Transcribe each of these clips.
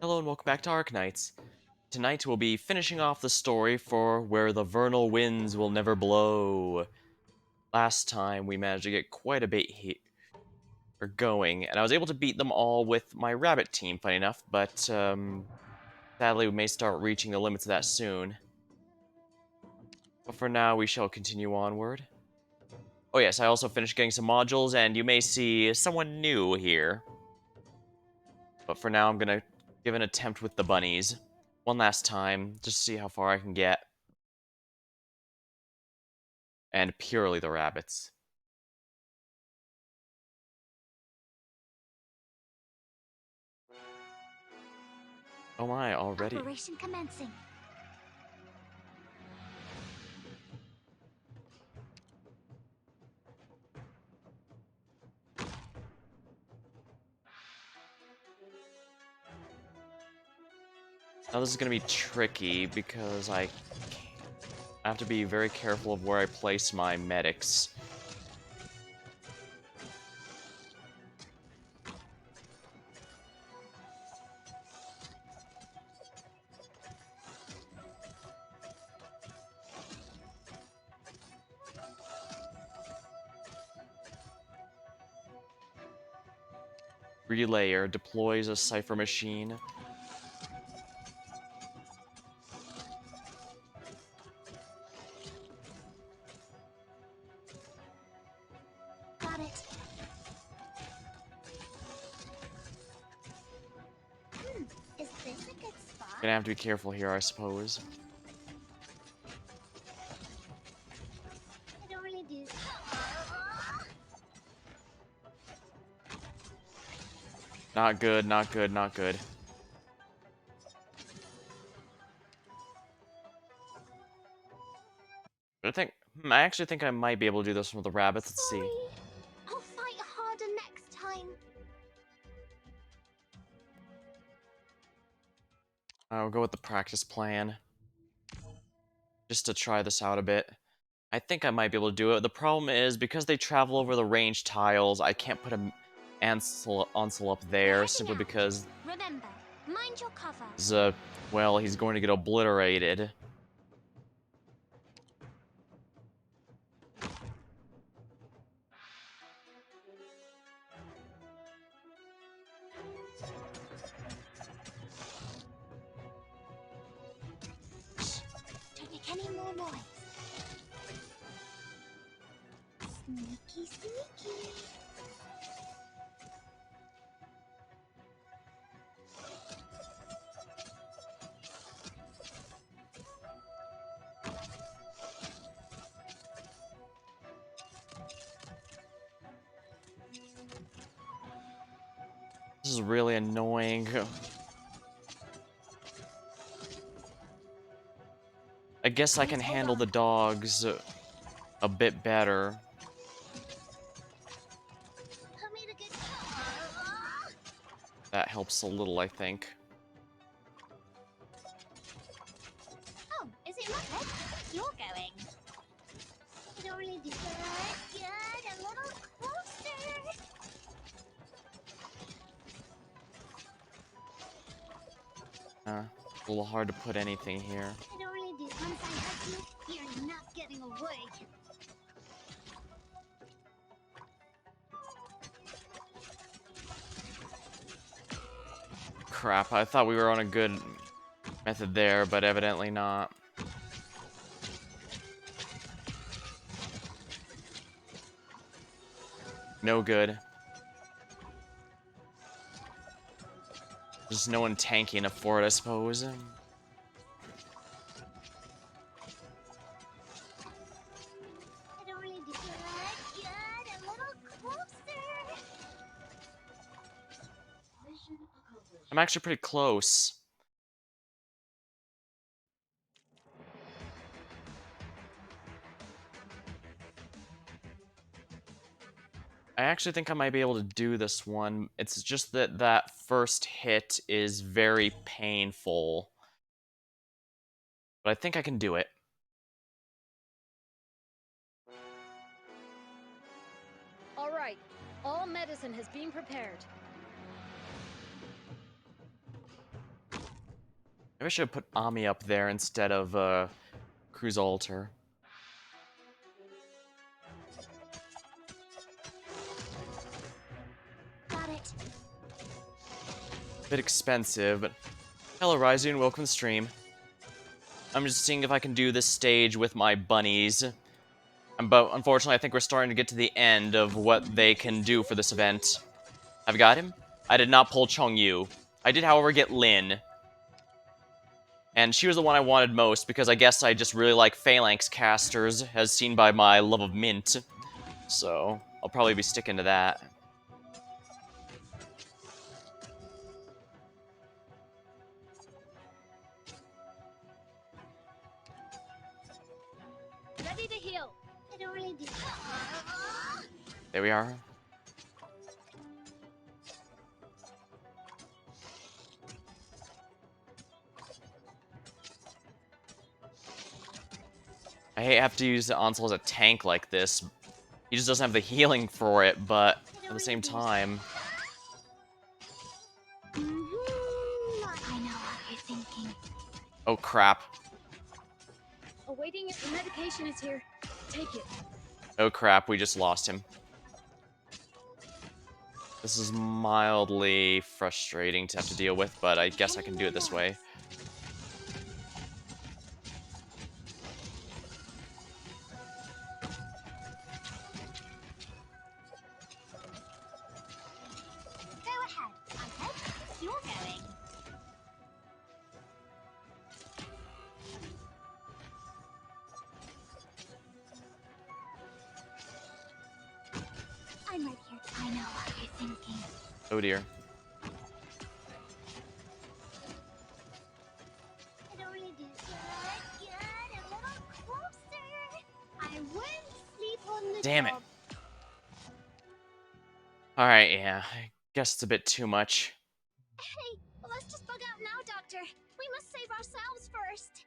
Hello and welcome back to Arknights. Tonight we'll be finishing off the story for Where the Vernal Winds Will Never Blow. Last time we managed to get quite a bit going, and I was able to beat them all with my rabbit team, funny enough, but sadly we may start reaching the limits of that soon. But for now we shall continue onward. Oh yes, I also finished getting some modules, and you may see someone new here. But for now I'm gonna give an attempt with the bunnies. One last time, just to see how far I can get. And purely the rabbits. Oh my, already? Operation commencing. Now this is gonna be tricky because I have to be very careful of where I place my medics. Relayer deploys a cipher machine. Got it. Is this a good spot? Gonna have to be careful here, I suppose. I don't really do. Not good, not good, not good. I actually think I might be able to do this with the rabbits. Let's see. Sorry. I'll fight harder next time. I'll go with the practice plan. Just to try this out a bit. I think I might be able to do it. The problem is, because they travel over the range tiles, I can't put an Ansel up there, simply because, Remember, mind your cover. well, he's going to get obliterated. Shh. Don't make any more noise. Sneaky, sneaky. This is really annoying. I guess I can handle the dogs a bit better. Put me to good. That helps a little, I think. Oh, is it my head? You're going. I don't really do that. Good. A little closer. A little hard to put anything here. I don't really do. Once I hug you, you're not getting away. Crap, I thought we were on a good method there, but evidently not. No good. There's no one tanky enough for it, I suppose. I don't really do that. Good. A little closer. I'm actually pretty close. I actually think I might be able to do this one. It's just that that first hit is very painful. But I think I can do it. All right, all medicine has been prepared. Maybe I should have put Ami up there instead of Cruise Alter. Got it. Bit expensive, but hello Ryzen, welcome to the stream. I'm just seeing if I can do this stage with my bunnies. But unfortunately, I think we're starting to get to the end of what they can do for this event. I've got him. I did not pull Chongyu. I did, however, get Lin. And she was the one I wanted most, because I guess I just really like Phalanx casters, as seen by my love of Mint. So, I'll probably be sticking to that. Ready to heal. It only did. There we are. I hate have to use the Ansel as a tank like this. He just doesn't have the healing for it, but at the same time... I know what you're thinking. Oh crap. Awaiting it. The medication is here. Take it. Oh crap, we just lost him. This is mildly frustrating to have to deal with, but I guess I can do it this way. Go ahead. Ahead. You're going. I'm right here. I know what you're thinking. Oh dear. It only deserves get a little closer. I won't sleep on the Damn it. job. Alright, yeah. I guess it's a bit too much. Hey, let's just bug out now, Doctor. We must save ourselves first.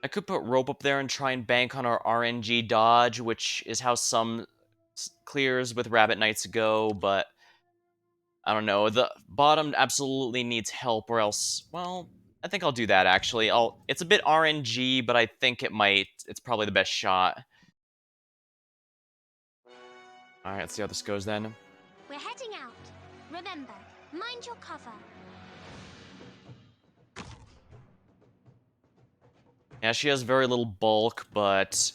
I could put Rope up there and try and bank on our RNG dodge, which is how some clears with Rabbit Knights go, but I don't know. The bottom absolutely needs help, or else, well, I think I'll do that actually. It's a bit RNG, but I think it's probably the best shot. Alright, let's see how this goes then. We're heading out. Remember, mind your cover. Yeah, she has very little bulk, but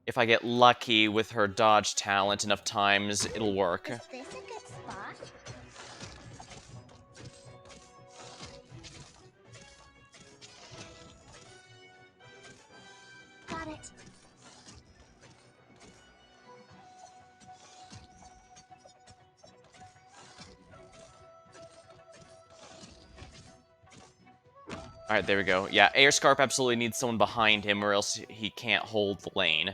if I get lucky with her dodge talent enough times, it'll work. Is this a good spot? Got it. Alright, there we go. Yeah, Air Scarp absolutely needs someone behind him, or else he can't hold the lane.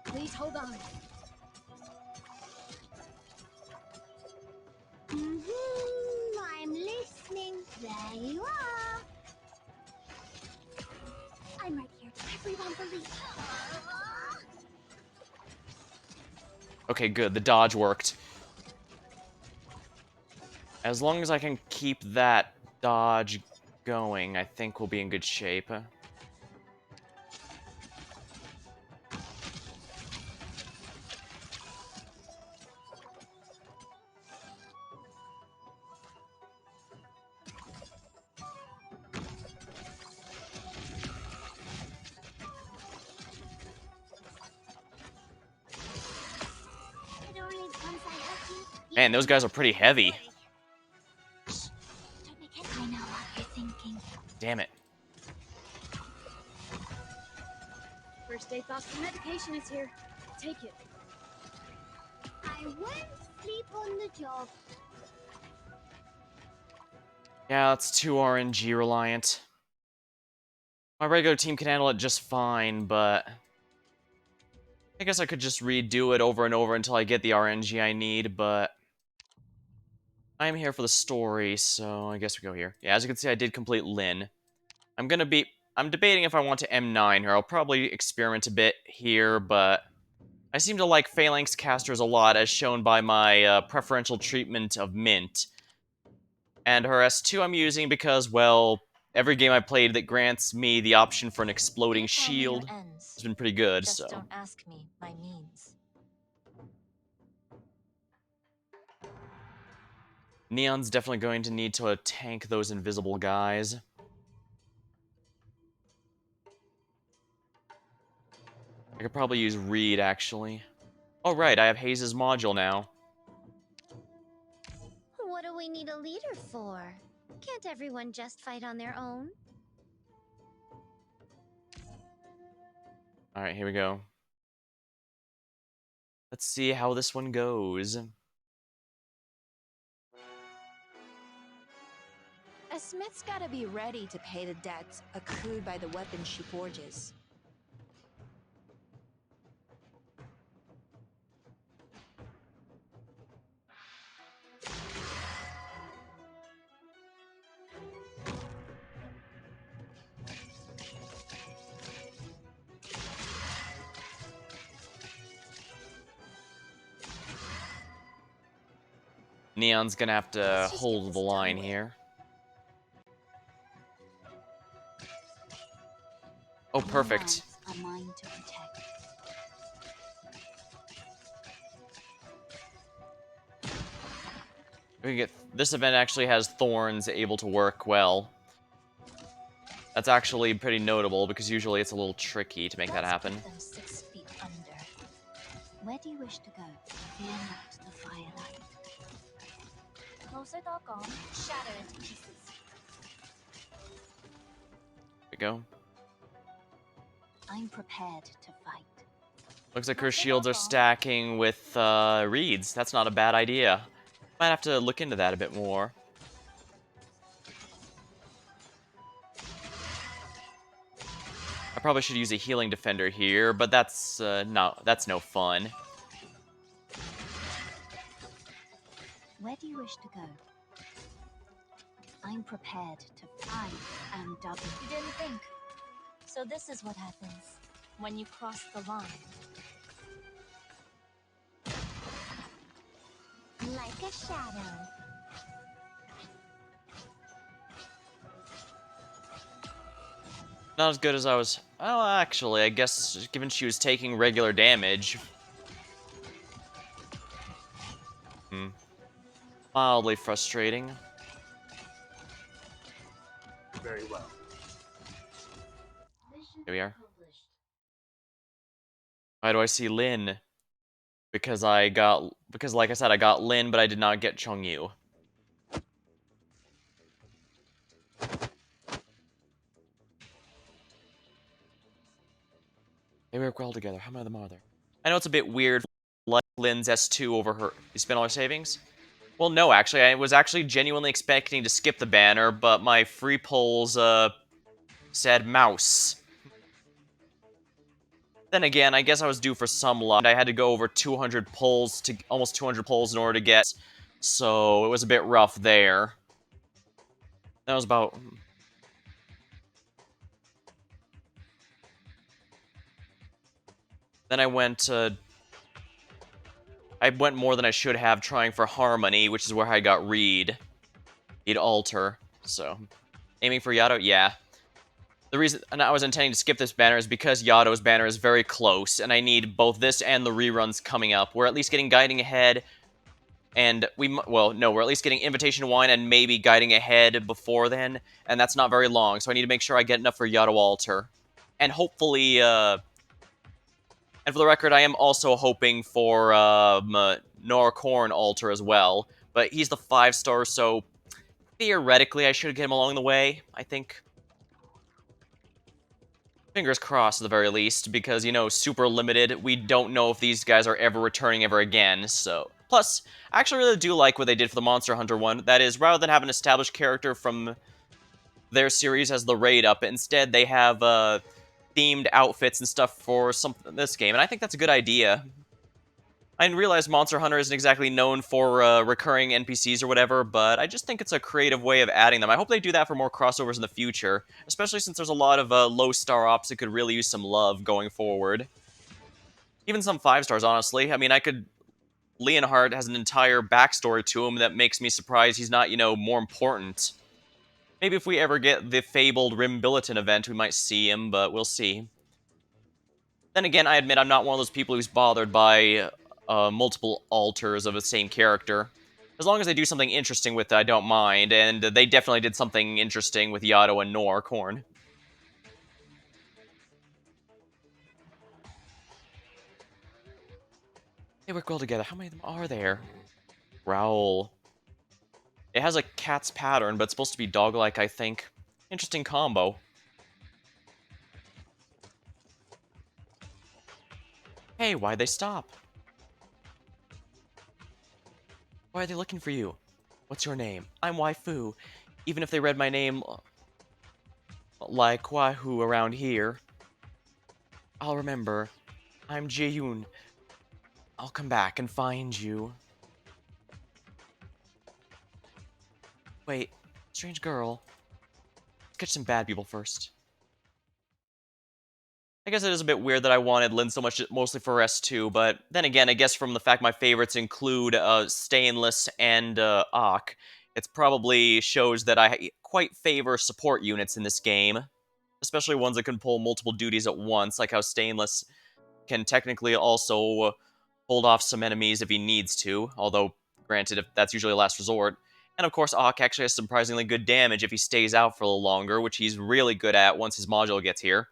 Please hold on. I'm listening. There you are. I'm right here. Everyone believe. Okay, good. The dodge worked. As long as I can keep that dodge going, I think we'll be in good shape. It only once I hurt you. Man, those guys are pretty heavy. Don't make it. I know what you're thinking. Damn it. First aid box. The medication is here. Take it. I won't sleep on the job. Yeah, it's too RNG reliant. My regular team can handle it just fine, but I guess I could just redo it over and over until I get the RNG I need, but I'm here for the story, so I guess we go here. Yeah, as you can see, I did complete Lin. I'm debating if I want to M9 here. I'll probably experiment a bit here, but I seem to like Phalanx casters a lot, as shown by my preferential treatment of Mint. And her S2 I'm using because, well, every game I played that grants me the option for an exploding You tell me your shield ends. has been pretty good, Just so. don't ask me my means. Neon's definitely going to need to tank those invisible guys. I could probably use Reed, actually. Oh, right, I have Hayes' module now. What do we need a leader for? Can't everyone just fight on their own? Alright, here we go. Let's see how this one goes. A smith's gotta be ready to pay the debts accrued by the weapons she forges. Neon's gonna have to Let's just get hold this the done line with. here. Oh, Your perfect. lives are mine to protect. We can get this event actually has thorns able to work well. That's actually pretty notable because usually it's a little tricky to make that happen. Let's get them 6 feet under. Where do you wish to go? Fear not the firelight. Closer, doggone. Shatter into pieces. There we go. I'm prepared to fight. Looks like her shields are stacking with reeds. That's not a bad idea. Might have to look into that a bit more. I probably should use a healing defender here, but that's no fun. Where do you wish to go? I'm prepared to fight and double. You didn't think. So this is what happens when you cross the line. Like a shadow. Not as good as I was. Well, actually, I guess given she was taking regular damage. Mildly frustrating. Very well. Here we are. Why do I see Lin? Because like I said, I got Lin, but I did not get Chongyu. They work well together. How many of them are there? I know it's a bit weird, like Lin's S2 over her. You spend all your savings? Well, no, actually, I was actually genuinely expecting to skip the banner, but my free pulls said mouse. Then again, I guess I was due for some luck. I had to go over 200 pulls to almost 200 pulls in order to get, so it was a bit rough there. That was about. Then I went more than I should have trying for Harmony, which is where I got Reed. He'd alter, so aiming for Yato, yeah. The reason I was intending to skip this banner is because Yato's banner is very close, and I need both this and the reruns coming up. We're at least getting Guiding Ahead, and we're at least getting Invitation to Wine and maybe Guiding Ahead before then, and that's not very long, so I need to make sure I get enough for Yato Alter. And hopefully, and for the record, I am also hoping for Norcorn Alter as well, but he's the 5-star, so theoretically I should get him along the way, I think. Fingers crossed at the very least, because, you know, super limited, we don't know if these guys are ever returning ever again, so. Plus, I actually really do like what they did for the Monster Hunter one. That is, rather than have an established character from their series as the raid up, instead they have themed outfits and stuff for this game, and I think that's a good idea. I realize Monster Hunter isn't exactly known for recurring NPCs or whatever, but I just think it's a creative way of adding them. I hope they do that for more crossovers in the future, especially since there's a lot of low-star ops that could really use some love going forward. Even some 5 stars, honestly. I mean, Leonhardt has an entire backstory to him that makes me surprised he's not, more important. Maybe if we ever get the fabled Rim Billiton event, we might see him, but we'll see. Then again, I admit I'm not one of those people who's bothered by multiple alters of the same character. As long as they do something interesting with it, I don't mind, and they definitely did something interesting with Yato and Norcorn. They work well together. How many of them are there? Growl. It has a cat's pattern, but it's supposed to be dog-like, I think. Interesting combo. Hey, why'd they stop? Why are they looking for you? What's your name? I'm Waifu. Even if they read my name like Waifu around here, I'll remember. I'm Jaeyoon. I'll come back and find you. Wait, strange girl. Let's catch some bad people first. I guess it is a bit weird that I wanted Lin so much, mostly for S2, but then again, I guess from the fact my favorites include Stainless and Ak, it probably shows that I quite favor support units in this game, especially ones that can pull multiple duties at once, like how Stainless can technically also hold off some enemies if he needs to, although, granted, if that's usually a last resort. And of course, Ak actually has surprisingly good damage if he stays out for a little longer, which he's really good at once his module gets here.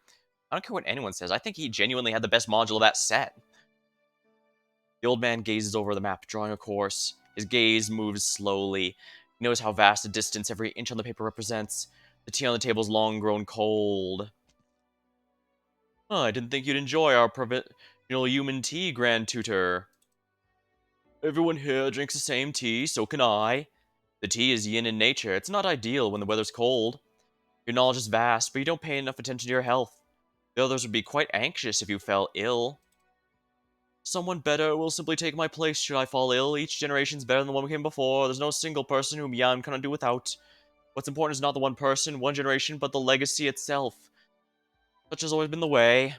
I don't care what anyone says, I think he genuinely had the best module of that set. The old man gazes over the map, drawing a course. His gaze moves slowly. He knows how vast a distance every inch on the paper represents. The tea on the table's long grown cold. Oh, I didn't think you'd enjoy our provincial human tea, Grand Tutor. Everyone here drinks the same tea, so can I. The tea is yin in nature. It's not ideal when the weather's cold. Your knowledge is vast, but you don't pay enough attention to your health. The others would be quite anxious if you fell ill. Someone better will simply take my place should I fall ill. Each generation's better than the one who came before. There's no single person whom Yan cannot do without. What's important is not the one person, one generation, but the legacy itself. Such has always been the way.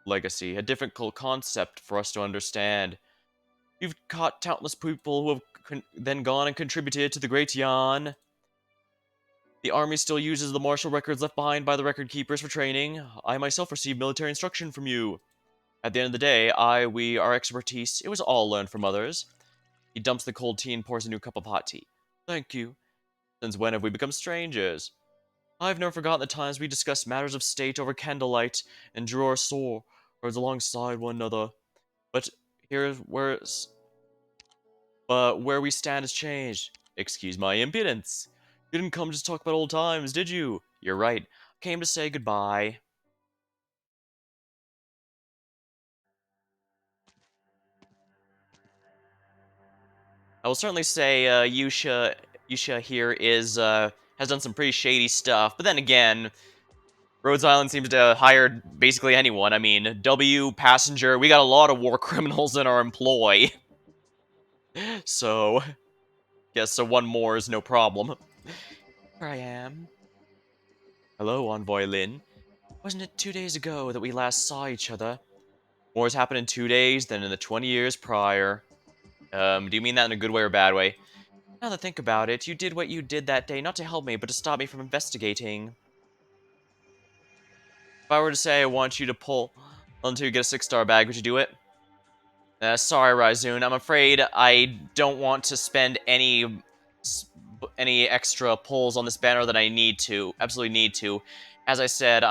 Legacy, a difficult concept for us to understand. You've caught countless people who have then gone and contributed to the great Yan. The army still uses the martial records left behind by the record keepers for training. I myself received military instruction from you. At the end of the day, our expertise, it was all learned from others. He dumps the cold tea and pours a new cup of hot tea. Thank you. Since when have we become strangers? I've never forgotten the times we discussed matters of state over candlelight and drew our swords alongside one another. But here's where we stand has changed. Excuse my impudence. You didn't come just to talk about old times, did you? You're right. I came to say goodbye. I will certainly say Yusha here has done some pretty shady stuff, but then again, Rhodes Island seems to hire basically anyone. I mean, W, Passenger, we got a lot of war criminals in our employ. So, guess so one more is no problem. Here I am. Hello, Envoy Lin. Wasn't it 2 days ago that we last saw each other? More has happened in 2 days than in the 20 years prior. Do you mean that in a good way or bad way? Now that I think about it, you did what you did that day not to help me, but to stop me from investigating. If I were to say I want you to pull until you get a 6-star bag, would you do it? Sorry, Raizun. I'm afraid I don't want to spend any extra pulls on this banner that I need to. Absolutely need to. As I said,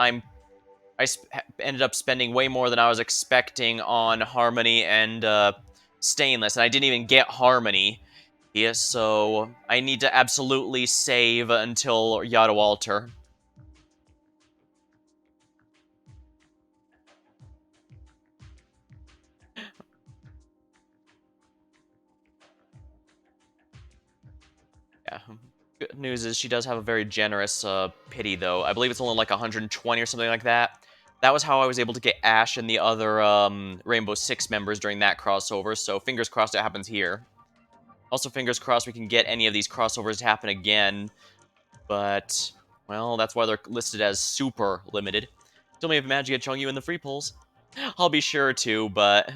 ended up spending way more than I was expecting on Harmony and Stainless, and I didn't even get Harmony. Yeah, so I need to absolutely save until Yato Alter. Yeah. Good news is she does have a very generous pity, though. I believe it's only like 120 or something like that. That was how I was able to get Ash and the other Rainbow Six members during that crossover, so fingers crossed it happens here. Also, fingers crossed we can get any of these crossovers to happen again, but, well, that's why they're listed as super limited. Still may have managed to get Chungyu in the free pulls. I'll be sure to, but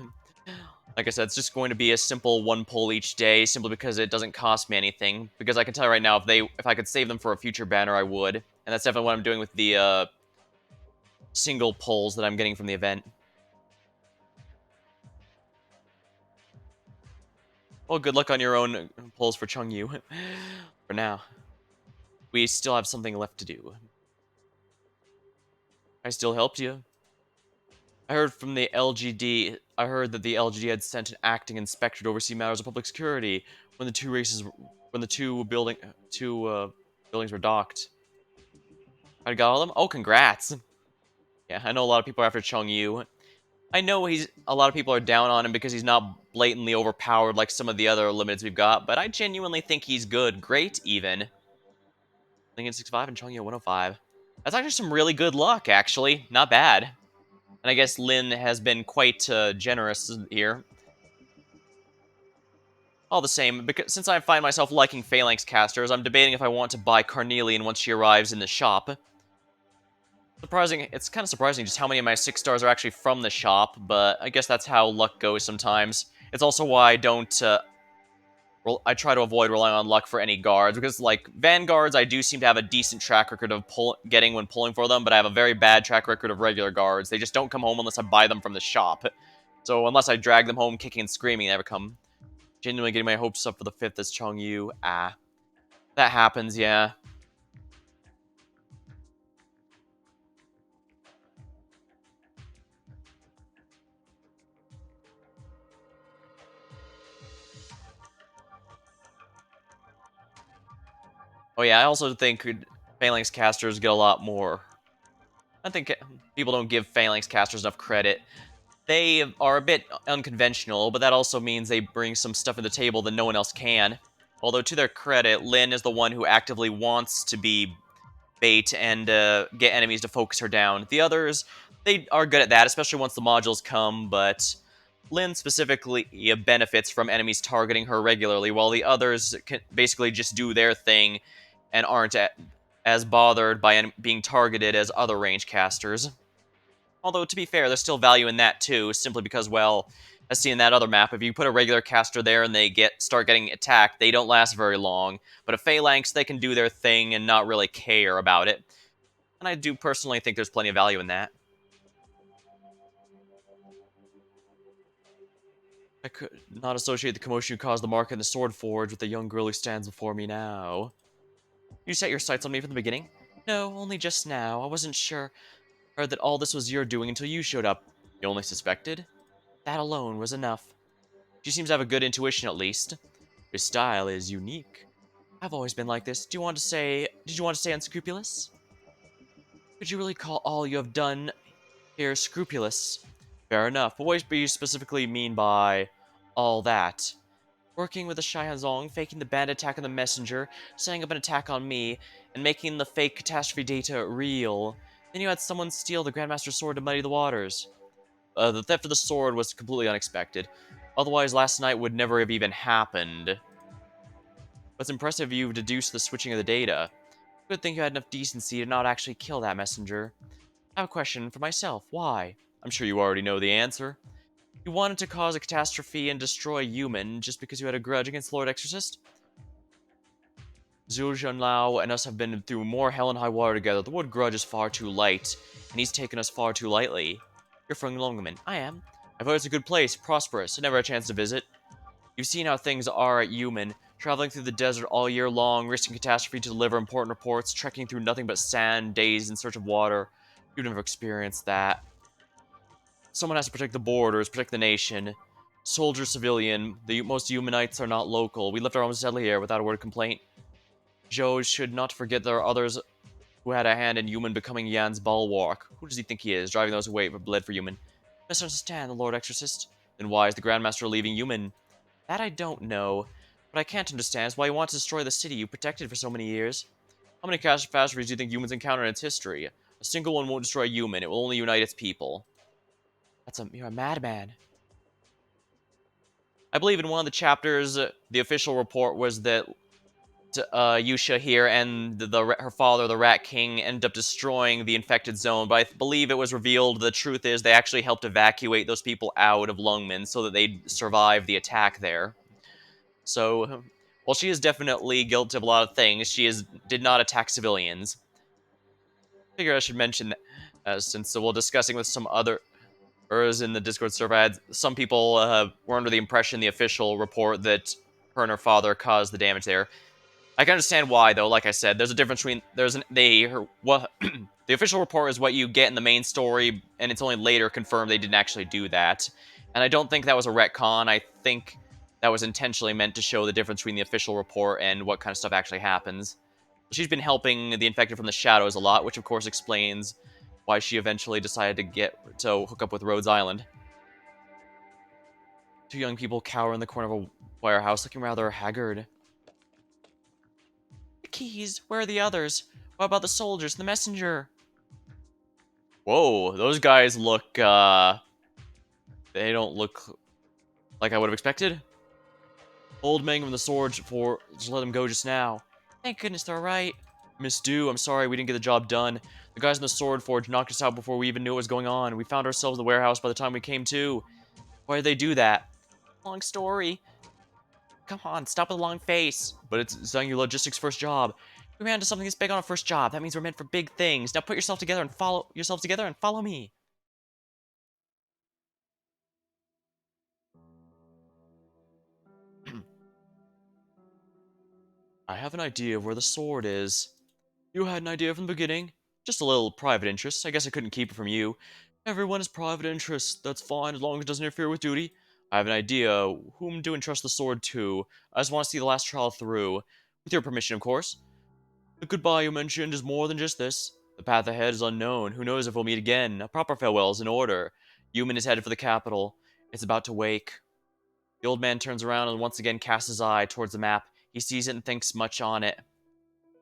like I said, it's just going to be a simple one pull each day, simply because it doesn't cost me anything. Because I can tell you right now, if I could save them for a future banner, I would. And that's definitely what I'm doing with the single pulls that I'm getting from the event. Well, good luck on your own pulls for Chungyu. For now. We still have something left to do. I still helped you. I heard from the LGD. I heard that the LGD had sent an acting inspector to oversee matters of public security when the two buildings were docked. I got all of them. Oh, congrats! Yeah, I know a lot of people are after Chung Yu. I know a lot of people are down on him because he's not blatantly overpowered like some of the other limiteds we've got, but I genuinely think he's good, great even. Lincoln 65 and Chung Yu 105. That's actually some really good luck, actually. Not bad. And I guess Lin has been quite generous here. All the same, because since I find myself liking Phalanx casters, I'm debating if I want to buy Carnelian once she arrives in the shop. It's kind of surprising just how many of my 6 stars are actually from the shop, but I guess that's how luck goes sometimes. It's also why I try to avoid relying on luck for any guards, because, like, Vanguards, I do seem to have a decent track record of getting when pulling for them, but I have a very bad track record of regular guards. They just don't come home unless I buy them from the shop. So unless I drag them home kicking and screaming, they never come. Genuinely getting my hopes up for the 5th as Chongyu. That happens, yeah. Oh yeah, I also think Phalanx casters get a lot more. I think people don't give Phalanx casters enough credit. They are a bit unconventional, but that also means they bring some stuff to the table that no one else can. Although, to their credit, Lin is the one who actively wants to be bait and get enemies to focus her down. The others, they are good at that, especially once the modules come, but Lin specifically benefits from enemies targeting her regularly, while the others can basically just do their thing and aren't as bothered by being targeted as other range casters. Although, to be fair, there's still value in that too, simply because, well, as seen in that other map, if you put a regular caster there and they start getting attacked, they don't last very long. But a Phalanx, they can do their thing and not really care about it. And I do personally think there's plenty of value in that. I could not associate the commotion you caused the market in the Sword Forge with the young girl who stands before me now. You set your sights on me from the beginning? No, only just now. I wasn't sure that all this was your doing until you showed up. You only suspected? That alone was enough. She seems to have a good intuition, at least. Her style is unique. I've always been like this. Did you want to say unscrupulous? Could you really call all you have done here scrupulous? Fair enough. But what do you specifically mean by all that? Working with the Shihanzong, faking the bandit attack on the messenger, setting up an attack on me, and making the fake catastrophe data real. Then you had someone steal the Grandmaster's sword to muddy the waters. The theft of the sword was completely unexpected. Otherwise, last night would never have even happened. But it's impressive you've deduced the switching of the data. Good thing you had enough decency to not actually kill that messenger. I have a question for myself. Why? I'm sure you already know the answer. You wanted to cause a catastrophe and destroy human just because you had a grudge against Lord Exorcist? Zhu Zhenlao and us have been through more hell and high water together. The word grudge is far too light, and he's taken us far too lightly. You're from Longaman. I am. I've heard it's a good place, prosperous. I never had a chance to visit. You've seen how things are at Human, traveling through the desert all year long, risking catastrophe to deliver important reports, trekking through nothing but sand, days in search of water. You've never experienced that. Someone has to protect the borders, protect the nation. Soldier, civilian, the most Humanites are not local. We left our homes steadily here without a word of complaint. Joe should not forget there are others who had a hand in Human becoming Yan's bulwark. Who does he think he is, driving those who wait for bled for Human? Misunderstand the Lord Exorcist. Then why is the Grandmaster leaving Human? That I don't know. What I can't understand is why you want to destroy the city you protected for so many years. How many catastrophes do you think humans encounter in its history? A single one won't destroy Human, it will only unite its people. You're a madman. I believe in one of the chapters, the official report was that Yusha here and her father, the Rat King, end up destroying the infected zone, but I believe it was revealed the truth is they actually helped evacuate those people out of Lungmen so that they'd survive the attack there. So, while she is definitely guilty of a lot of things, did not attack civilians. Figure I should mention that, since we're discussing with some other in the Discord server, I had some people were under the impression the official report that her and her father caused the damage there. I can understand why, though. Like I said, there's a difference between what the official report is what you get in the main story, and it's only later confirmed they didn't actually do that. And I don't think that was a retcon. I think that was intentionally meant to show the difference between the official report and what kind of stuff actually happens. She's been helping the infected from the shadows a lot, which of course explains why she eventually decided to hook up with Rhodes Island. Two young people cower in the corner of a warehouse, looking rather haggard. The keys, where are the others? What about the soldiers, the messenger? Whoa, those guys look, they don't look like I would have expected. Old man from the sword for just let them go just now. Thank goodness they're alright. Miss Dew, I'm sorry we didn't get the job done. The guys in the sword forge knocked us out before we even knew what was going on. We found ourselves in the warehouse by the time we came to. Why did they do that? Long story. Come on, stop with the long face. But it's Zhang Logistics' first job. We ran into something this big on our first job. That means we're meant for big things. Now put yourselves together and follow me. I have an idea of where the sword is. You had an idea from the beginning? Just a little private interest. I guess I couldn't keep it from you. Everyone has private interests. That's fine as long as it doesn't interfere with duty. I have an idea whom to entrust the sword to. I just want to see the last trial through. With your permission, of course. The goodbye you mentioned is more than just this. The path ahead is unknown. Who knows if we'll meet again? A proper farewell is in order. Human is headed for the capital. It's about to wake. The old man turns around and once again casts his eye towards the map. He sees it and thinks much on it.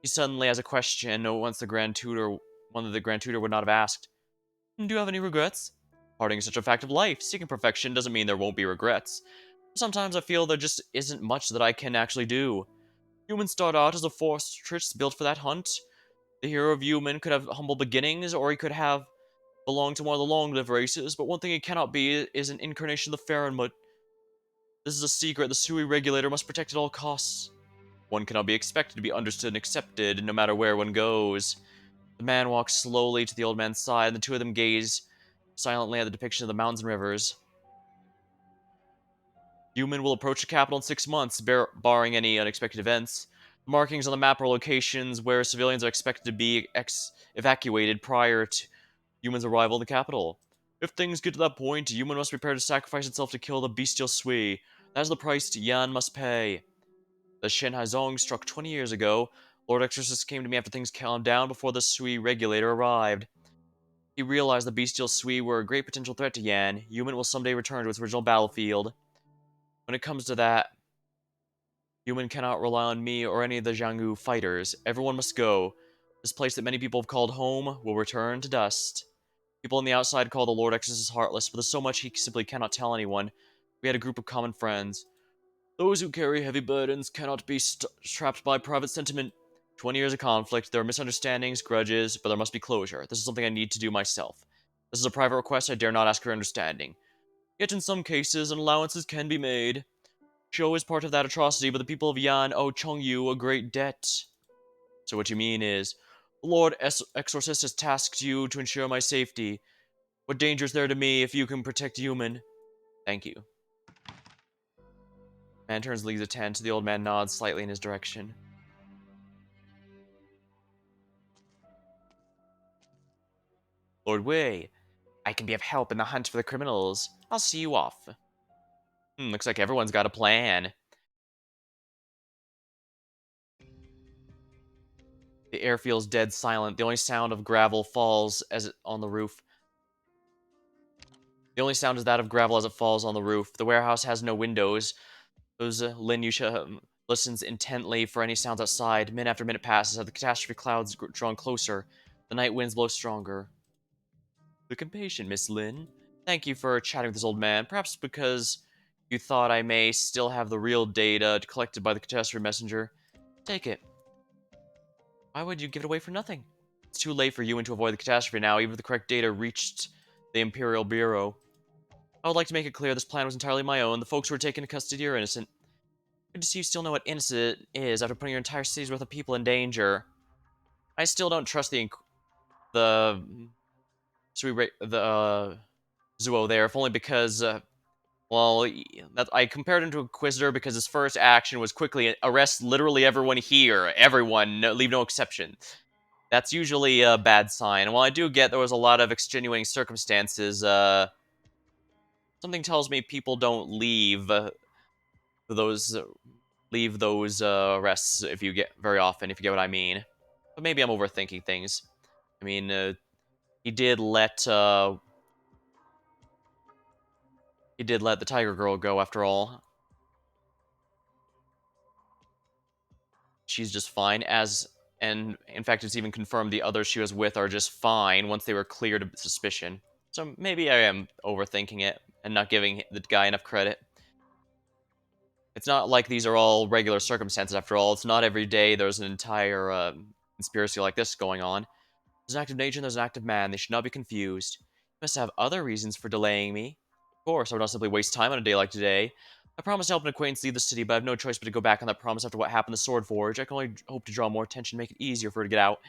He suddenly has a question one that the Grand Tutor would not have asked. Do you have any regrets? Parting is such a fact of life. Seeking perfection doesn't mean there won't be regrets. Sometimes I feel there just isn't much that I can actually do. Humans start out as a fortress built for that hunt. The hero of Human could have humble beginnings, or he could have belonged to one of the long-lived races, but one thing he cannot be is an incarnation of the Farinmut. This is a secret the Sui regulator must protect at all costs. One cannot be expected to be understood and accepted, no matter where one goes. The man walks slowly to the old man's side, and the two of them gaze silently at the depiction of the mountains and rivers. Human will approach the capital in 6 months, barring any unexpected events. The markings on the map are locations where civilians are expected to be evacuated prior to Human's arrival in the capital. If things get to that point, Human must prepare to sacrifice itself to kill the bestial Sui. That is the price Yan must pay. The Shenhaizong struck 20 years ago. Lord Exorcist came to me after things calmed down before the Sui regulator arrived. He realized the bestial Sui were a great potential threat to Yan. Human will someday return to its original battlefield. When it comes to that, Human cannot rely on me or any of the Jianghu fighters. Everyone must go. This place that many people have called home will return to dust. People on the outside call the Lord Exorcist heartless, but there's so much he simply cannot tell anyone. We had a group of common friends. Those who carry heavy burdens cannot be trapped by private sentiment. 20 years of conflict, there are misunderstandings, grudges, but there must be closure. This is something I need to do myself. This is a private request, I dare not ask for understanding. Yet in some cases, allowances can be made. Shou is part of that atrocity, but the people of Yan owe Chengyu a great debt. So what you mean is, the Lord Exorcist has tasked you to ensure my safety. What danger is there to me if you can protect Human? Thank you. Man turns leaves a to the old man nods slightly in his direction. Lord Wei, I can be of help in the hunt for the criminals. I'll see you off. Looks like everyone's got a plan. The air feels dead silent. The only sound of gravel falls on the roof. The only sound is that of gravel as it falls on the roof. The warehouse has no windows. Lin Yusha listens intently for any sounds outside. Minute after minute passes as the catastrophe clouds drawn closer. The night winds blow stronger. Look impatient, Miss Lin. Thank you for chatting with this old man. Perhaps because you thought I may still have the real data collected by the catastrophe messenger. Take it. Why would you give it away for nothing? It's too late for you and to avoid the catastrophe now, even if the correct data reached the Imperial Bureau. I would like to make it clear this plan was entirely my own. The folks who were taken into custody are innocent. Good to see you still know what innocent is after putting your entire city's worth of people in danger. I still don't trust the Zuo there, if only because well, I compared him to Inquisitor because his first action was quickly arrest literally everyone here, everyone, leave no exception. That's usually a bad sign. And while I do get there was a lot of extenuating circumstances, something tells me people don't those leave those arrests if you get very often, if you get what I mean. But maybe I'm overthinking things. I mean, he did let the Tiger Girl go after all. She's just fine and in fact it's even confirmed the others she was with are just fine once they were cleared of suspicion. So maybe I am overthinking it and not giving the guy enough credit. It's not like these are all regular circumstances after all. It's not every day there's an entire conspiracy like this going on. There's an active nature and there's an active man. They should not be confused. You must have other reasons for delaying me. Of course, I would not simply waste time on a day like today. I promised to help an acquaintance leave the city, but I have no choice but to go back on that promise after what happened in the Sword Forge. I can only hope to draw more attention and make it easier for her to get out.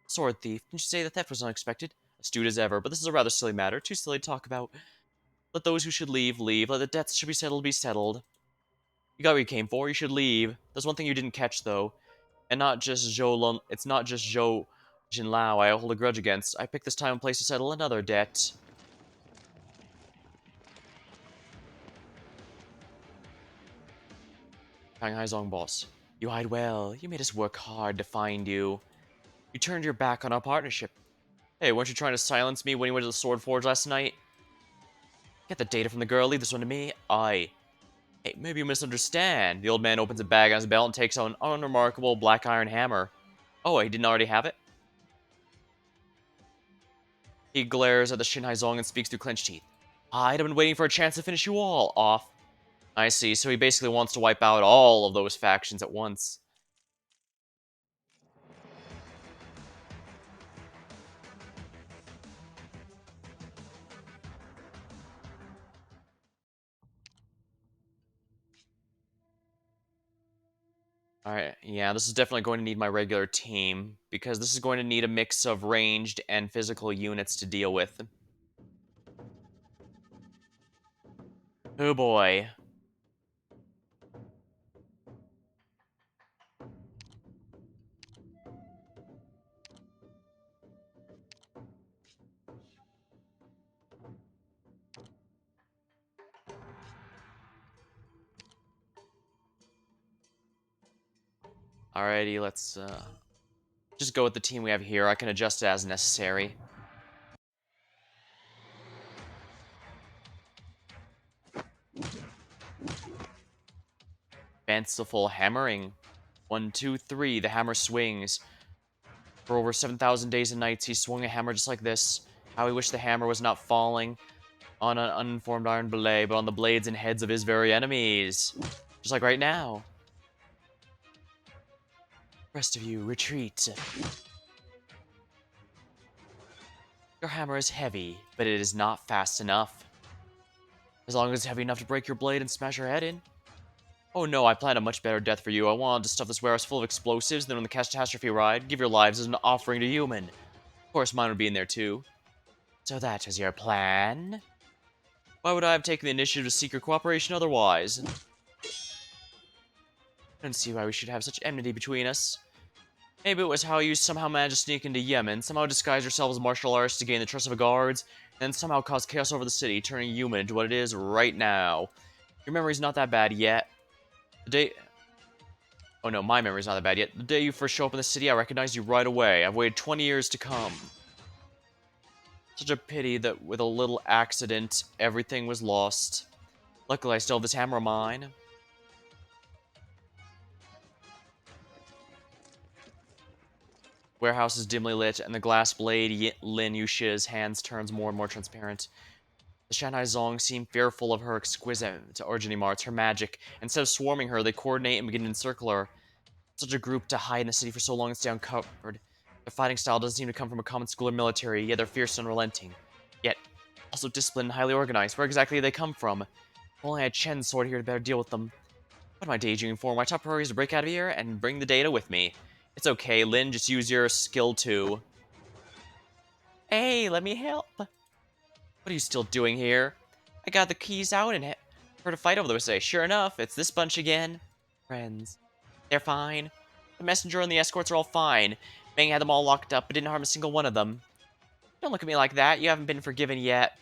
Sword thief. Didn't you say the theft was unexpected? Astute as ever, but this is a rather silly matter. Too silly to talk about. Let those who should leave, leave. Let the debts should be settled. You got what you came for. You should leave. There's one thing you didn't catch, though. And not just it's not just Zhou Jinlao I hold a grudge against. I picked this time and place to settle another debt. Shanghai Zong boss. You hide well. You made us work hard to find you. You turned your back on our partnership. Hey, weren't you trying to silence me when you went to the Sword Forge last night? Get the data from the girl. Leave this one to me. Hey, maybe you misunderstand. The old man opens a bag on his belt and takes out an unremarkable black iron hammer. Oh, he didn't already have it? He glares at the Shinhai Zong and speaks through clenched teeth. I'd have been waiting for a chance to finish you all off. I see, so he basically wants to wipe out all of those factions at once. Alright, yeah, this is definitely going to need my regular team, because this is going to need a mix of ranged and physical units to deal with. Oh boy. Alrighty, let's just go with the team we have here. I can adjust it as necessary. Fanciful hammering. 1, 2, 3, the hammer swings. For over 7,000 days and nights, he swung a hammer just like this. How he wished the hammer was not falling on an uninformed iron belay, but on the blades and heads of his very enemies. Just like right now. Rest of you, retreat. Your hammer is heavy, but it is not fast enough. As long as it's heavy enough to break your blade and smash your head in. Oh no, I planned a much better death for you. I wanted to stuff this warehouse full of explosives, then on the catastrophe ride, give your lives as an offering to human. Of course, mine would be in there too. So that is your plan? Why would I have taken the initiative to seek your cooperation otherwise? I don't see why we should have such enmity between us. Maybe it was how you somehow managed to sneak into Yemen, somehow disguise yourself as martial artists to gain the trust of the guards, and then somehow cause chaos over the city, turning Yemen into what it is right now. Your memory's not that bad yet. The day... Oh no, my memory's not that bad yet. The day you first show up in the city, I recognized you right away. I've waited 20 years to come. Such a pity that with a little accident, everything was lost. Luckily, I still have this hammer of mine. Warehouse is dimly lit, and the glass blade Lin Yushi's hands turns more and more transparent. The Shanghai Zong seem fearful of her exquisite origin arts, her magic. Instead of swarming her, they coordinate and begin to encircle her. Such a group to hide in the city for so long and stay uncovered. Their fighting style doesn't seem to come from a common school or military, yet they're fierce and unrelenting. Yet, also disciplined and highly organized. Where exactly do they come from? If only I had Chen's sword here to better deal with them. What am I daydreaming for? My top priority is to break out of here and bring the data with me. It's okay, Lin, just use your skill too. Hey, let me help. What are you still doing here? I got the keys out and heard a fight over there today. Sure enough, it's this bunch again. Friends. They're fine. The messenger and the escorts are all fine. Meng had them all locked up, but didn't harm a single one of them. Don't look at me like that. You haven't been forgiven yet.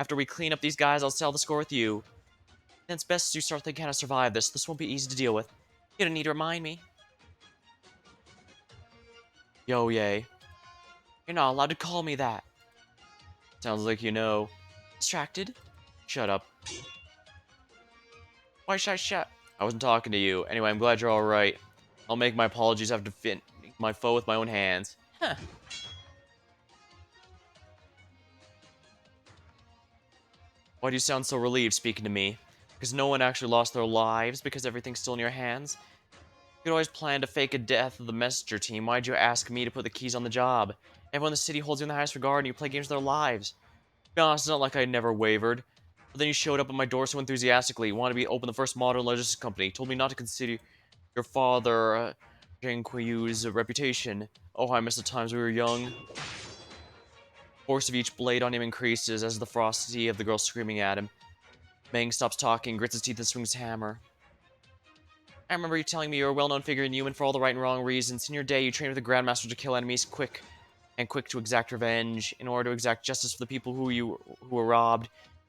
After we clean up these guys, I'll settle the score with you. Then it's best you start thinking how to survive this. This won't be easy to deal with. You don't need to remind me. Yo, yay. You're not allowed to call me that. Sounds like you know. Distracted? Shut up. Why should I shut? I wasn't talking to you. Anyway, I'm glad you're alright. I'll make my apologies after defeating my foe with my own hands. Huh. Why do you sound so relieved speaking to me? Because no one actually lost their lives because everything's still in your hands? You could always plan to fake a death of the messenger team. Why'd you ask me to put the keys on the job? Everyone in the city holds you in the highest regard and you play games with their lives. To be honest, it's not like I never wavered. But then you showed up at my door so enthusiastically. You wanted me to open the first modern logistics company. Told me not to consider your father, Zhang Kuiyu's reputation. Oh, I miss the times we were young. Force of each blade on him increases as the ferocity of the girl screaming at him. Meng stops talking, grits his teeth, and swings his hammer. I remember you telling me you were a well-known figure in human for all the right and wrong reasons. In your day, you trained with the Grandmaster to kill enemies quick to exact revenge. In order to exact justice for the people who were robbed,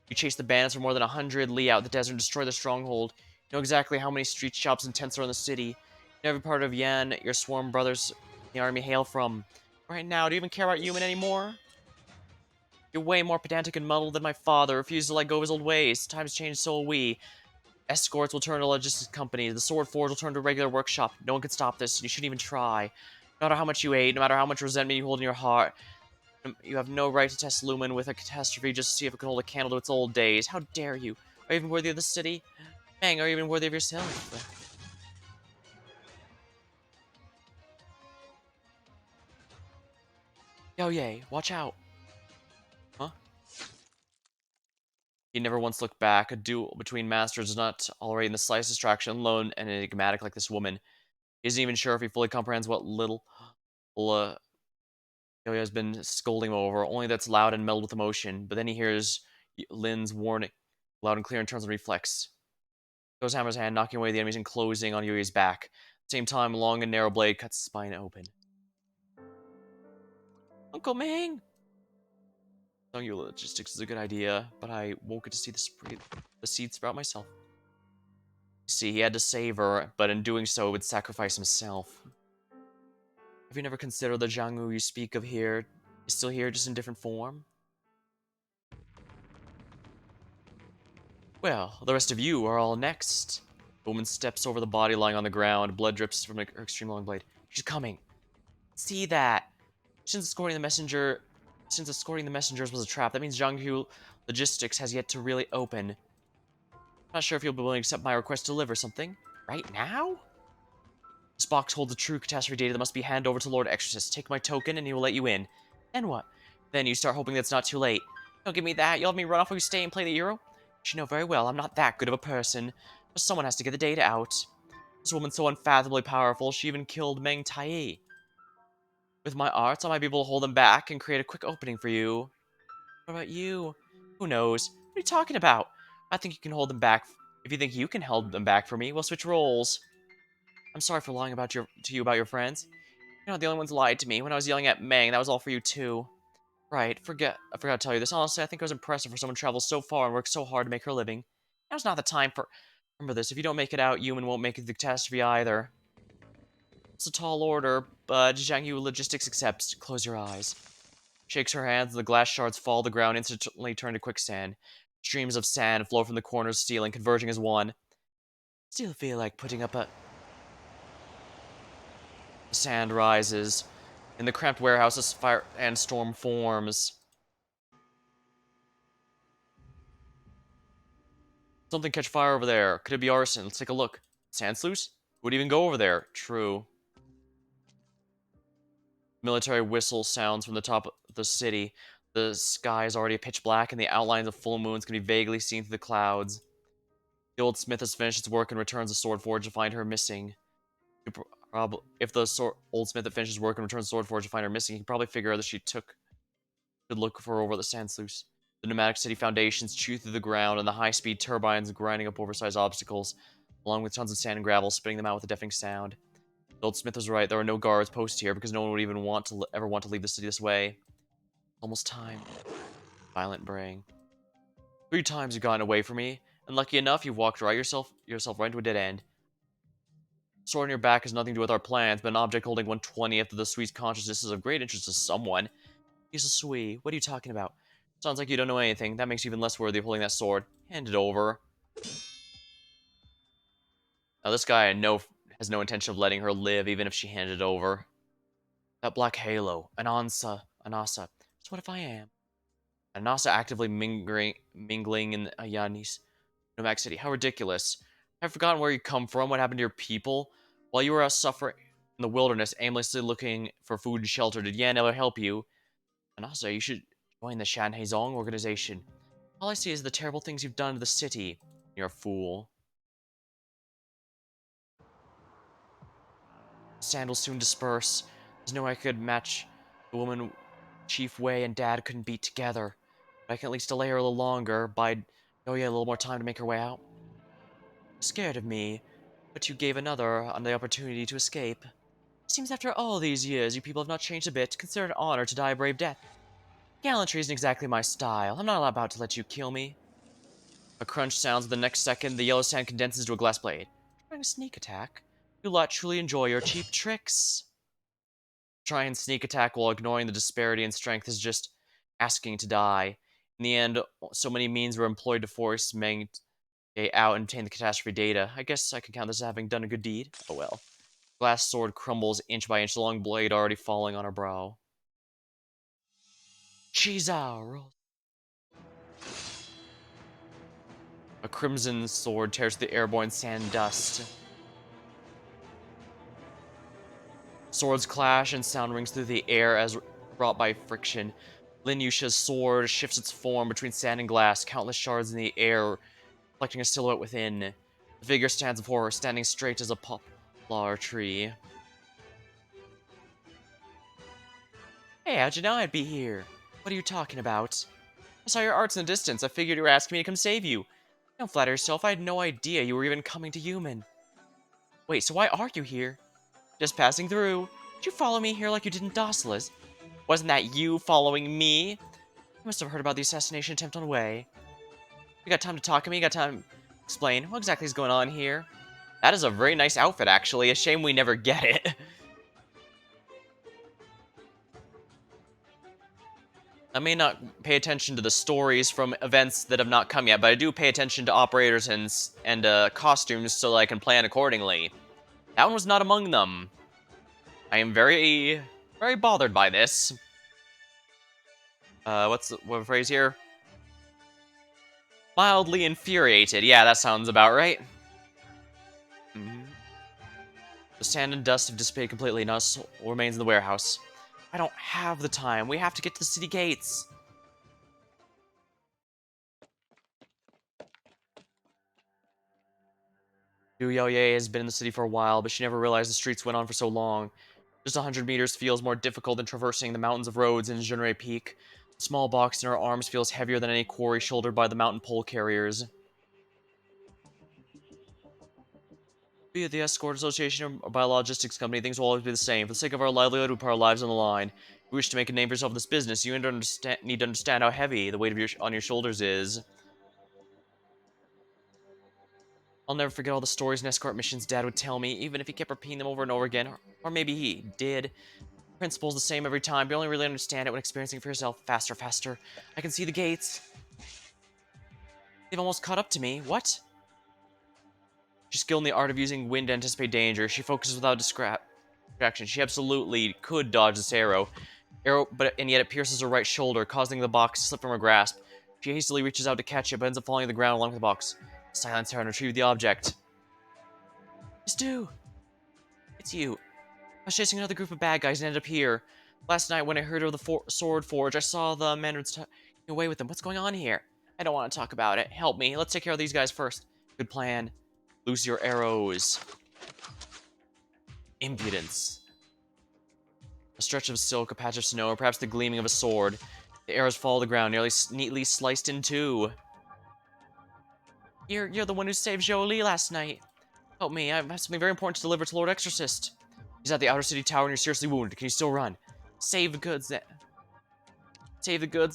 you chased the bandits for more than 100 li out the desert and destroyed their stronghold. You know exactly how many street shops and tents are in the city. You know every part of Yan your sworn brothers in the army hail from. Right now, do you even care about human anymore? You're way more pedantic and muddled than my father. Refused to let go of his old ways. Times change, so will we. Escorts will turn to logistics companies. The Sword Forge will turn to a regular workshop. No one can stop this. You shouldn't even try. No matter how much you hate, no matter how much resentment you hold in your heart, you have no right to test Lumen with a catastrophe just to see if it can hold a candle to its old days. How dare you? Are you even worthy of the city? Mang, are you even worthy of yourself? Yo, yay, watch out. Huh? He never once looked back. A duel between masters is not tolerated in the slightest distraction, lone and enigmatic like this woman. He isn't even sure if he fully comprehends what little Yo has been scolding him over, only that's loud and melded with emotion. But then he hears Lin's warning loud and clear and turns on reflex. Goes hammer's hand, knocking away the enemies and closing on Yui's back. At the same time, a long and narrow blade cuts his spine open. Uncle Ming! Telling you logistics is a good idea, but I won't get to see the seed sprout myself. You see, he had to save her, but in doing so, would sacrifice himself. Have you never considered the Jianghu you speak of here is still here, just in different form? Well, the rest of you are all next. The woman steps over the body lying on the ground. Blood drips from her extreme long blade. She's coming. See that? Since escorting the messengers was a trap, that means Jianghu Logistics has yet to really open. I'm not sure if you'll be willing to accept my request to deliver something. Right now? This box holds the true catastrophe data that must be handed over to Lord Exorcist. Take my token and he will let you in. Then what? Then you start hoping that it's not too late. Don't give me that. You'll have me run off while you stay and play the Euro? You should know very well I'm not that good of a person. But someone has to get the data out. This woman's so unfathomably powerful, she even killed Meng Tai. With my arts, I might be able to hold them back and create a quick opening for you. What about you? Who knows? What are you talking about? I think you can hold them back. If you think you can hold them back for me, we'll switch roles. I'm sorry for lying to you about your friends. You're not the only ones who lied to me. When I was yelling at Meng, that was all for you too. Right, I forgot to tell you this. Honestly, I think it was impressive for someone to travel so far and work so hard to make her living. Now's not the time for... Remember this, if you don't make it out, Yuman won't make it to the catastrophe either. It's a tall order, but Zhang Yu Logistics accepts. Close your eyes. Shakes her hands, and the glass shards fall to the ground, instantly turn to quicksand. Streams of sand flow from the corners of ceiling, converging as one. Still feel like putting up a... The sand rises. In the cramped warehouse, a fire and storm forms. Something catch fire over there. Could it be arson? Let's take a look. Sand sluice? Would even go over there. True. Military whistle sounds from the top of the city. The sky is already pitch black, and the outlines of full moons can be vaguely seen through the clouds. The old smith has finished his work and returns the sword forge to find her missing. If the old smith that finishes work and returns the sword forge to find her missing, he can probably figure out that she should look for her over the sand sluice. The pneumatic city foundations chew through the ground, and the high-speed turbines grinding up oversized obstacles, along with tons of sand and gravel, spitting them out with a deafening sound. The old smith was right. There are no guards posted here because no one would even ever want to leave the city this way. Almost time. Violent braying. 3 times you've gotten away from me, and lucky enough, you've walked yourself right into a dead end. Sword on your back has nothing to do with our plans, but an object holding 1/20th of the Swede's consciousness is of great interest to someone. He's a Swede. What are you talking about? Sounds like you don't know anything. That makes you even less worthy of holding that sword. Hand it over. Now this guy I know has no intention of letting her live, even if she handed it over. That black halo. Anasa. So what if I am? Anasa actively mingling in Ayani's Nomad City. How ridiculous. I've forgotten where you come from, what happened to your people. While you were out suffering in the wilderness, aimlessly looking for food and shelter, did Yan ever help you? And also, you should join the Shanhaizong organization. All I see is the terrible things you've done to the city. You're a fool. The sand will soon disperse. There's no way I could match the woman Chief Wei and Dad couldn't beat together. But I can at least delay her a little longer, buy Yoya a little more time to make her way out. Scared of me, but you gave another the opportunity to escape. Seems after all these years, you people have not changed a bit. Consider it an honor to die a brave death. Gallantry isn't exactly my style. I'm not about to let you kill me. A crunch sounds. The next second, the yellow sand condenses to a glass blade. Trying a sneak attack? You lot truly enjoy your cheap tricks. Try and sneak attack while ignoring the disparity in strength is just asking to die. In the end, so many means were employed to force Meng out and obtain the catastrophe data. I guess I can count this as having done a good deed. Oh well. Glass sword crumbles inch by inch, the long blade already falling on her brow. Chizaro. A crimson sword tears through the airborne sand dust. Swords clash and sound rings through the air as brought by friction. Lin Yusha's sword shifts its form between sand and glass, countless shards in the air, reflecting a silhouette within. The figure stands before her, standing straight as a poplar tree. Hey, how'd you know I'd be here? What are you talking about? I saw your arts in the distance. I figured you were asking me to come save you. Don't flatter yourself. I had no idea you were even coming to human. Wait, so why are you here? Just passing through. Did you follow me here like you did in Dosliz? Wasn't that you following me? You must have heard about the assassination attempt on the way. You got time to talk to me? You got time to explain? What exactly is going on here? That is a very nice outfit, actually. A shame we never get it. I may not pay attention to the stories from events that have not come yet, but I do pay attention to operators and costumes so that I can plan accordingly. That one was not among them. I am very, very bothered by this. What's what phrase here? Mildly infuriated. Yeah, that sounds about right. The sand and dust have dissipated completely. Now soul remains in the warehouse. I don't have the time. We have to get to the city gates. Yu Yaoye has been in the city for a while, but she never realized the streets went on for so long. Just 100 meters feels more difficult than traversing the mountains of roads in Junrei Peak. The small box in her arms feels heavier than any quarry shouldered by the mountain pole carriers. Be it the escort association or by a logistics company, things will always be the same. For the sake of our livelihood, we put our lives on the line. If you wish to make a name for yourself in this business, you need to understand how heavy the weight of on your shoulders is. I'll never forget all the stories and escort missions Dad would tell me, even if he kept repeating them over and over again. Or maybe he did. The principle's the same every time, but you only really understand it when experiencing it for yourself. Faster, faster. I can see the gates. They've almost caught up to me. What? She's skilled in the art of using wind to anticipate danger. She focuses without distraction. She absolutely could dodge this arrow. And yet it pierces her right shoulder, causing the box to slip from her grasp. She hastily reaches out to catch it, but ends up falling to the ground along with the box. Silence her and retrieve the object. Just do. It's you. I was chasing another group of bad guys and ended up here. Last night when I heard of the sword forge, I saw the Mandarins get away with them. What's going on here? I don't want to talk about it. Help me. Let's take care of these guys first. Good plan. Loose your arrows. Impudence. A stretch of silk, a patch of snow, or perhaps the gleaming of a sword. The arrows fall to the ground, nearly neatly sliced in two. You're the one who saved Jolie last night. Help me, I have something very important to deliver to Lord Exorcist. He's at the Outer City Tower and you're seriously wounded. Can you still run? Save the goods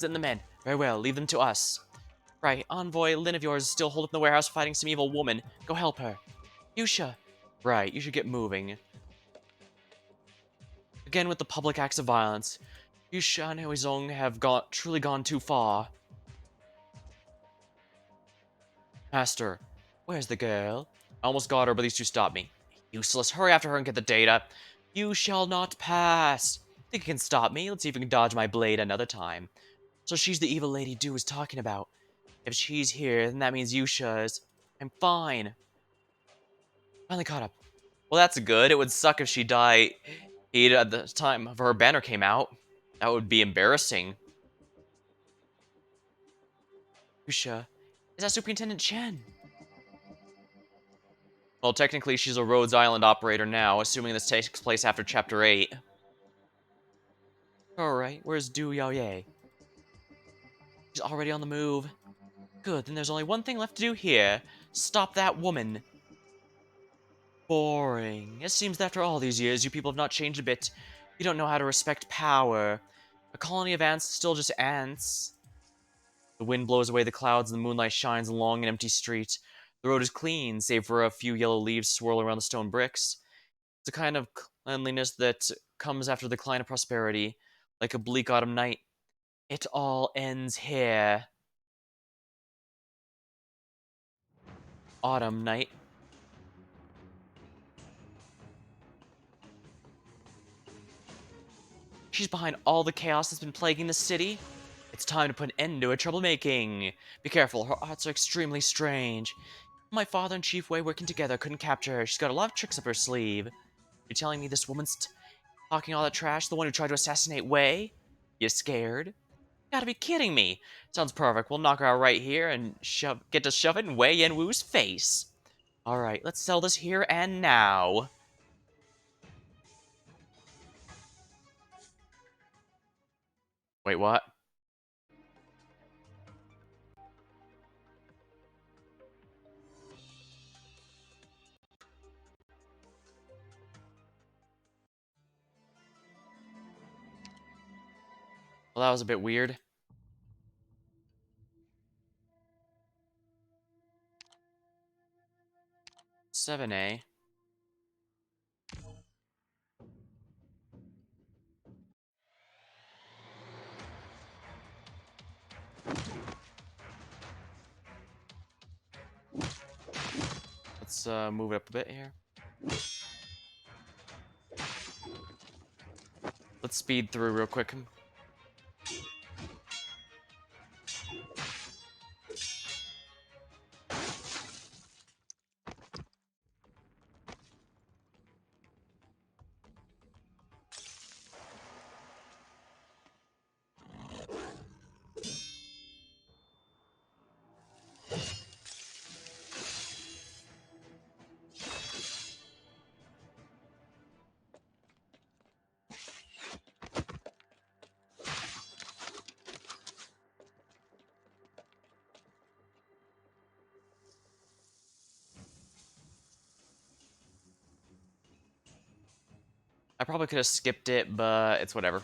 and the men. Very well, leave them to us. Right, Envoy Lynn of yours is still holed up in the warehouse fighting some evil woman. Go help her. Yusha. Right, you should get moving. Again with the public acts of violence. Yusha and Huizong have truly gone too far. Master, where's the girl? I almost got her, but these two stopped me. Useless, hurry after her and get the data. You shall not pass. Think you can stop me? Let's see if you can dodge my blade another time. So she's the evil lady Du was talking about. If she's here, then that means Yusha is... I'm fine. Finally caught up. Well, that's good. It would suck if she died at the time of her banner came out. That would be embarrassing. Yusha, is that Superintendent Chen? Well, technically, she's a Rhodes Island operator now, assuming this takes place after Chapter 8. Alright, where's Du Yaoye? She's already on the move. Good, then there's only one thing left to do here. Stop that woman. Boring. It seems that after all these years, you people have not changed a bit. You don't know how to respect power. A colony of ants is still just ants. The wind blows away the clouds and the moonlight shines along an empty street. The road is clean, save for a few yellow leaves swirling around the stone bricks. It's a kind of cleanliness that comes after the decline of prosperity, like a bleak autumn night. It all ends here. Autumn night. She's behind all the chaos that's been plaguing the city. It's time to put an end to her troublemaking. Be careful, her arts are extremely strange. My father and Chief Wei working together couldn't capture her. She's got a lot of tricks up her sleeve. You're telling me this woman's talking all that trash, the one who tried to assassinate Wei? You scared? You gotta be kidding me. Sounds perfect. We'll knock her out right here and get to shove it in Wei Yanwu's face. Alright, let's sell this here and now. Wait, what? Well, that was a bit weird. $7A. Let's move it up a bit here. Let's speed through real quick. I probably could have skipped it, but it's whatever.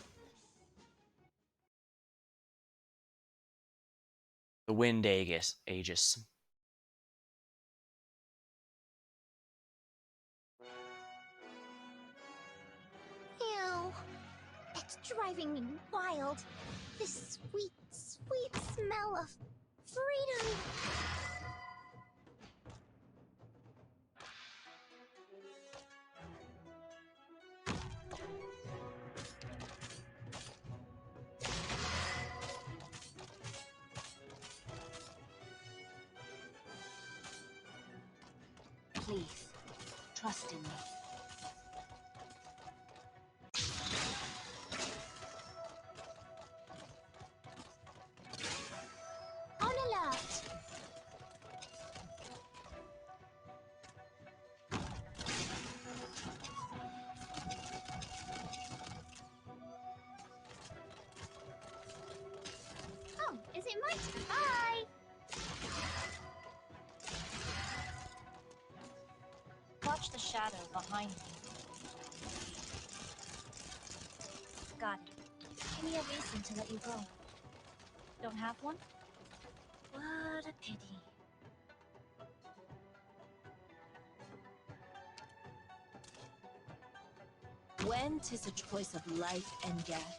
The Wind Aegis. Ew. It's driving me wild. This sweet, sweet smell of freedom. Please, trust in me. shadow behind me. Got it. Give me a reason to let you go. Don't have one? What a pity. When 'tis a choice of life and death,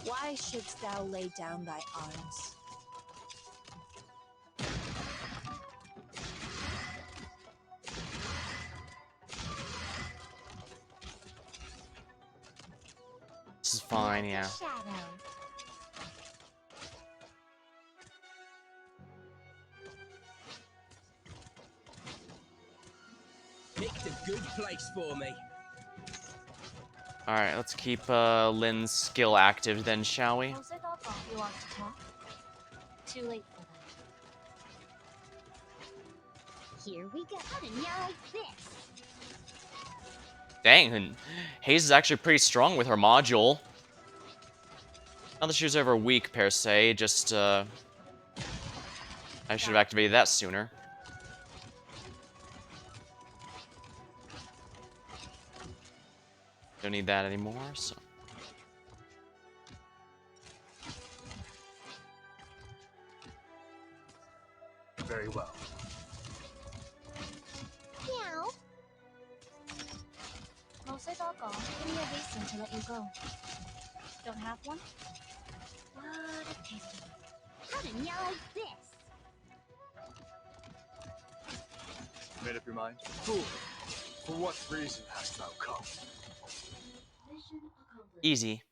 why shouldst thou lay down thy arms? This is fine, Like a yeah. shadow. Picked a good place for me. Alright, let's keep Lynn's skill active then, shall we? Was it all thought you want to talk? Too late for that. Here we go. How to yell like this? Dang, and Hayes is actually pretty strong with her module. Not that she was ever weak, per se, just, I should have activated that sooner. Don't need that anymore, so... Very well. Meow. Was it all gone? Give me a reason to let you go. Don't have one? What a pity. How to yell like this? Made up your mind? Fool. For what reason hast thou come? Mission accomplished. Easy.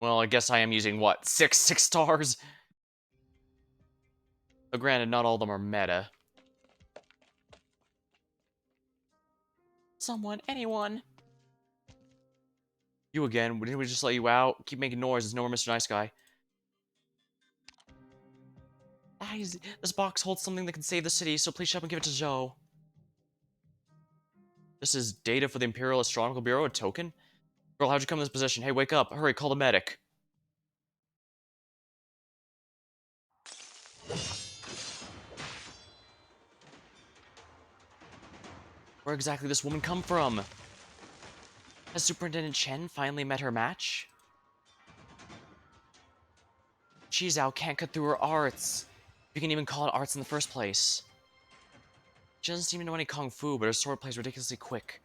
Well, I guess I am using, what, six stars? But granted, not all of them are meta. Someone, anyone. You again, didn't we just let you out? Keep making noise, it's no more Mr. Nice Guy. Guys, this box holds something that can save the city, so please shut up and give it to Zoe. This is data for the Imperial Astronomical Bureau, a token? Girl, how'd you come in this position? Hey, wake up. Hurry, call the medic. Where exactly did this woman come from? Has Superintendent Chen finally met her match? Chi Zhao can't cut through her arts. You can even call it arts in the first place. She doesn't seem to know any kung fu, but her sword plays ridiculously quick.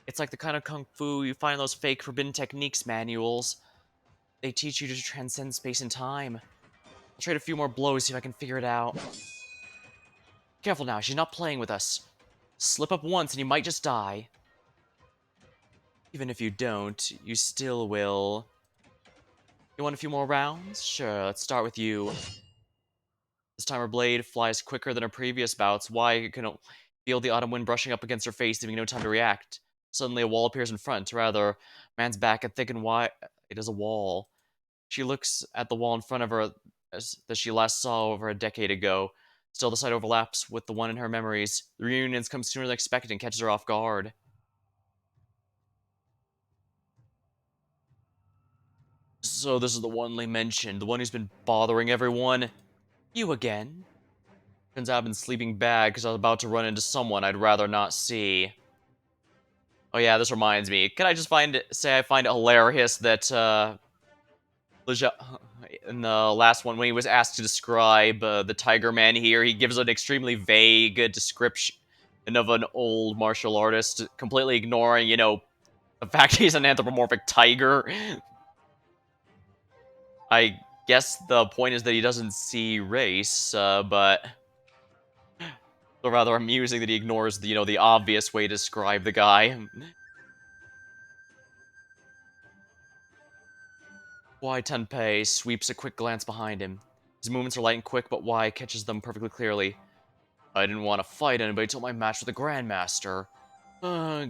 It's like the kind of kung fu you find in those fake forbidden techniques manuals. They teach you to transcend space and time. I'll trade a few more blows, see if I can figure it out. Careful now, she's not playing with us. Slip up once and you might just die. Even if you don't, you still will. You want a few more rounds? Sure, let's start with you. This time her blade flies quicker than her previous bouts. Why can feel the autumn wind brushing up against her face, leaving no time to react. Suddenly a wall appears in front. Rather, man's back and thick and wide. It is a wall. She looks at the wall in front of her that she last saw over a decade ago. Still, the sight overlaps with the one in her memories. The reunions come sooner than expected and catches her off guard. So this is the one Lee mentioned, the one who's been bothering everyone. You again? Turns out I've been sleeping bad because I was about to run into someone I'd rather not see. Oh yeah, this reminds me. Can I just say I find it hilarious that, in the last one, when he was asked to describe the Tiger Man here, he gives an extremely vague description of an old martial artist, completely ignoring, the fact he's an anthropomorphic tiger. I guess the point is that he doesn't see race, but it's rather amusing that he ignores the obvious way to describe the guy. Wai Tenpei sweeps a quick glance behind him. His movements are light and quick, but Wai catches them perfectly clearly. I didn't want to fight anybody till my match with the Grandmaster.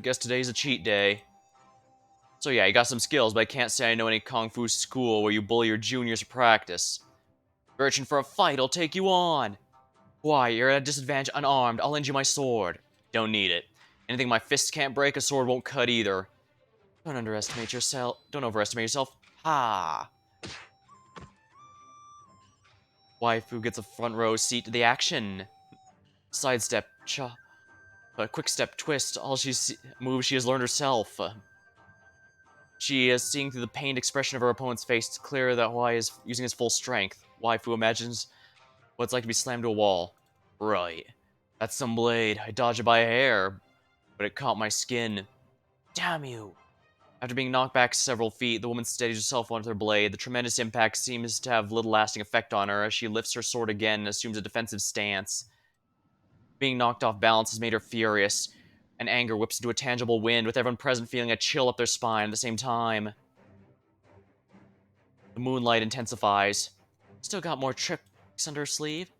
Guess today's a cheat day. So yeah, you got some skills, but I can't say I know any kung fu school where you bully your juniors for practice. If you're itching for a fight, I'll take you on. Why, you're at a disadvantage unarmed. I'll lend you my sword. Don't need it. Anything my fists can't break, a sword won't cut either. Don't underestimate yourself. Don't overestimate yourself. Ha! Waifu gets a front row seat to the action. Sidestep. Cha. A quick step twist, all moves she has learned herself. She is seeing through the pained expression of her opponent's face. It's clear that Hawaii is using his full strength. Waifu imagines what it's like to be slammed to a wall. Right. That's some blade. I dodged it by a hair, but it caught my skin. Damn you. After being knocked back several feet, the woman steadies herself onto her blade. The tremendous impact seems to have little lasting effect on her as she lifts her sword again and assumes a defensive stance. Being knocked off balance has made her furious, and anger whips into a tangible wind, with everyone present feeling a chill up their spine at the same time. The moonlight intensifies. Still got more tricks under her sleeve?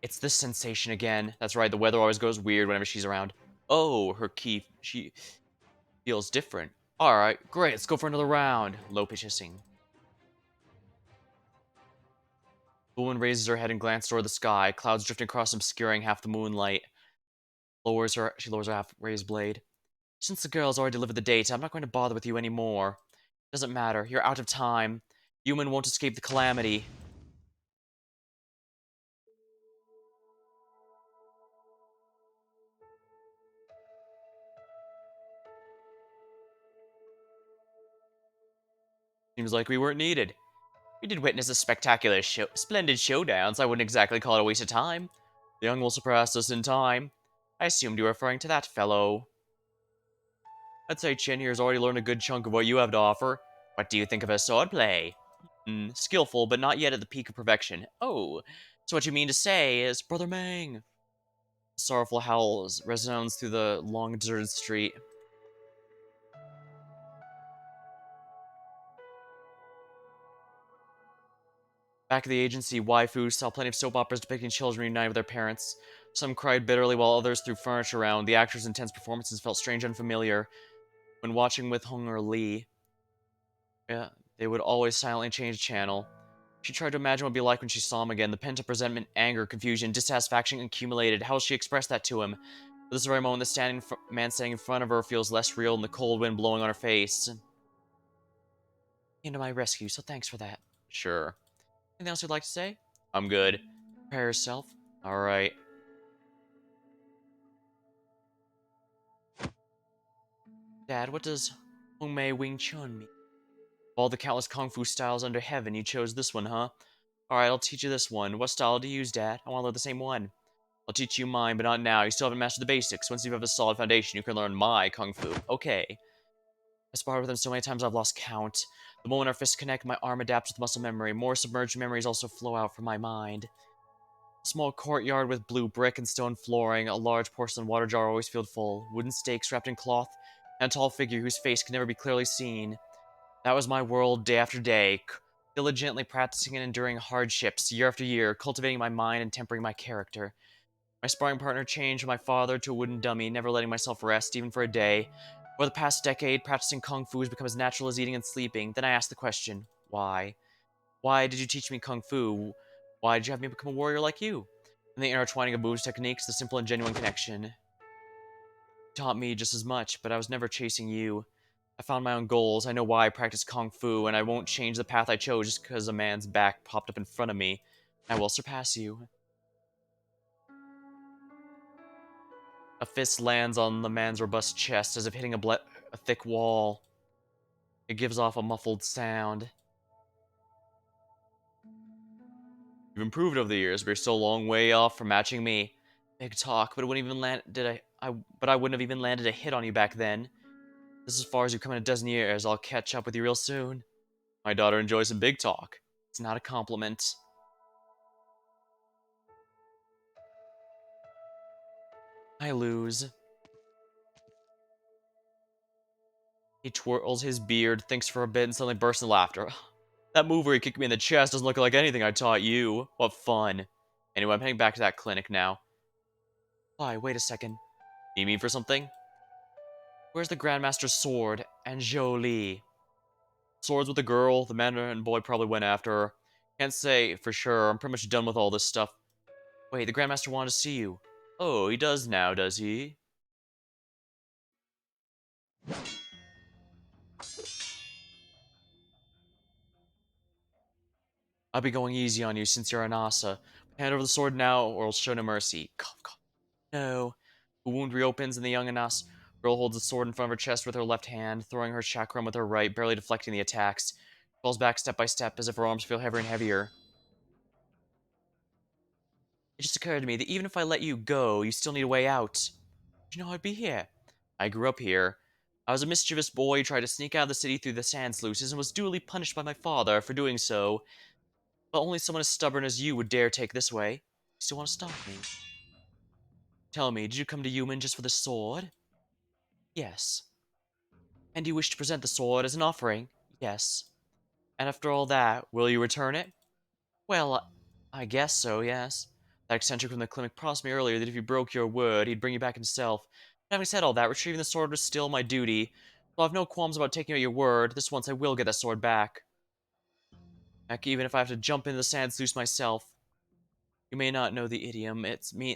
It's this sensation again. That's right, the weather always goes weird whenever she's around. Oh, she feels different. Alright, great, let's go for another round. Low pitch hissing. The woman raises her head and glances toward the sky, clouds drifting across, obscuring half the moonlight. She lowers her half-raised blade. Since the girl's already delivered the data, I'm not going to bother with you anymore. Doesn't matter, you're out of time. Human won't escape the calamity. Seems like we weren't needed. We did witness a splendid showdown, so I wouldn't exactly call it a waste of time. The young will surpass us in time. I assumed you were referring to that fellow. I'd say Chin here has already learned a good chunk of what you have to offer. What do you think of her swordplay? Skillful, but not yet at the peak of perfection. Oh, so what you mean to say is Brother Mang. Sorrowful howls resounds through the long deserted street. Back at the agency, waifus saw plenty of soap operas depicting children reunited with their parents. Some cried bitterly while others threw furniture around. The actors' intense performances felt strange and unfamiliar. When watching with Hung or Lee, yeah, they would always silently change channel. She tried to imagine what it would be like when she saw him again. The pent-up resentment, anger, confusion, dissatisfaction accumulated. How will she express that to him? At this very moment, the man standing in front of her feels less real than the cold wind blowing on her face. Came to my rescue, so thanks for that. Sure. Anything else you'd like to say? I'm good. Prepare yourself. Alright. Dad, what does Hong Mei Wing Chun mean? Of all the countless kung fu styles under heaven, you chose this one, huh? Alright, I'll teach you this one. What style do you use, Dad? I want to learn the same one. I'll teach you mine, but not now. You still haven't mastered the basics. Once you have a solid foundation, you can learn my kung fu. Okay. I sparred with him so many times I've lost count. The moment our fists connect, my arm adapts with muscle memory. More submerged memories also flow out from my mind. A small courtyard with blue brick and stone flooring, a large porcelain water jar always filled full, wooden stakes wrapped in cloth, and a tall figure whose face could never be clearly seen. That was my world day after day, diligently practicing and enduring hardships year after year, cultivating my mind and tempering my character. My sparring partner changed from my father to a wooden dummy, never letting myself rest, even for a day. For the past decade, practicing kung fu has become as natural as eating and sleeping. Then I asked the question, why? Why did you teach me kung fu? Why did you have me become a warrior like you? And the intertwining of moves, techniques, the simple and genuine connection. You taught me just as much, but I was never chasing you. I found my own goals, I know why I practice kung fu, and I won't change the path I chose just because a man's back popped up in front of me. I will surpass you. A fist lands on the man's robust chest as if hitting a thick wall. It gives off a muffled sound. You've improved over the years, but you're still a long way off from matching me. Big talk, but it wouldn't even land. But I wouldn't have even landed a hit on you back then. This is as far as you've come in a dozen years. I'll catch up with you real soon. My daughter enjoys some big talk. It's not a compliment. I lose. He twirls his beard, thinks for a bit, and suddenly bursts into laughter. That move where he kicked me in the chest doesn't look like anything I taught you. What fun. Anyway, I'm heading back to that clinic now. Why, wait a second. Need me for something? Where's the Grandmaster's sword and Jolie? Swords with the girl, the man and boy probably went after her. Can't say for sure, I'm pretty much done with all this stuff. Wait, the Grandmaster wanted to see you. Oh, he does now, does he? I'll be going easy on you since you're an Asa. Hand over the sword now, or I'll show no mercy. Cough, cough. No. A wound reopens, and the young Anas girl holds a sword in front of her chest with her left hand, throwing her chakram with her right, barely deflecting the attacks. She falls back step by step as if her arms feel heavier and heavier. It just occurred to me that even if I let you go, you still need a way out. Did you know I'd be here? I grew up here. I was a mischievous boy who tried to sneak out of the city through the sand sluices and was duly punished by my father for doing so. But only someone as stubborn as you would dare take this way. You still want to stop me? Tell me, did you come to Human just for the sword? Yes. And you wish to present the sword as an offering? Yes. And after all that, will you return it? Well, I guess so, yes. That eccentric from the clinic promised me earlier that if you broke your word, he'd bring you back himself. But having said all that, retrieving the sword was still my duty. So I've no qualms about taking out your word. This once I will get that sword back. Heck, even if I have to jump into the sand sluice myself. You may not know the idiom.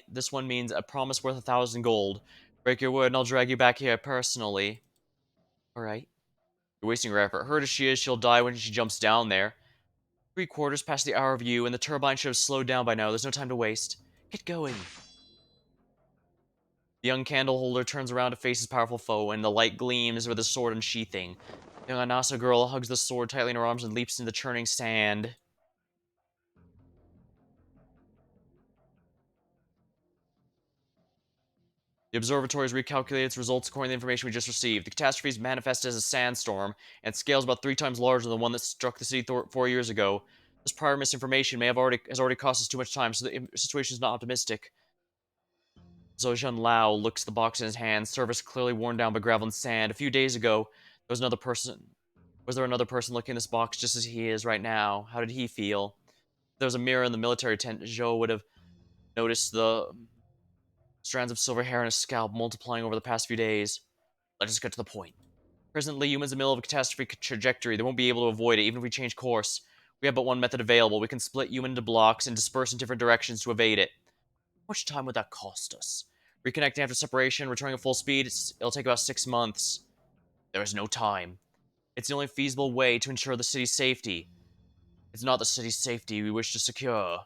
This one means a promise worth 1,000 gold. Break your word and I'll drag you back here personally. Alright. You're wasting your effort. Hurt as she is, she'll die when she jumps down there. 3/4 past the hour of you, and the turbine should have slowed down by now. There's no time to waste. Get going. The young candle holder turns around to face his powerful foe, and the light gleams with his sword unsheathing. The young Anasa girl hugs the sword tightly in her arms and leaps into the churning sand. The observatory has recalculated its results according to the information we just received. The catastrophe is manifested as a sandstorm, and scales about 3 times larger than the one that struck the city 4 years ago. This prior misinformation has already cost us too much time, so the situation is not optimistic. Zhou Lao looks at the box in his hand, surface clearly worn down by gravel and sand. A few days ago, there was another person. Was there another person looking in this box just as he is right now? How did he feel? If there was a mirror in the military tent, Zhou would have noticed the strands of silver hair on his scalp multiplying over the past few days. Let's just get to the point. Presently, humans in the middle of a catastrophe trajectory. They won't be able to avoid it, even if we change course. We have but one method available. We can split human into blocks and disperse in different directions to evade it. How much time would that cost us? Reconnecting after separation, returning at full speed, it'll take about 6 months. There is no time. It's the only feasible way to ensure the city's safety. It's not the city's safety we wish to secure.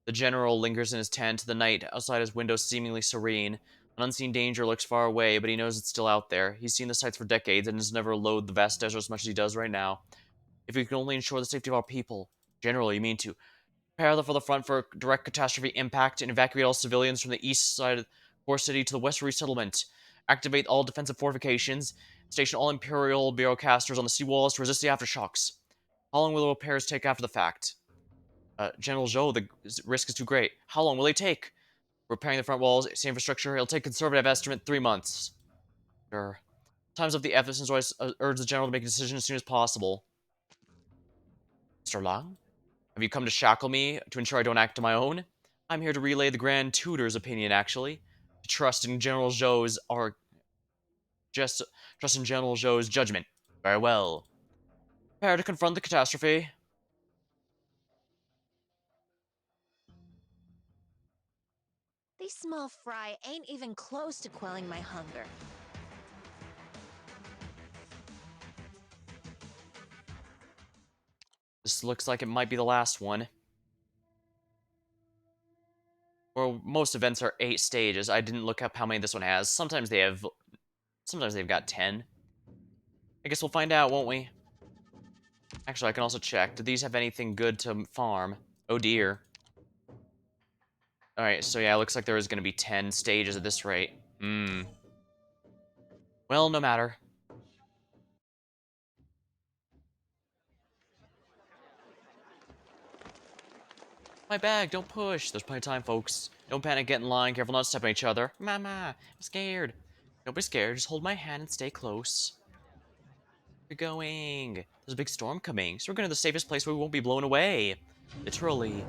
The general lingers in his tent, the night outside his window seemingly serene. An unseen danger looks far away, but he knows it's still out there. He's seen the sights for decades and has never loathed the vast desert as much as he does right now. If we can only ensure the safety of our people, general, you mean to prepare for the front for direct catastrophe impact and evacuate all civilians from the east side of Core City to the west resettlement. Activate all defensive fortifications. Station all Imperial Bureaucasters on the seawalls to resist the aftershocks. How long will the repairs take after the fact? General Zhou, the risk is too great. How long will they take? Repairing the front walls, the infrastructure, it'll take conservative estimate 3 months. Sure. Times of the essence, so I urge the general to make a decision as soon as possible. Mr. Lang? Have you come to shackle me to ensure I don't act on my own? I'm here to relay the Grand Tutor's opinion, actually. To trust in General Zhou's trust in General Zhou's judgment. Very well. Prepare to confront the catastrophe. These small fry ain't even close to quelling my hunger. This looks like it might be the last one. Well, most events are 8 stages. I didn't look up how many this one has. Sometimes they've got 10. I guess we'll find out, won't we? Actually, I can also check. Do these have anything good to farm? Oh dear. Alright, so yeah, it looks like there is going to be 10 stages at this rate. Well, no matter. My bag, don't push. There's plenty of time, folks. Don't panic, get in line. Careful not to step on each other. Mama, I'm scared. Don't be scared, just hold my hand and stay close. We're going. There's a big storm coming, so we're going to the safest place where we won't be blown away. Literally.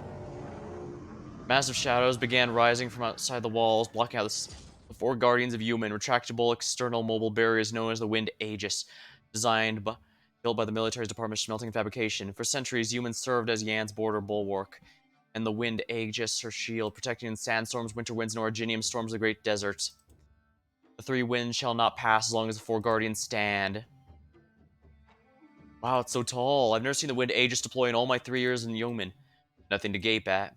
Massive shadows began rising from outside the walls, blocking out the 4 guardians of human, retractable external mobile barriers known as the Wind Aegis, built by the military's Department of Smelting and Fabrication. For centuries, humans served as Yan's border bulwark, and the Wind Aegis her shield, protecting in sandstorms, winter winds, and originium storms of the Great Desert. The 3 winds shall not pass as long as the 4 guardians stand. Wow, it's so tall. I've never seen the Wind Aegis deploy in all my 3 years in Yeoman. Nothing to gape at.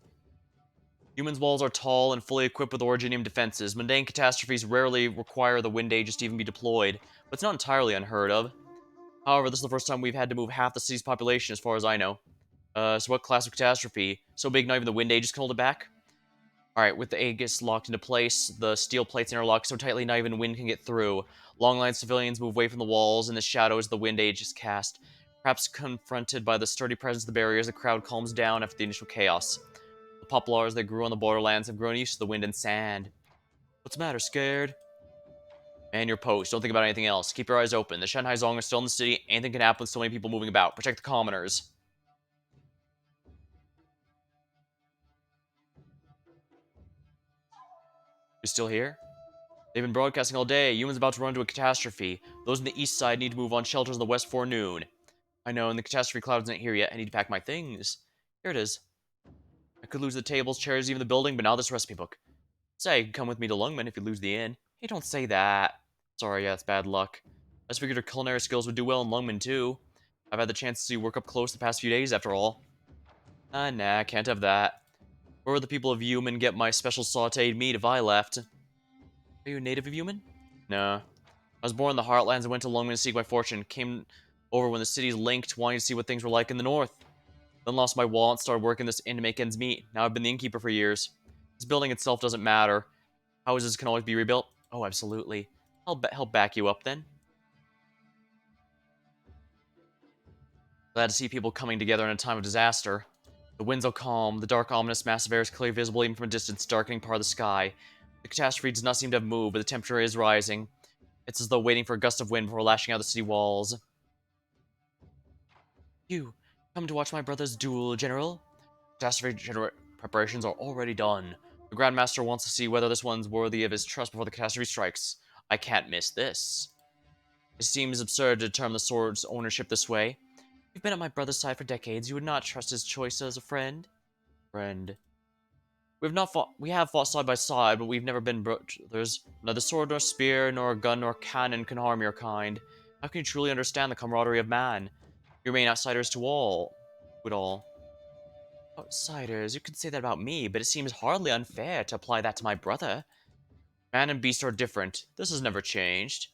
Humans' walls are tall and fully equipped with originium defenses. Mundane catastrophes rarely require the wind aegis to even be deployed, but it's not entirely unheard of. However, this is the first time we've had to move half the city's population, as far as I know. So what class of catastrophe? So big not even the wind aegis can hold it back? Alright, with the Aegis locked into place, the steel plates interlock so tightly not even wind can get through. Long lines of civilians move away from the walls in the shadows the wind Aegis cast. Perhaps confronted by the sturdy presence of the barriers, the crowd calms down after the initial chaos. The poplars that grew on the borderlands have grown used to the wind and sand. What's the matter, scared? Man your post, don't think about anything else. Keep your eyes open. The Shanghai Zong are still in the city, anything can happen with so many people moving about. Protect the commoners. You still here? They've been broadcasting all day. Humans about to run into a catastrophe. Those on the east side need to move on shelters in the west before noon. I know, and the catastrophe cloud isn't here yet. I need to pack my things. Here it is. I could lose the tables, chairs, even the building, but now this recipe book. Say, you can come with me to Lungman if you lose the inn. Hey, don't say that. Sorry, yeah, it's bad luck. I just figured her culinary skills would do well in Lungman, too. I've had the chance to see you work up close the past few days, after all. Nah, can't have that. Where would the people of Human get my special sauteed meat if I left? Are you a native of Human? No. I was born in the Heartlands and went to Lungman to seek my fortune. Came over when the cities linked, wanting to see what things were like in the north. Then lost my wallet and started working this inn to make ends meet. Now I've been the innkeeper for years. This building itself doesn't matter. Houses can always be rebuilt. Oh, absolutely. I'll help back you up then. Glad to see people coming together in a time of disaster. The winds are calm. The dark, ominous mass of air is clearly visible even from a distance, darkening part of the sky. The catastrophe does not seem to have moved, but the temperature is rising. It's as though waiting for a gust of wind before lashing out the city walls. You, come to watch my brother's duel, General? Catastrophe preparations are already done. The Grandmaster wants to see whether this one's worthy of his trust before the catastrophe strikes. I can't miss this. It seems absurd to determine the sword's ownership this way. You've been at my brother's side for decades. You would not trust his choice as a friend? Friend. We have fought side by side, but we've never been brothers. Neither sword nor spear, nor gun nor cannon can harm your kind. How can you truly understand the camaraderie of man? You remain outsiders to all. Would all. Outsiders, you could say that about me, but it seems hardly unfair to apply that to my brother. Man and beast are different. This has never changed.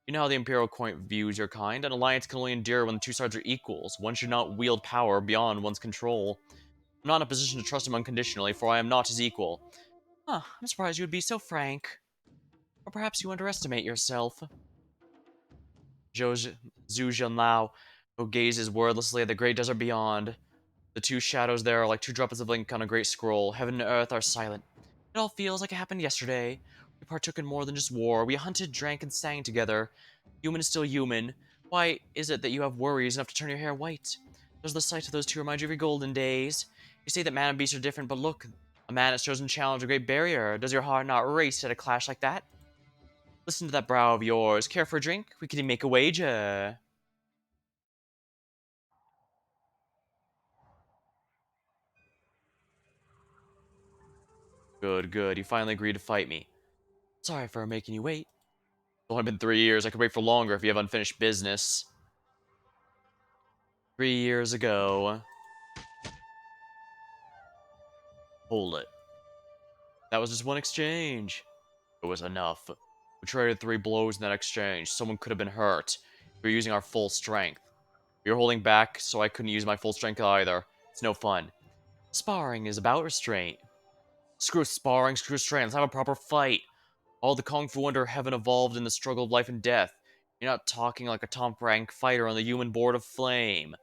You know how the Imperial Court views your kind. An alliance can only endure when the two sides are equals. One should not wield power beyond one's control. I'm not in a position to trust him unconditionally, for I am not his equal. Huh, I'm surprised you would be so frank. Or perhaps you underestimate yourself. Zhu Zhenlao, who gazes wordlessly at the great desert beyond. The two shadows there are like two droplets of ink on a great scroll. Heaven and earth are silent. It all feels like it happened yesterday. We partook in more than just war. We hunted, drank, and sang together. Human is still human. Why is it that you have worries enough to turn your hair white? Does the sight of those two remind you of your golden days? You say that man and beast are different, but look, a man has chosen to challenge a great barrier. Does your heart not race at a clash like that? Listen to that brow of yours. Care for a drink? We can make a wager. Good. You finally agreed to fight me. Sorry for making you wait. It's only been 3 years. I could wait for longer if you have unfinished business. 3 years ago. Hold it. That was just one exchange. It was enough. We traded 3 blows in that exchange. Someone could have been hurt. We were using our full strength. We were holding back, so I couldn't use my full strength either. It's no fun. Sparring is about restraint. Screw sparring, screw restraint. Let's have a proper fight. All the Kung Fu under heaven evolved in the struggle of life and death. You're not talking like a top-rank fighter on the human board of flame.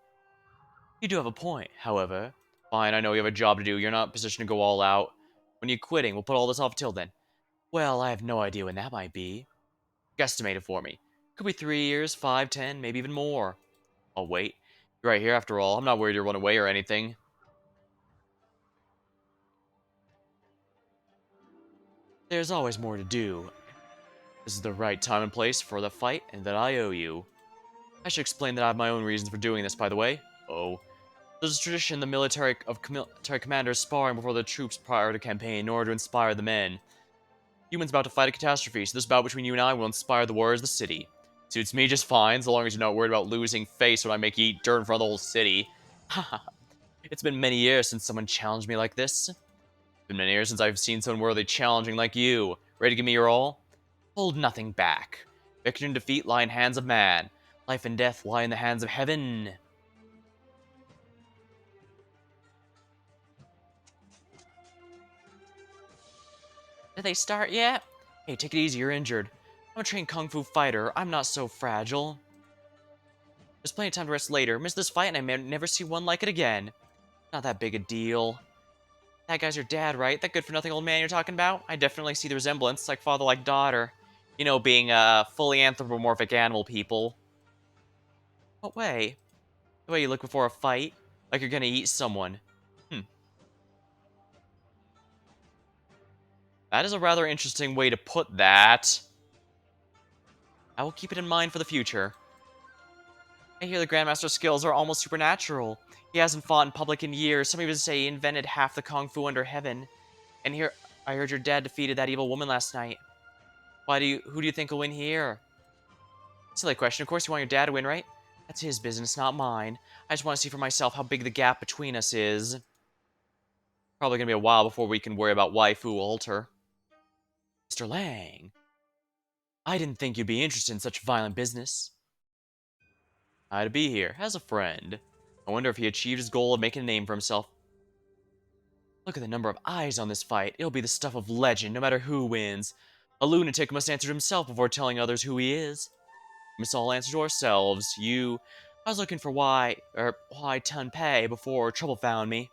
You do have a point, however. Fine, I know you have a job to do. You're not in a position to go all out. When are you quitting? We'll put all this off till then. Well, I have no idea when that might be. Guesstimate it for me. Could be 3 years, 5, 10, maybe even more. I'll wait. You're right here after all. I'm not worried you'll run away or anything. There's always more to do. This is the right time and place for the fight, and that I owe you. I should explain that I have my own reasons for doing this, by the way. Oh. There's a tradition in the military commanders sparring before the troops prior to campaign in order to inspire the men. Humans about to fight a catastrophe, so this bout between you and I will inspire the warriors of the city. Suits me just fine, so long as you're not worried about losing face when I make you eat dirt in front of the whole city. Haha. It's been many years since someone challenged me like this. Been many years since I've seen someone worthy challenging like you. Ready to give me your all? Hold nothing back. Victory and defeat lie in hands of man. Life and death lie in the hands of heaven. Did they start yet? Hey, take it easy, you're injured. I'm a trained kung fu fighter. I'm not so fragile. There's plenty of time to rest later. Miss this fight and I may never see one like it again. Not that big a deal. That guy's your dad, right? That good-for-nothing old man you're talking about? I definitely see the resemblance, like father, like daughter. You know, being fully anthropomorphic animal people. What way? The way you look before a fight? Like you're gonna eat someone. That is a rather interesting way to put that. I will keep it in mind for the future. I hear the Grandmaster's skills are almost supernatural. He hasn't fought in public in years. Some even say he invented half the Kung Fu under heaven. And here, I heard your dad defeated that evil woman last night. Who do you think will win here? Silly question. Of course you want your dad to win, right? That's his business, not mine. I just want to see for myself how big the gap between us is. Probably gonna be a while before we can worry about waifu altar. Mr. Lang, I didn't think you'd be interested in such violent business. I'd to be here, as a friend. I wonder if he achieved his goal of making a name for himself. Look at the number of eyes on this fight. It'll be the stuff of legend, no matter who wins. A lunatic must answer to himself before telling others who he is. We must all answer to ourselves. I was looking for why Tenpei before trouble found me.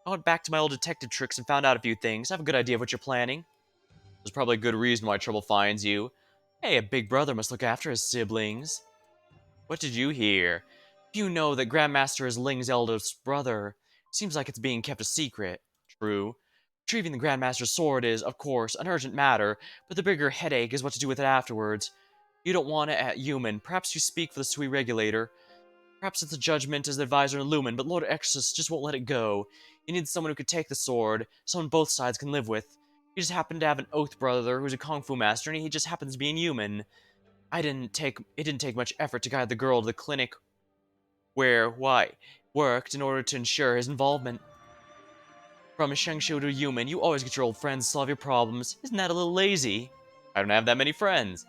I went back to my old detective tricks and found out a few things. I have a good idea of what you're planning. There's probably a good reason why trouble finds you. Hey, a big brother must look after his siblings. What did you hear? You know that Grandmaster is Ling's eldest brother. Seems like it's being kept a secret. True. Retrieving the Grandmaster's sword is, of course, an urgent matter, but the bigger headache is what to do with it afterwards. You don't want it at Human. Perhaps you speak for the Sui Regulator. Perhaps it's a judgment as the advisor in Lumen, but Lord Exorcist just won't let it go. You need someone who could take the sword, someone both sides can live with. You just happen to have an oath brother who's a kung fu master, and he just happens to be inhuman. It didn't take much effort to guide the girl to the clinic where, worked in order to ensure his involvement. From a Shengshu to a human, you always get your old friends to solve your problems. Isn't that a little lazy? I don't have that many friends.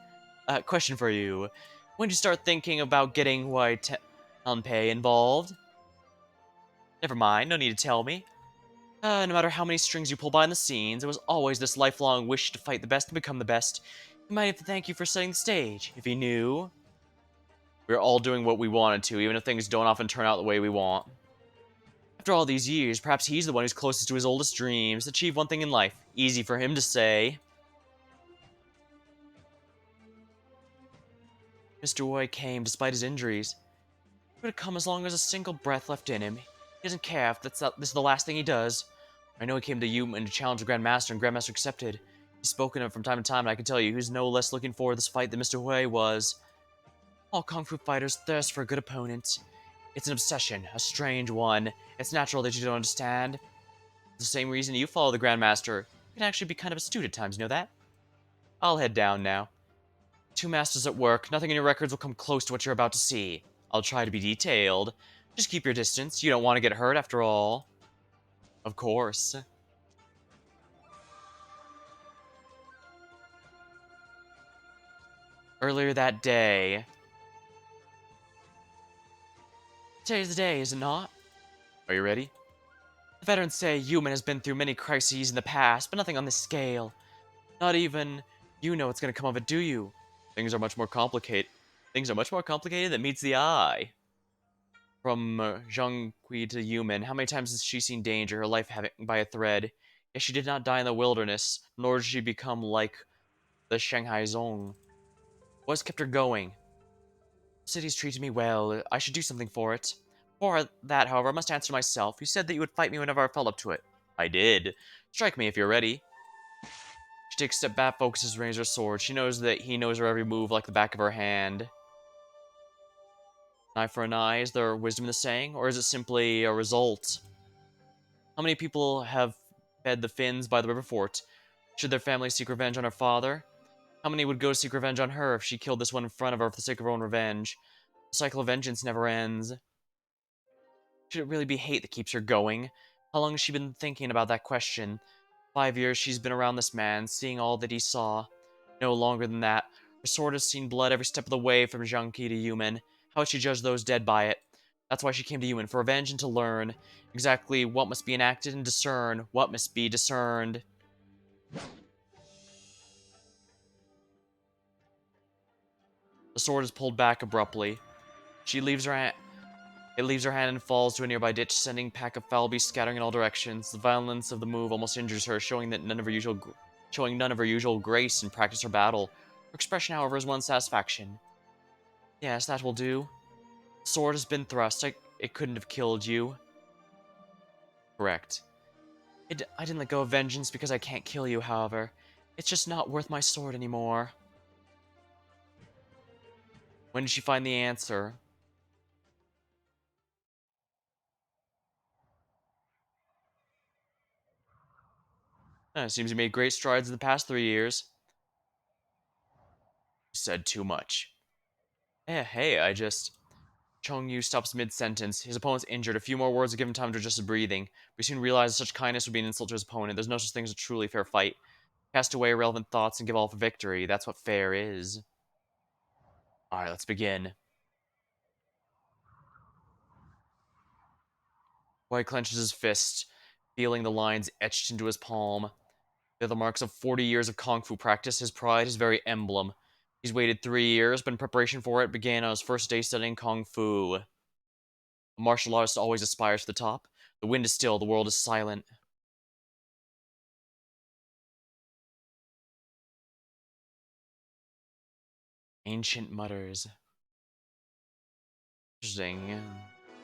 Question for you. When did you start thinking about getting Tenpei involved? Never mind, no need to tell me. No matter how many strings you pull behind the scenes, it was always this lifelong wish to fight the best and become the best. He might have to thank you for setting the stage, if he knew. We're all doing what we wanted to, even if things don't often turn out the way we want. After all these years, perhaps he's the one who's closest to his oldest dreams, achieve one thing in life. Easy for him to say. Mr. Roy came despite his injuries. He would have come as long as a single breath left in him. He doesn't care if this is the last thing he does. I know he came to you and to challenge the Grandmaster, and Grandmaster accepted. He's spoken of from time to time, and I can tell you, he's no less looking forward to this fight than Mr. Hui was. All Kung Fu fighters thirst for a good opponent. It's an obsession, a strange one. It's natural that you don't understand. It's the same reason you follow the Grandmaster. You can actually be kind of astute at times, you know that? I'll head down now. Two masters at work. Nothing in your records will come close to what you're about to see. I'll try to be detailed. Just keep your distance. You don't want to get hurt after all. Of course. Earlier that day. Today's the day, is it not? Are you ready? The veterans say Human has been through many crises in the past, but nothing on this scale. Not even you know what's going to come of it, do you? Things are much more complicated. Things are much more complicated than meets the eye. From Zhongqi to Human, how many times has she seen danger, her life hanging by a thread? Yet she did not die in the wilderness, nor did she become like the Shanghai Zong. What's kept her going? The city's treated me well. I should do something for it. For that, however, I must answer myself. You said that you would fight me whenever I fell up to it. I did. Strike me if you're ready. She takes a step back, focuses, raises her sword. She knows that he knows her every move like the back of her hand. An eye for an eye, is there wisdom in the saying? Or is it simply a result? How many people have fed the Finns by the river fort? Should their family seek revenge on her father? How many would go seek revenge on her if she killed this one in front of her for the sake of her own revenge? The cycle of vengeance never ends. Should it really be hate that keeps her going? How long has she been thinking about that question? 5 years she's been around this man, seeing all that he saw. No longer than that. Her sword has seen blood every step of the way from Zhangqi to Yumen. How would she judge those dead by it? That's why she came to Yumen, for revenge and to learn exactly what must be enacted and discern what must be discerned. The sword is pulled back abruptly. She leaves her hand. It leaves her hand and falls to a nearby ditch, sending a pack of foul beasts scattering in all directions. The violence of the move almost injures her, showing none of her usual grace in practice or battle. Her expression, however, is one satisfaction. Yes, that will do. The sword has been thrust. It couldn't have killed you. Correct. I didn't let go of vengeance because I can't kill you, however. It's just not worth my sword anymore. When did she find the answer? Seems you made great strides in the past 3 years. Said too much. Hey, I just... Chong Yu stops mid-sentence. His opponent's injured. A few more words will give him time to adjust his breathing. But he soon realizes such kindness would be an insult to his opponent. There's no such thing as a truly fair fight. Cast away irrelevant thoughts and give all for victory. That's what fair is. Alright, let's begin. White clenches his fist, feeling the lines etched into his palm. They're the marks of 40 years of Kung Fu practice, his pride, his very emblem. He's waited 3 years, but in preparation for it, began on his first day studying Kung Fu. A martial artist always aspires to the top. The wind is still, the world is silent. Ancient mutters. Interesting.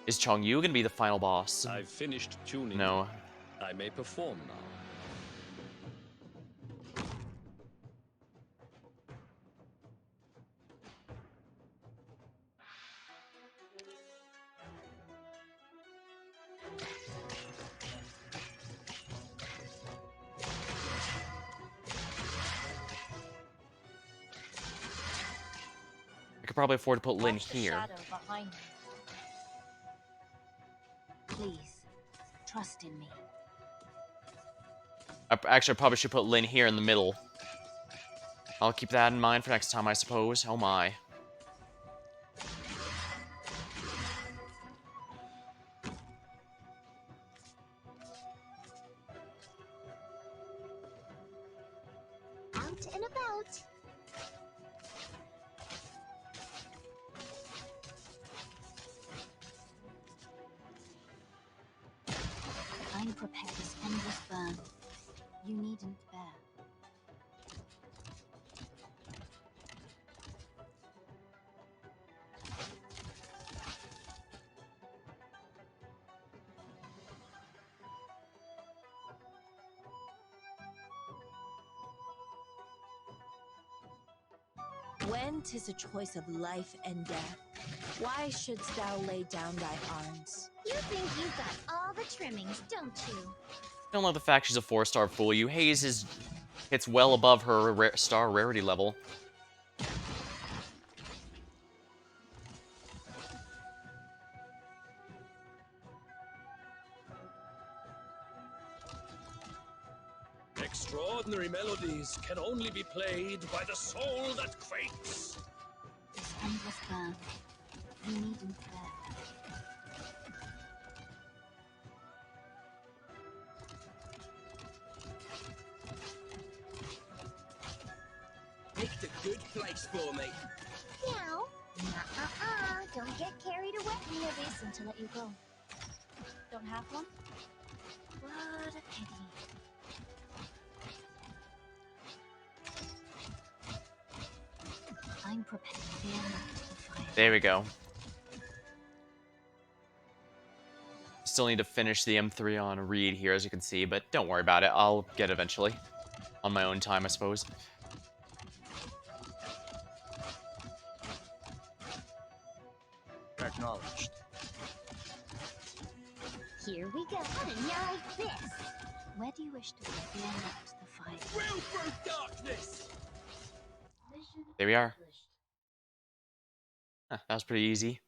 Is Chong Yu gonna be the final boss? I've finished tuning. No. I may perform now. I could probably afford to put Lin Watch the here. shadow behind me. Please, trust in me. Actually, I probably should put Lin here in the middle. I'll keep that in mind for next time, I suppose. Oh my. Out and about. I'm prepared as endless burn. You needn't bear. When 'tis a choice of life and death, why shouldst thou lay down thy arms? You think you've got all the trimmings, don't you? Don't let the fact she's a 4-star fool you. Hayes hits well above her star rarity level. Extraordinary melodies can only be played by the soul that quakes. This endless burn. You needn't bear. Pick the good place for me. Meow. Don't get carried away. Give me a reason to let you go. Don't have one? What a pity. I'm prepared. Fear not the fire. There we go. Still need to finish the M3 on Reed here, as you can see, but don't worry about it. I'll get it eventually. On my own time, I suppose. Acknowledged. Here we go. And now like this. Where do you wish to go? Fear not the fire. Will through darkness! There we are. That was pretty easy.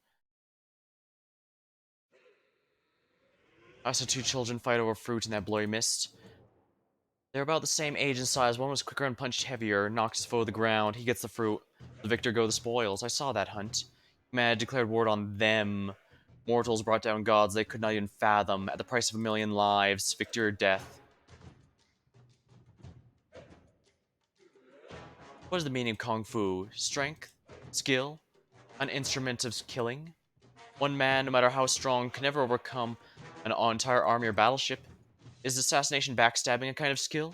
I saw two children fight over fruit in that blurry mist. They're about the same age and size. One was quicker and punched heavier, knocked his foe to the ground. He gets the fruit. The victor go the spoils. I saw that hunt. Man declared war on them. Mortals brought down gods they could not even fathom, at the price of 1,000,000 lives, victory or death. What is the meaning of Kung Fu? Strength? Skill? An instrument of killing? One man, no matter how strong, can never overcome an entire army or battleship. Is assassination backstabbing a kind of skill?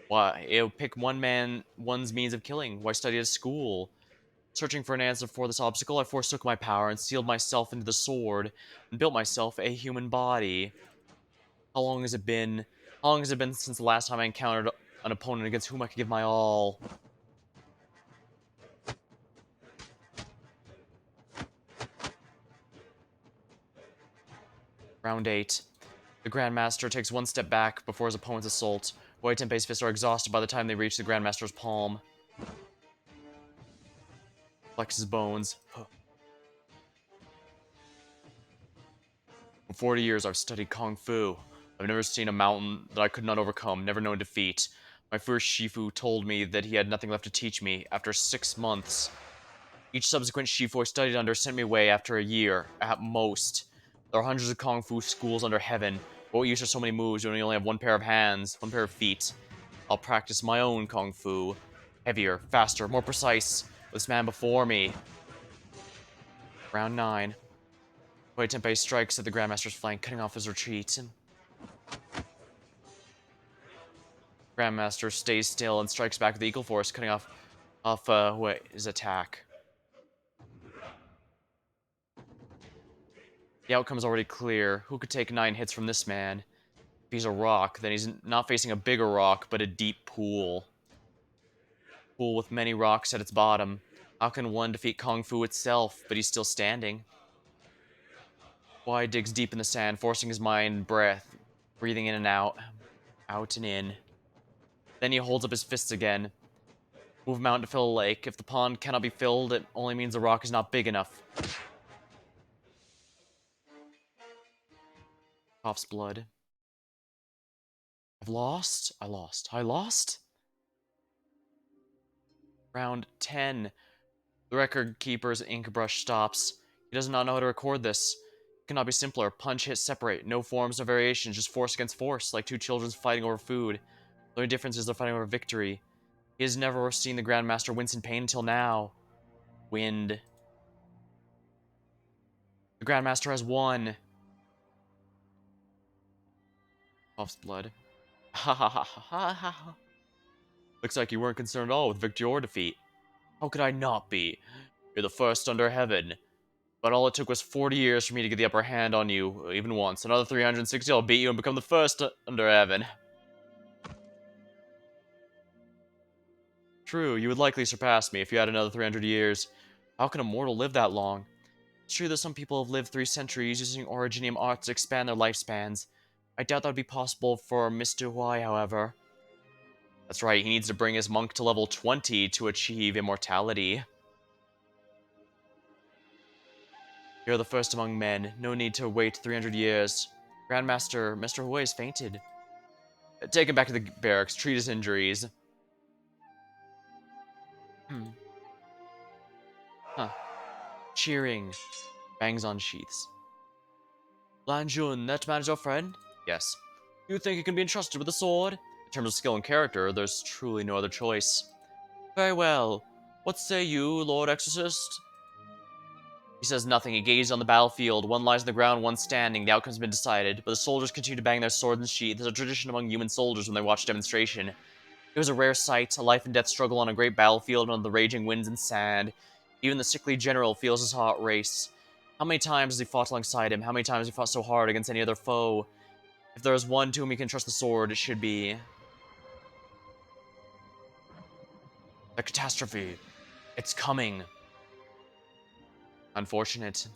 Why, it'll pick one man, one's means of killing. Why study at school? Searching for an answer for this obstacle, I forsook my power and sealed myself into the sword and built myself a human body. How long has it been? How long has it been since the last time I encountered an opponent against whom I could give my all? Round 8. The Grandmaster takes one step back before his opponent's assault. White Tenpei's fists are exhausted by the time they reach the Grandmaster's palm. Flexes bones. For 40 years I've studied Kung Fu. I've never seen a mountain that I could not overcome, never known defeat. My first Shifu told me that he had nothing left to teach me after 6 months. Each subsequent Shifu I studied under sent me away after a year, at most. There are hundreds of Kung Fu schools under heaven. What use are so many moves when you only have one pair of hands, one pair of feet? I'll practice my own Kung Fu. Heavier, faster, more precise. With this man before me. Round 9. White Tenpei strikes at the Grandmaster's flank, cutting off his retreat. Grandmaster stays still and strikes back with equal force, cutting off his attack. The outcome is already clear. Who could take 9 hits from this man? If he's a rock, then he's not facing a bigger rock, but a deep pool. Pool with many rocks at its bottom. How can one defeat Kung Fu itself, but he's still standing? Why digs deep in the sand, forcing his mind and breath, breathing in and out and in. Then he holds up his fists again. Move a mountain to fill a lake. If the pond cannot be filled, it only means the rock is not big enough. Coughs blood. I've lost? I lost. I lost? Round 10. The record keeper's ink brush stops. He does not know how to record this. It cannot be simpler. Punch, hit, separate. No forms, no variations, just force against force, like two children fighting over food. The only difference is they're fighting over victory. He has never seen the Grandmaster wince in pain until now. Wind. The Grandmaster has won. Coughs blood. Ha ha ha ha ha ha. Looks like you weren't concerned at all with victory or defeat. How could I not be? You're the first under heaven. But all it took was 40 years for me to get the upper hand on you, even once. Another 360, I'll beat you and become the first under heaven. True, you would likely surpass me if you had another 300 years. How can a mortal live that long? It's true that some people have lived 3 centuries using originium arts to expand their lifespans. I doubt that would be possible for Mr. Huai, however. That's right, he needs to bring his monk to level 20 to achieve immortality. You're the first among men. No need to wait 300 years. Grandmaster, Mr. Huai has fainted. Take him back to the barracks. Treat his injuries. Huh. Cheering. Bangs on sheaths. Lan Jun, that man is your friend? Yes. You think he can be entrusted with a sword? In terms of skill and character, there's truly no other choice. Very well. What say you, Lord Exorcist? He says nothing. He gazes on the battlefield. One lies on the ground, one standing. The outcome's been decided, but the soldiers continue to bang their swords and sheaths. There's a tradition among human soldiers when they watch a demonstration. It was a rare sight, a life and death struggle on a great battlefield under the raging winds and sand. Even the sickly general feels his heart race. How many times has he fought alongside him? How many times has he fought so hard against any other foe? If there is one to whom he can trust the sword, it should be... the catastrophe. It's coming. Unfortunate.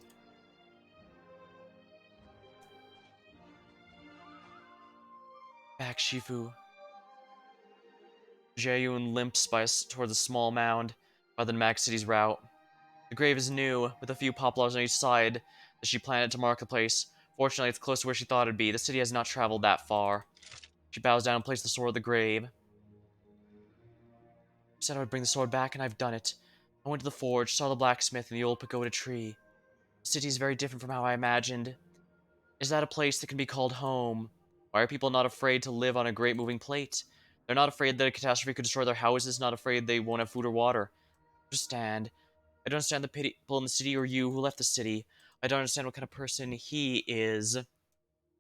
Back, Shifu. Jaeyun limps towards a small mound by the Mag City's route. The grave is new, with a few poplars on each side that she planted to mark the place. Fortunately, it's close to where she thought it'd be. The city has not traveled that far. She bows down and places the sword on the grave. I said I would bring the sword back, and I've done it. I went to the forge, saw the blacksmith and the old pagoda tree. The city is very different from how I imagined. Is that a place that can be called home? Why are people not afraid to live on a great moving plate? They're not afraid that a catastrophe could destroy their houses, not afraid they won't have food or water. I don't understand the people in the city or you who left the city. I don't understand what kind of person he is.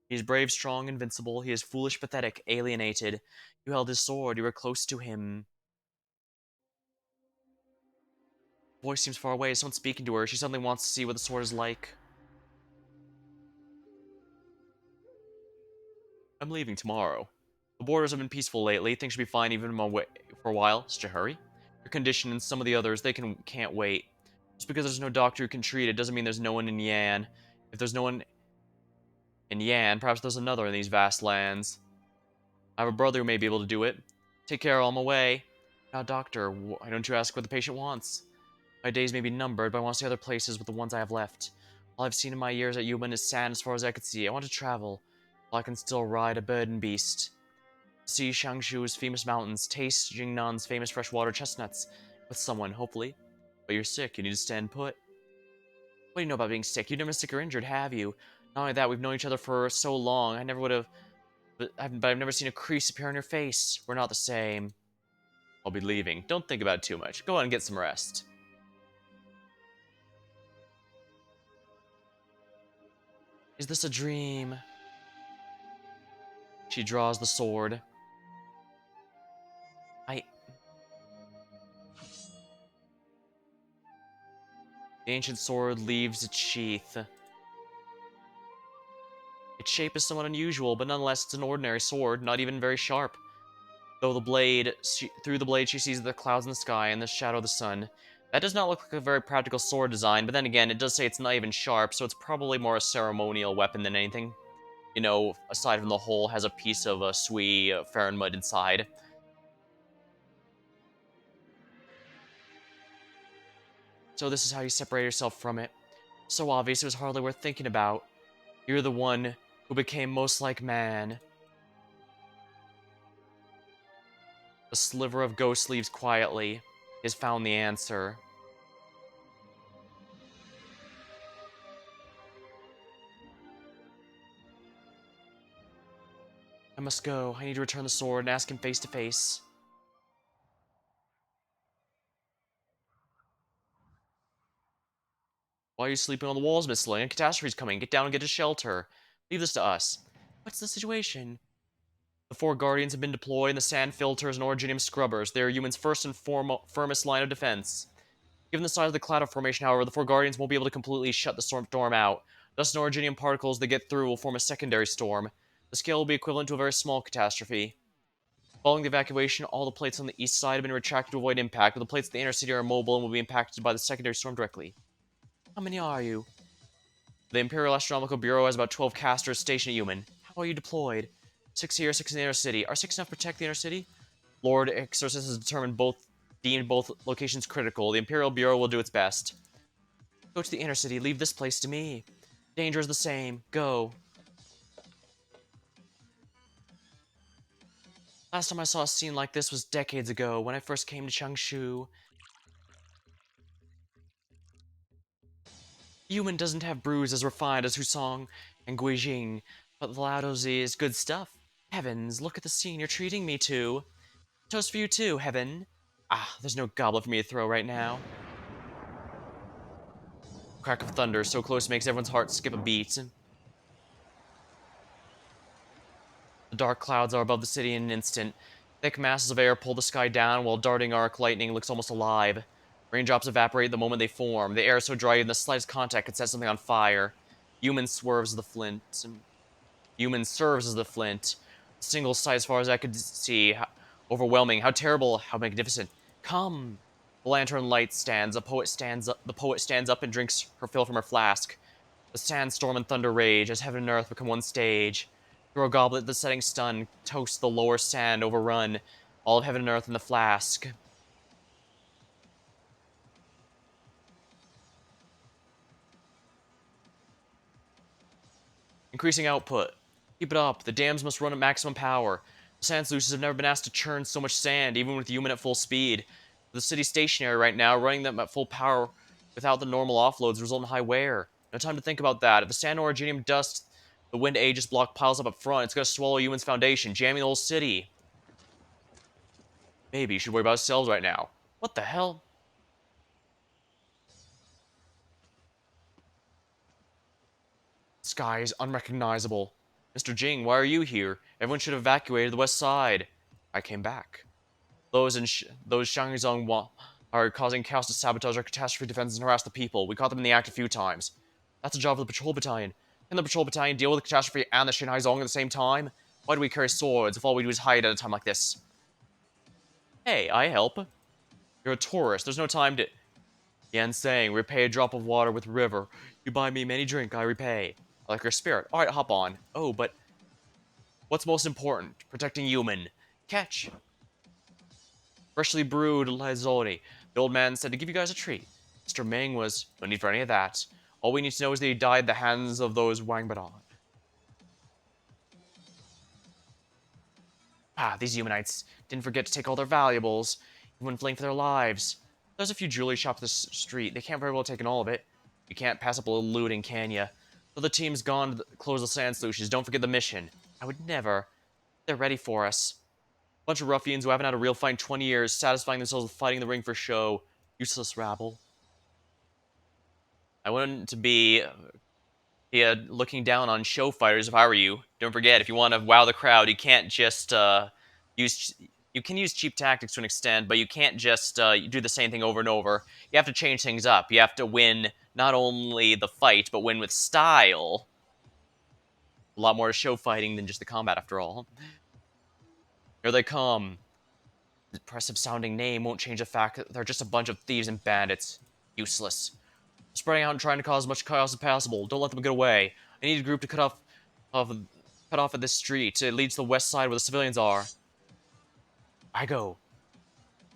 He is brave, strong, invincible. He is foolish, pathetic, alienated. You held his sword. You were close to him. Voice seems far away. Someone speaking to her. She suddenly wants to see what the sword is like. I'm leaving tomorrow. The borders have been peaceful lately. Things should be fine even for a while. Such a hurry. Your condition and some of the others, they can't wait. Just because there's no doctor who can treat it doesn't mean there's no one in Yan. If there's no one in Yan, perhaps there's another in these vast lands. I have a brother who may be able to do it. Take care, I'm away. Now, doctor, why don't you ask what the patient wants? My days may be numbered, but I want to see other places with the ones I have left. All I've seen in my years at Yuban is sand as far as I could see. I want to travel, while I can still ride a burden beast. See Shangshu's famous mountains, taste Jingnan's famous freshwater chestnuts, with someone, hopefully. But you're sick, you need to stand put. What do you know about being sick? You've never been sick or injured, have you? Not only that, we've known each other for so long, I never would have... But I've never seen a crease appear on your face. We're not the same. I'll be leaving. Don't think about it too much. Go on and get some rest. Is this a dream? She draws the sword. The ancient sword leaves its sheath. Its shape is somewhat unusual, but nonetheless it's an ordinary sword, not even very sharp. Through the blade, she sees the clouds in the sky and the shadow of the sun. That does not look like a very practical sword design, but then again, it does say it's not even sharp, so it's probably more a ceremonial weapon than anything. You know, aside from the hole, has a piece of a sui Farron mud inside. So this is how you separate yourself from it. So obvious it was hardly worth thinking about. You're the one who became most like man. The sliver of ghost leaves quietly. He has found the answer. I must go. I need to return the sword and ask him face to face. Why are you sleeping on the walls, Miss Lane? A catastrophe's coming. Get down and get to shelter. Leave this to us. What's the situation? The four guardians have been deployed, and the sand filters and originium scrubbers. They are humans' first and firmest line of defense. Given the size of the cloud formation, however, the four guardians won't be able to completely shut the storm out. Dust and originium particles that get through will form a secondary storm. The scale will be equivalent to a very small catastrophe. Following the evacuation, all the plates on the east side have been retracted to avoid impact, but the plates in the inner city are immobile and will be impacted by the secondary storm directly. How many are you? The Imperial Astronomical Bureau has about 12 casters stationed at Human. How are you deployed? 6 here, 6 in the inner city. Are 6 enough to protect the inner city? Lord Exorcist has deemed both locations critical. The Imperial Bureau will do its best. Go to the inner city. Leave this place to me. Danger is the same. Go. Last time I saw a scene like this was decades ago, when I first came to Changshu. Human doesn't have brews as refined as Husong and Guijing, but the Laozi is good stuff. Heavens, look at the scene you're treating me to. Toast for you too, Heaven. Ah, there's no goblet for me to throw right now. Crack of thunder, so close makes everyone's heart skip a beat. The dark clouds are above the city in an instant. Thick masses of air pull the sky down, while darting arc lightning looks almost alive. Raindrops evaporate the moment they form. The air is so dry even the slightest contact could set something on fire. Human swerves as the flint. Human serves as the flint. A single sight as far as I could see. Overwhelming. How terrible. How magnificent. Come. The lantern light stands. The poet stands up and drinks her fill from her flask. The sandstorm and thunder rage as heaven and earth become one stage. Through a goblet, the setting sun toasts the lower sand overrun, all of heaven and earth in the flask. Increasing output. Keep it up. The dams must run at maximum power. Sand sluices have never been asked to churn so much sand, even with human at full speed. The city's stationary right now, running them at full power without the normal offloads result in high wear. No time to think about that. If the sand or orogenium dust the wind Aegis block piles up front, it's going to swallow humans' foundation, jamming the whole city. Maybe you should worry about ourselves right now. What the hell? Sky is unrecognizable. Mr. Jing, why are you here? Everyone should have evacuated the west side. I came back. Those Shangzong are causing chaos to sabotage our catastrophe defenses and harass the people. We caught them in the act a few times. That's a job for the patrol battalion. Can the patrol battalion deal with the catastrophe and the Shinhaizong at the same time? Why do we carry swords if all we do is hide at a time like this? Hey, I help. You're a tourist. There's no time to... Yan saying, repay a drop of water with river. You buy me many drink, I repay. I like your spirit. Alright, hop on. Oh, but... What's most important? Protecting human. Catch. Freshly brewed lazuli. The old man said to give you guys a treat. Mr. Ming was... No need for any of that. All we need to know is that he died at the hands of those Wangbadan. Ah, these humanites didn't forget to take all their valuables, even when fleeing for their lives. There's a few jewelry shops this street. They can't very well take in all of it. You can't pass up a little looting, can ya? So the team's gone to close the sand sluices. Don't forget the mission. I would never. They're ready for us. Bunch of ruffians who haven't had a real fight in 20 years, satisfying themselves with fighting the ring for show. Useless rabble. I wouldn't be looking down on show fighters if I were you. Don't forget, if you want to wow the crowd, you can't just use... You can use cheap tactics to an extent, but you can't just do the same thing over and over. You have to change things up. You have to win not only the fight, but win with style. A lot more to show fighting than just the combat, after all. Here they come. The impressive sounding name won't change the fact that they're just a bunch of thieves and bandits. Useless. Spreading out and trying to cause as much chaos as possible. Don't let them get away. I need a group to cut off at this street. It leads to the west side where the civilians are. I go.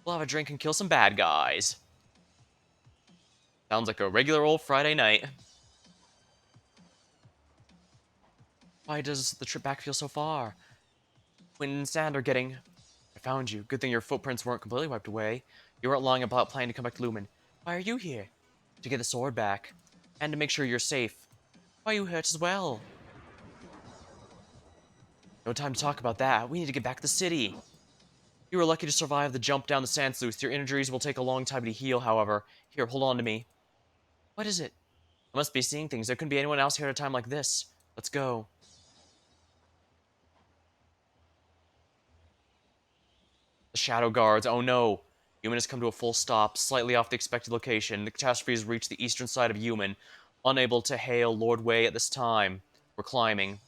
We'll have a drink and kill some bad guys. Sounds like a regular old Friday night. Why does the trip back feel so far? Wind and sand are getting... I found you. Good thing your footprints weren't completely wiped away. You weren't lying about planning to come back to Lumen. Why are you here? To get the sword back. And to make sure you're safe. Why are you hurt as well? No time to talk about that. We need to get back to the city. You were lucky to survive the jump down the sand sluice. Your injuries will take a long time to heal, however. Here, hold on to me. What is it? I must be seeing things. There couldn't be anyone else here at a time like this. Let's go. The Shadow Guards. Oh no. Human has come to a full stop, slightly off the expected location. The catastrophe has reached the eastern side of Human. Unable to hail Lord Wei at this time. We're climbing.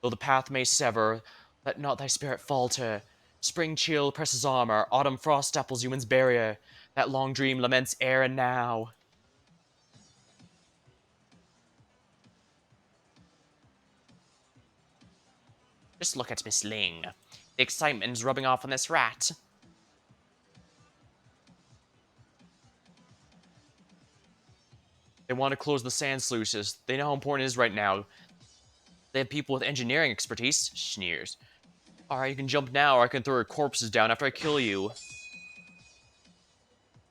Though the path may sever, let not thy spirit falter. Spring chill presses armor, autumn frost staples human's barrier. That long dream laments ere and now. Just look at Miss Ling. The excitement's rubbing off on this rat. They want to close the sand sluices. They know how important it is right now. They have people with engineering expertise. Sneers. Alright, you can jump now, or I can throw your corpses down after I kill you.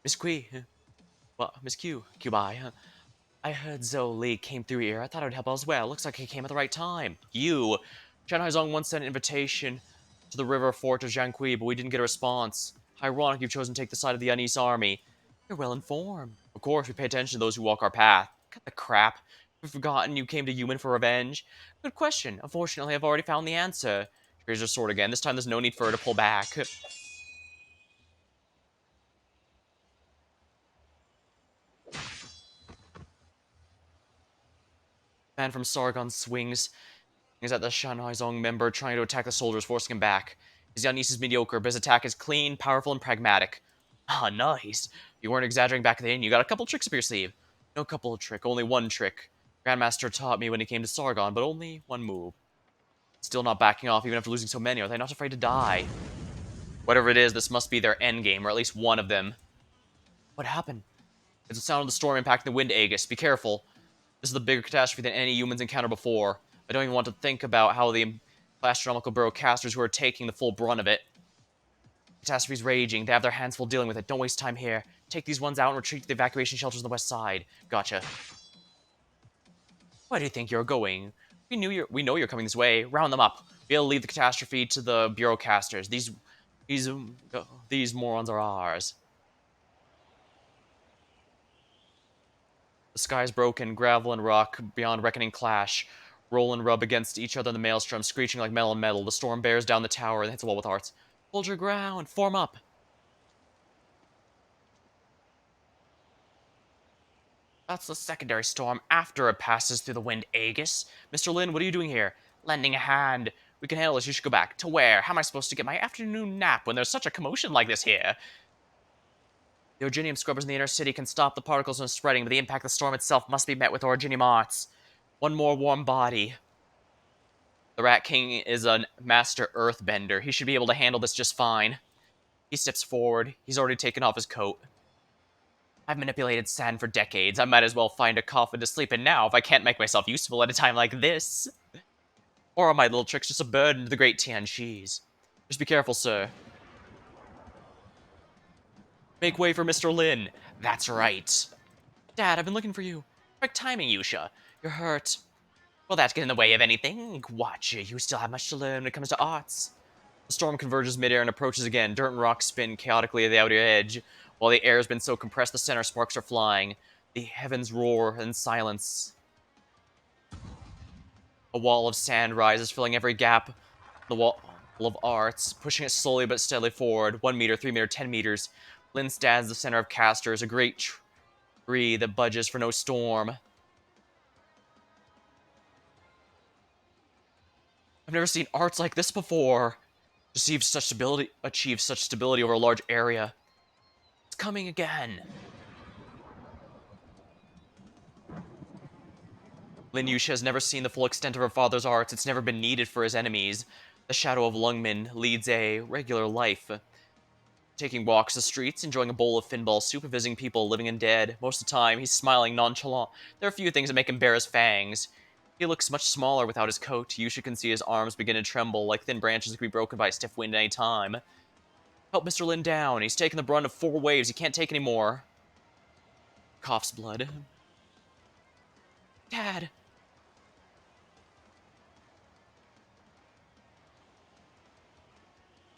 Miss Qui. Well, Miss Q. Q-bye. I heard Zhou Li came through here. I thought I would help out as well. Looks like he came at the right time. You. Shanhaizong once sent an invitation to the river fort of Jiangqi, but we didn't get a response. Ironic you've chosen to take the side of the Unease army. You're well informed. Of course, we pay attention to those who walk our path. Cut the crap. Have you forgotten you came to Human for revenge? Good question. Unfortunately, I've already found the answer. Here's your sword again. This time there's no need for her to pull back. Man from Sargon swings. He's at the Shanhaizong member trying to attack the soldiers, forcing him back. His Yanis is mediocre, but his attack is clean, powerful, and pragmatic. Ah, nice. You weren't exaggerating back then. You got a couple tricks up your sleeve. No couple of trick, only one trick. Grandmaster taught me when he came to Sargon, but only one move. Still not backing off, even after losing so many. Are they not afraid to die? Whatever it is, this must be their endgame, or at least one of them. What happened? It's the sound of the storm impacting the wind Aegis. Be careful. This is the bigger catastrophe than any humans encountered before. I don't even want to think about how the astronomical bureau casters who are taking the full brunt of it. Catastrophe's raging. They have their hands full dealing with it. Don't waste time here. Take these ones out and retreat to the evacuation shelters on the west side. Gotcha. Where do you think you're going? We know you're coming this way. Round them up. We'll leave the catastrophe to the bureaucasters. These morons are ours. The sky's broken. Gravel and rock beyond reckoning clash. Roll and rub against each other in the maelstrom, screeching like metal and metal. The storm bears down the tower and hits the wall with hearts. Hold your ground. Form up. That's the secondary storm after it passes through the wind, Aegis. Mr. Lin, what are you doing here? Lending a hand. We can handle this. You should go back. To where? How am I supposed to get my afternoon nap when there's such a commotion like this here? The Originium scrubbers in the inner city can stop the particles from spreading, but the impact of the storm itself must be met with Originium arts. One more warm body. The Rat King is a master earthbender. He should be able to handle this just fine. He steps forward. He's already taken off his coat. I've manipulated sand for decades. I might as well find a coffin to sleep in now if I can't make myself useful at a time like this. Or are my little tricks just a burden to the great Tian Shis? Just be careful, sir. Make way for Mr. Lin. That's right. Dad, I've been looking for you. Perfect timing, Yusha. You're hurt. Will that get in the way of anything? Watch, you still have much to learn when it comes to arts. The storm converges midair and approaches again. Dirt and rocks spin chaotically at the outer edge. While the air has been so compressed, the center sparks are flying. The heavens roar in silence. A wall of sand rises, filling every gap. The wall of arts, pushing it slowly but steadily forward. 1 meter, 3 meter, 10 meters. Lin stands the center of casters, a great tree that budges for no storm. I've never seen arts like this before. Achieve such stability over a large area. It's coming again. Lin Yusha has never seen the full extent of her father's arts. It's never been needed for his enemies. The shadow of Lungmin leads a regular life. Taking walks the streets, enjoying a bowl of finball soup, and visiting people living and dead. Most of the time, he's smiling nonchalant. There are a few things that make him bare his fangs. He looks much smaller without his coat. Yusha can see his arms begin to tremble, like thin branches that could be broken by a stiff wind any time. Help Mr. Lin down. He's taken the brunt of 4 waves. He can't take any more. Coughs blood. Dad.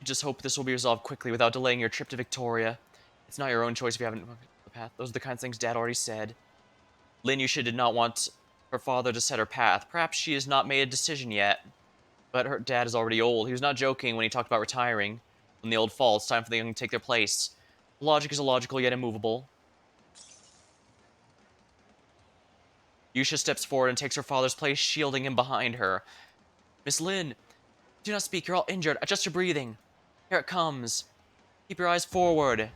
Just hope this will be resolved quickly without delaying your trip to Victoria. It's not your own choice if you haven't walked the path. Those are the kinds of things Dad already said. Lin Yusha did not want her father to set her path. Perhaps she has not made a decision yet. But her dad is already old. He was not joking when he talked about retiring. When the old fall, it's time for the young to take their place. Logic is illogical yet immovable. Yusha steps forward and takes her father's place, shielding him behind her. Miss Lin, do not speak. You're all injured. Adjust your breathing. Here it comes. Keep your eyes forward.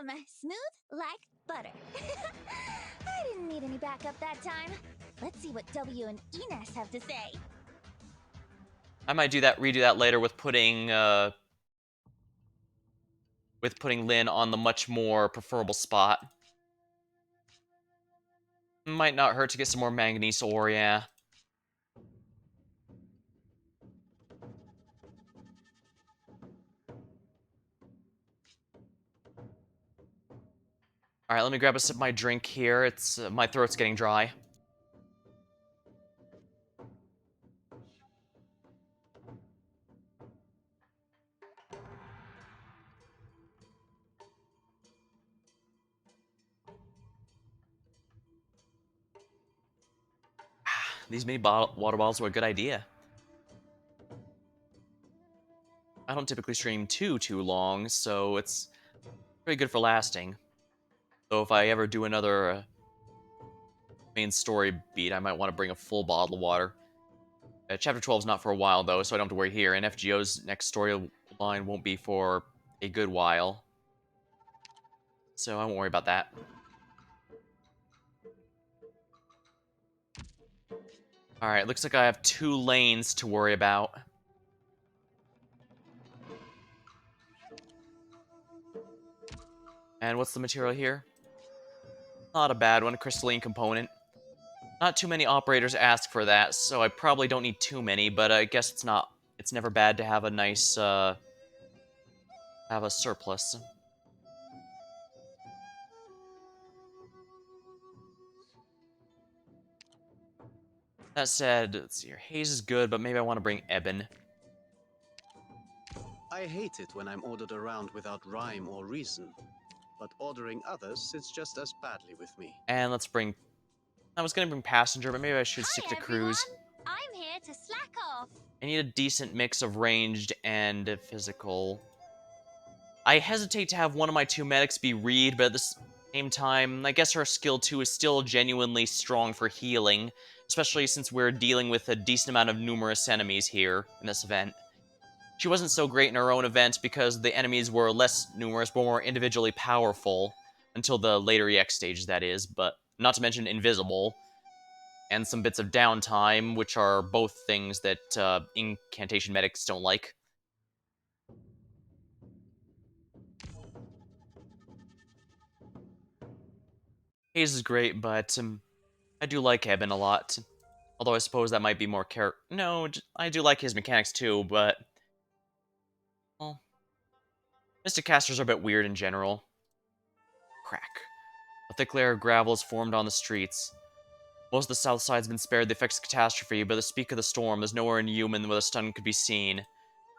Awesome! Smooth like butter. I didn't need any backup that time. Let's see what W and Enes have to say. I might redo that later with putting Lin on the much more preferable spot. Might not hurt to get some more manganese ore, yeah. Alright, let me grab a sip of my drink here. It's my throat's getting dry. These mini water bottles were a good idea. I don't typically stream too long, so it's pretty good for lasting. So if I ever do another main story beat, I might want to bring a full bottle of water. Chapter 12 is not for a while, though, so I don't have to worry here. And FGO's next storyline won't be for a good while. So I won't worry about that. Alright, looks like I have 2 lanes to worry about. And what's the material here? Not a bad one, crystalline component. Not too many operators ask for that, so I probably don't need too many, but I guess it's never bad to have a nice, have a surplus. That said, let's see here, Haze is good, but maybe I want to bring Eben. I hate it when I'm ordered around without rhyme or reason, but ordering others sits just as badly with me. And let's bring... I was gonna bring Passenger, but maybe I should Hi, stick to everyone. Cruise. I'm here to slack off. I need a decent mix of ranged and physical. I hesitate to have one of my two medics be Reed, but at the same time, I guess her skill 2 is still genuinely strong for healing, especially since we're dealing with a decent amount of numerous enemies here in this event. She wasn't so great in her own event because the enemies were less numerous but more individually powerful, until the later EX stages, that is, but not to mention invisible, and some bits of downtime, which are both things that incantation medics don't like. Haze is great, but I do like Eben a lot. Although I suppose that might be more No, I do like his mechanics too, but... Well, Mystic Casters are a bit weird in general. Crack. A thick layer of gravel is formed on the streets. Most of the south side's been spared the effects of catastrophe, but at the speak of the storm, there's nowhere in Human where the stun could be seen.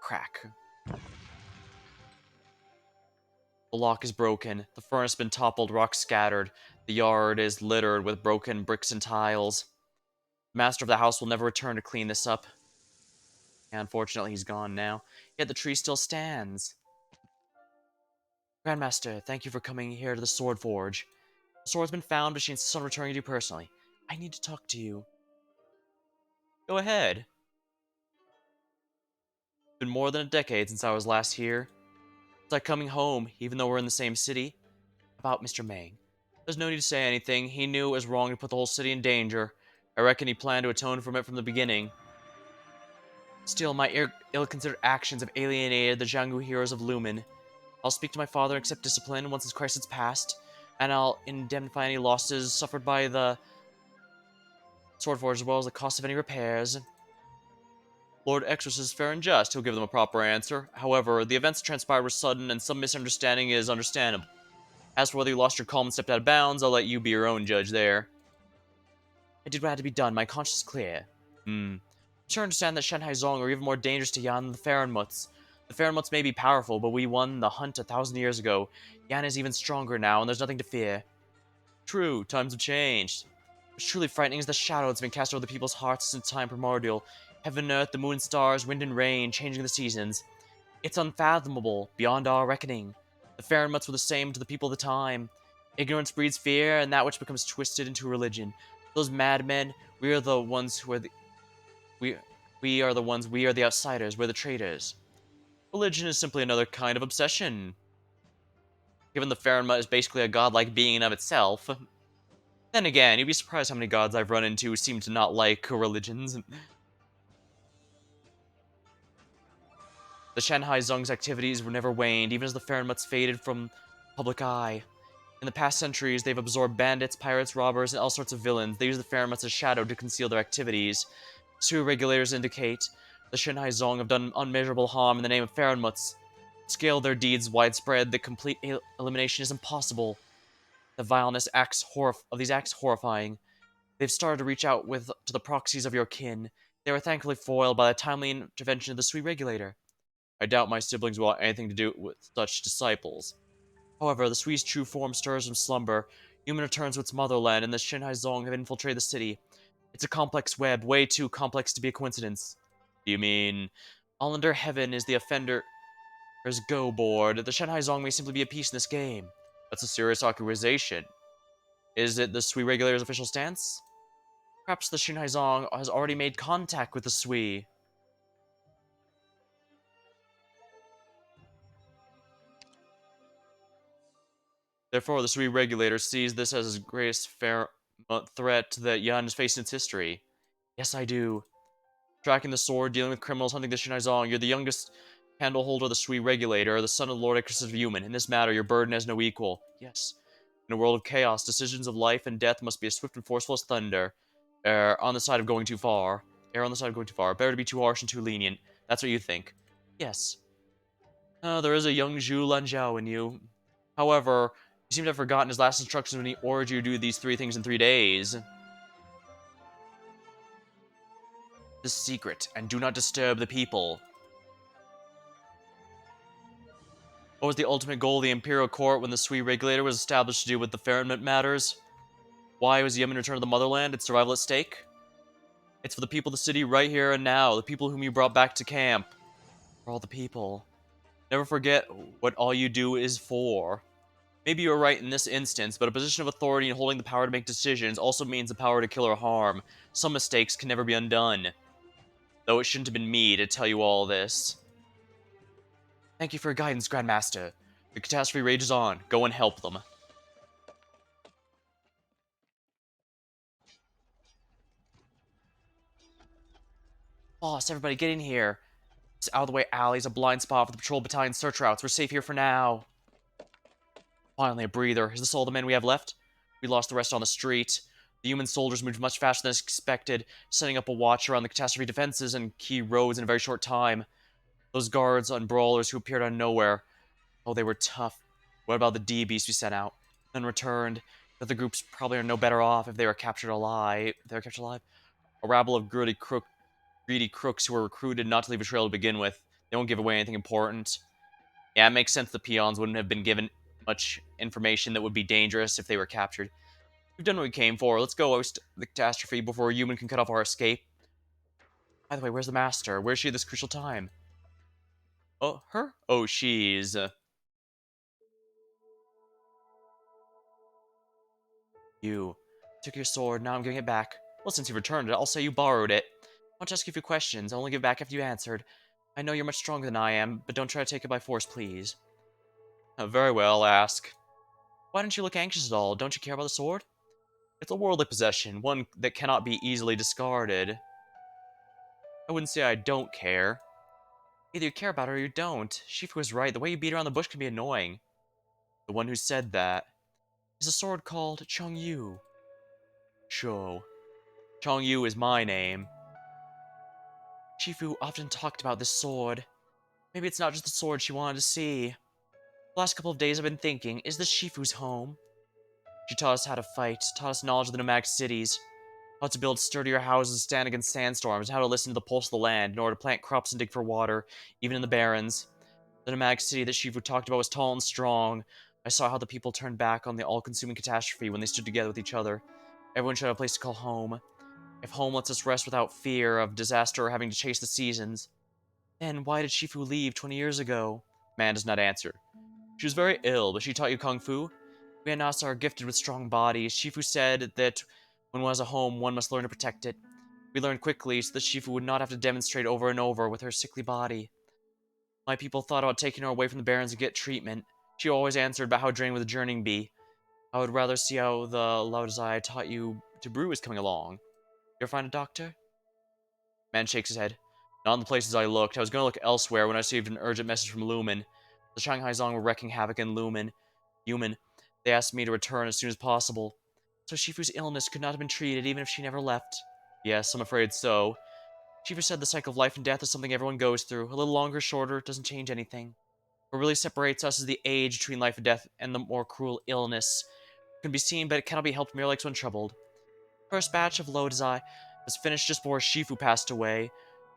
Crack. The lock is broken, the furnace has been toppled, rocks scattered, the yard is littered with broken bricks and tiles. The master of the house will never return to clean this up. And unfortunately, he's gone now. Yet the tree still stands. Grandmaster, thank you for coming here to the Sword Forge. The sword's been found, but she insists on returning to you personally. I need to talk to you. Go ahead. It's been more than a decade since I was last here. It's like coming home, even though we're in the same city. About Mr. Mang. There's no need to say anything. He knew it was wrong to put the whole city in danger. I reckon he planned to atone from it from the beginning. Still, my ill-considered actions have alienated the Jianghu heroes of Lumen. I'll speak to my father and accept discipline once his crisis passed, and I'll indemnify any losses suffered by the Swordforge as well as the cost of any repairs. Lord Exorcist is fair and just. He'll give them a proper answer. However, the events that transpired were sudden, and some misunderstanding is understandable. As for whether you lost your calm and stepped out of bounds, I'll let you be your own judge there. I did what had to be done. My conscience is clear. I'm sure I understand that Shanhai Zong are even more dangerous to Yan than the Farenmuts. The Farenmuts may be powerful, but we won the hunt 1,000 years ago. Yan is even stronger now, and there's nothing to fear. True, times have changed. What's truly frightening is the shadow that's been cast over the people's hearts since time primordial. Heaven and earth, the moon and stars, wind and rain, changing the seasons. It's unfathomable, beyond our reckoning. The Farenmuts were the same to the people of the time. Ignorance breeds fear, and that which becomes twisted into religion. Those madmen, we are the ones who are the... We are the ones, we are the outsiders, we're the traitors. Religion is simply another kind of obsession. Given the Farenmut is basically a godlike being in of itself. Then again, you'd be surprised how many gods I've run into who seem to not like religions. The Shanhai Zong's activities were never waned, even as the Farenmuts faded from public eye. In the past centuries, they've absorbed bandits, pirates, robbers, and all sorts of villains. They use the Farenmuts as shadow to conceal their activities. Sui regulators indicate the Shanhai Zong have done unmeasurable harm in the name of Farenmuts. Scale their deeds widespread, the complete elimination is impossible. The vileness of these acts horrifying. They've started to reach out to the proxies of your kin. They were thankfully foiled by the timely intervention of the Sui regulator. I doubt my siblings will have anything to do with such disciples. However, the Sui's true form stirs from slumber. Human returns to its motherland, and the Shanhai Zong have infiltrated the city. It's a complex web, way too complex to be a coincidence. You mean, all under heaven is the offender's go board. The Shanhai Zong may simply be a piece in this game. That's a serious accusation. Is it the Sui regulator's official stance? Perhaps the Shanhai Zong has already made contact with the Sui. Therefore, the Sui regulator sees this as his greatest threat that Yan has faced in its history. Yes, I do. Tracking the sword, dealing with criminals, hunting the Shinai Zong, you're the youngest Candleholder, the Sui Regulator, the son of the Lord Ictus of Human. In this matter, your burden has no equal. Yes. In a world of chaos, decisions of life and death must be as swift and forceful as thunder. On the side of going too far. Err on the side of going too far. Better to be too harsh and too lenient. That's what you think. Yes. There is a young Zhu Lanzhao in you. However, you seem to have forgotten his last instructions when he ordered you to do these 3 things in 3 days. The secret, and do not disturb the people. What was the ultimate goal of the Imperial Court when the Sui Regulator was established to do with the Ferment matters? Why was Yemen returned to the motherland? Its survival at stake? It's for the people of the city right here and now, the people whom you brought back to camp. For all the people. Never forget what all you do is for. Maybe you're right in this instance, but a position of authority and holding the power to make decisions also means the power to kill or harm. Some mistakes can never be undone. Though it shouldn't have been me to tell you all this. Thank you for your guidance, Grandmaster. The catastrophe rages on. Go and help them. Boss, everybody get in here. This out-of-the-way alley is a blind spot for the patrol battalion search routes. We're safe here for now. Finally, a breather. Is this all the men we have left? We lost the rest on the street. The human soldiers moved much faster than expected, setting up a watch around the catastrophe defenses and key roads in a very short time. Those guards and brawlers who appeared out of nowhere. Oh, they were tough. What about the D-beasts we sent out? None returned. The other groups probably are no better off if they were captured alive. A rabble of greedy crooks who were recruited not to leave a trail to begin with. They won't give away anything important. Yeah, it makes sense the peons wouldn't have been given much information that would be dangerous if they were captured. We've done what we came for. Let's go oust the catastrophe before a human can cut off our escape. By the way, where's the master? Where's she at this crucial time? Oh, her? Oh, she's... You took your sword, now I'm giving it back. Well, since you returned it, I'll say you borrowed it. I'll just ask you a few questions. I'll only give it back after you answered. I know you're much stronger than I am, but don't try to take it by force, please. Very well, I'll ask. Why don't you look anxious at all? Don't you care about the sword? It's a worldly possession, one that cannot be easily discarded. I wouldn't say I don't care. Either you care about it or you don't. Shifu was right, the way you beat around the bush can be annoying. The one who said that is a sword called Chongyu. Sure. Chongyu is my name. Shifu often talked about this sword. Maybe it's not just the sword she wanted to see. The last couple of days I've been thinking, is this Shifu's home? She taught us how to fight, taught us knowledge of the nomadic cities, how to build sturdier houses, stand against sandstorms, and how to listen to the pulse of the land in order to plant crops and dig for water, even in the barrens. The nomadic city that Shifu talked about was tall and strong. I saw how the people turned back on the all-consuming catastrophe when they stood together with each other. Everyone should have a place to call home. If home lets us rest without fear of disaster or having to chase the seasons, then why did Shifu leave 20 years ago? Man does not answer. She was very ill, but she taught you Kung Fu? We Anasa are gifted with strong bodies. Shifu said that when one has a home, one must learn to protect it. We learned quickly so that Shifu would not have to demonstrate over and over with her sickly body. My people thought about taking her away from the barons to get treatment. She always answered about how draining would the journeying be. I would rather see how the Laodazai I taught you to brew is coming along. You ever find a doctor? Man shakes his head. Not in the places I looked. I was going to look elsewhere when I received an urgent message from Lumen. The Shanghai Zong were wreaking havoc in Human. They asked me to return as soon as possible. So Shifu's illness could not have been treated even if she never left. Yes, I'm afraid so. Shifu said the cycle of life and death is something everyone goes through. A little longer, shorter, doesn't change anything. What really separates us is the age between life and death and the more cruel illness. It can be seen, but it cannot be helped merely like when troubled. First batch of Lodazai was finished just before Shifu passed away.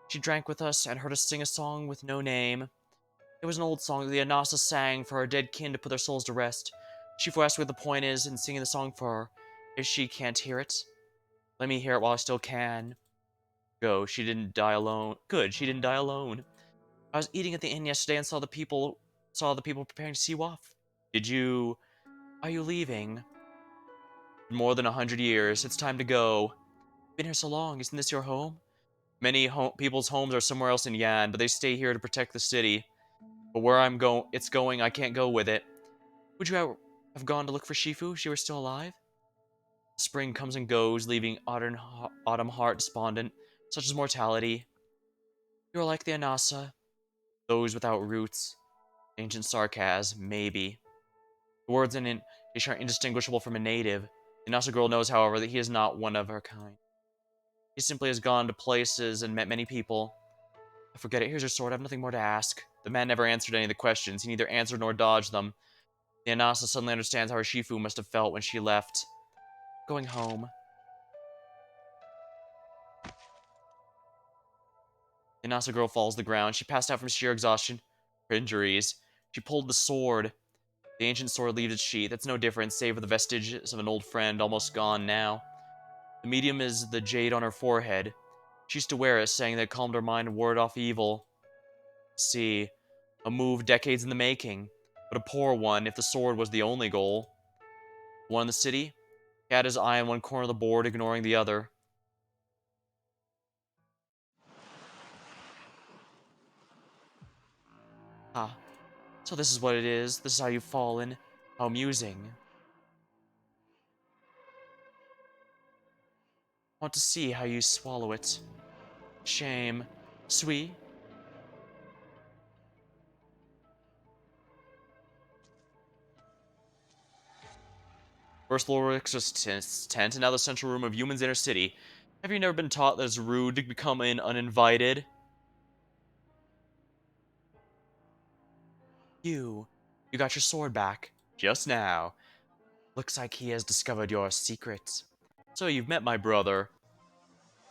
She drank with us and heard us sing a song with no name. It was an old song that the Anasa sang for our dead kin to put their souls to rest. Shifu asked what the point is in singing the song for her. If she can't hear it, let me hear it while I still can. Go, she didn't die alone. Good, she didn't die alone. I was eating at the inn yesterday and saw the people preparing to see you off. Are you leaving? More than 100 years. It's time to go. Been here so long. Isn't this your home? Many people's homes are somewhere else in Yan, but they stay here to protect the city. But where it's going, I can't go with it. Would you have gone to look for Shifu if she were still alive? Spring comes and goes, leaving autumn heart despondent. Such is mortality. You are like the Anasa. Those without roots. Ancient sarcasm, maybe. The words in it are indistinguishable from a native. The Nasa girl knows, however, that he is not one of her kind. He simply has gone to places and met many people. Forget it, here's your sword, I have nothing more to ask. The man never answered any of the questions. He neither answered nor dodged them. The Anasa suddenly understands how her Shifu must have felt when she left. Going home. The Anasa girl falls to the ground. She passed out from sheer exhaustion. Her injuries. She pulled the sword. The ancient sword leaves its sheath. It's no different, save for the vestiges of an old friend, almost gone now. The medium is the jade on her forehead. She used to wear it, saying that it calmed her mind and warded off evil. See, a move decades in the making, but a poor one if the sword was the only goal. One in the city? He had his eye on one corner of the board, ignoring the other. Ah, so this is what it is. This is how you've fallen. How amusing. I want to see how you swallow it. Shame. Sweet. First floor exorcist's tent, and now the central room of Human's inner city. Have you never been taught that it's rude to become in uninvited? You got your sword back. Just now. Looks like he has discovered your secret. So you've met my brother.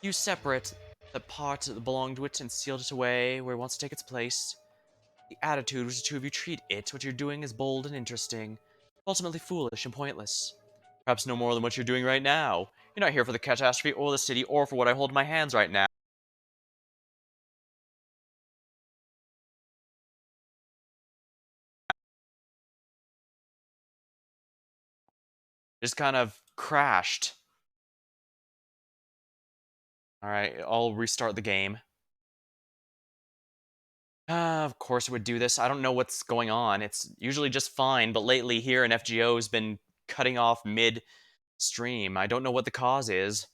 You separate the part that belonged to it and sealed it away where it wants to take its place. The attitude which the two of you treat it, what you're doing is bold and interesting, ultimately foolish and pointless. Perhaps no more than what you're doing right now. You're not here for the catastrophe or the city or for what I hold in my hands right now. Just kind of crashed. Alright, I'll restart the game. Of course it would do this. I don't know what's going on. It's usually just fine, but lately here in FGO has been cutting off mid-stream. I don't know what the cause is.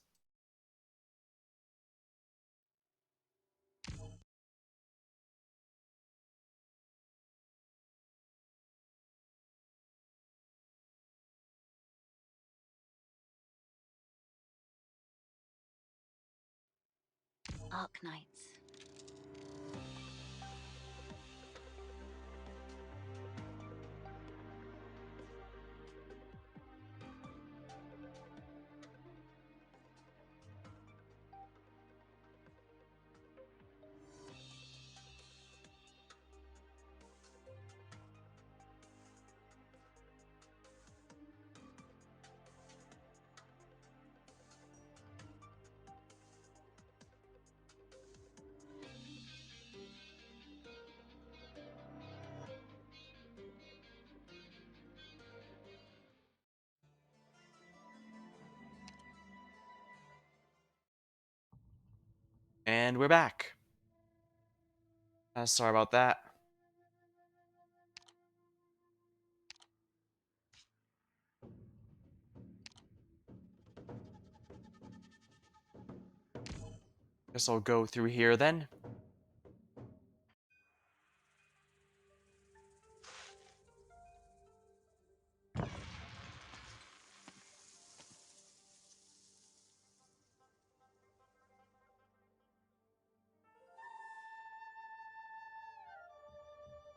Arknights. And we're back. Sorry about that. Guess I'll go through here then.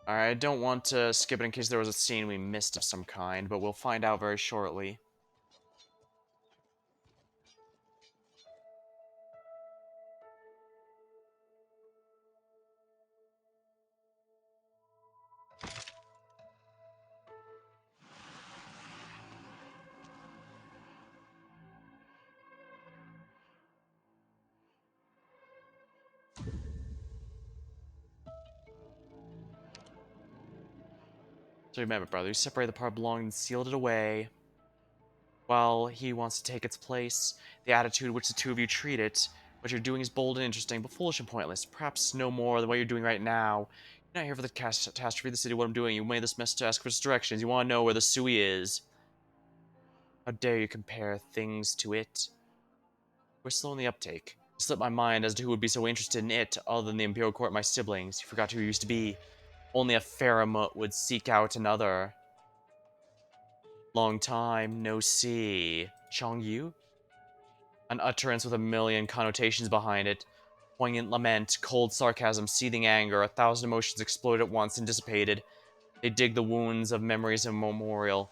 Alright, I don't want to skip it in case there was a scene we missed of some kind, but we'll find out very shortly. So remember, brother, you separated the part belonging and sealed it away. While he wants to take its place, the attitude which the two of you treat it, what you're doing is bold and interesting, but foolish and pointless. Perhaps no more than what you're doing right now. You're not here for the catastrophe of the city, what I'm doing. You made this mess to ask for directions. You want to know where the Sui is. How dare you compare things to it? We're slow in the uptake. slipped my mind as to who would be so interested in it other than the Imperial Court, my siblings. You forgot who you used to be. Only a Faramut would seek out another. Long time no see. Chongyu? An utterance with a million connotations behind it. Poignant lament, cold sarcasm, seething anger, 1,000 emotions exploded at once and dissipated. They dig the wounds of memories immemorial.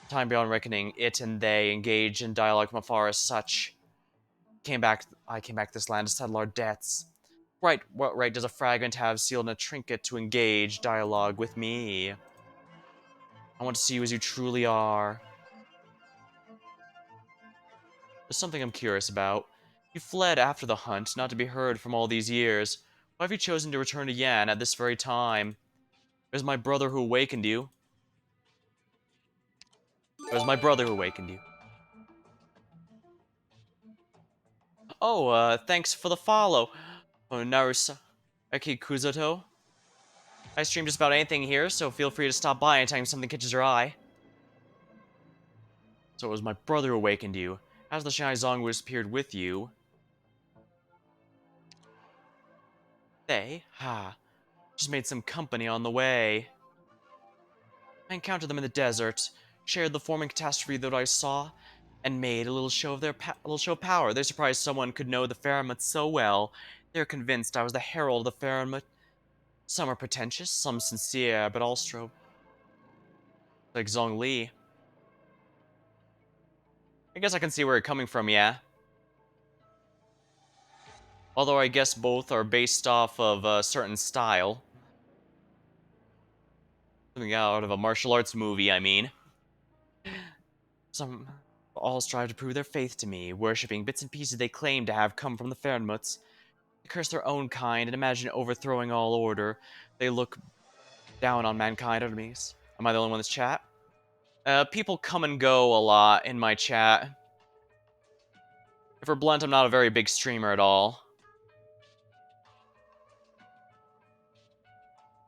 Time beyond reckoning, it and they engage in dialogue from afar as such. I came back to this land to settle our debts. Right, what right does a fragment have sealed in a trinket to engage dialogue with me? I want to see you as you truly are. There's something I'm curious about. You fled after the hunt, not to be heard from all these years. Why have you chosen to return to Yan at this very time? It was my brother who awakened you. It was my brother who awakened you. Oh, thanks for the follow. Oh, Narusaki Kuzoto. I stream just about anything here, so feel free to stop by anytime something catches your eye. So it was my brother who awakened you. As the Shanghai Zong appeared with you. They? Ha. Just made some company on the way. I encountered them in the desert, shared the forming catastrophe that I saw, and made a little show of power. They're surprised someone could know the Faramut so well. They're convinced I was the herald of the Faramut. Some are pretentious, some sincere, but all strove like Zhong Li. I guess I can see where you're coming from, yeah. Although I guess both are based off of a certain style. Something out of a martial arts movie, I mean. Some all strive to prove their faith to me, worshipping bits and pieces they claim to have come from the Fernmuts. They curse their own kind and imagine overthrowing all order. They look down on mankind enemies. Am I the only one in this chat? People come and go a lot in my chat. If we're blunt, I'm not a very big streamer at all.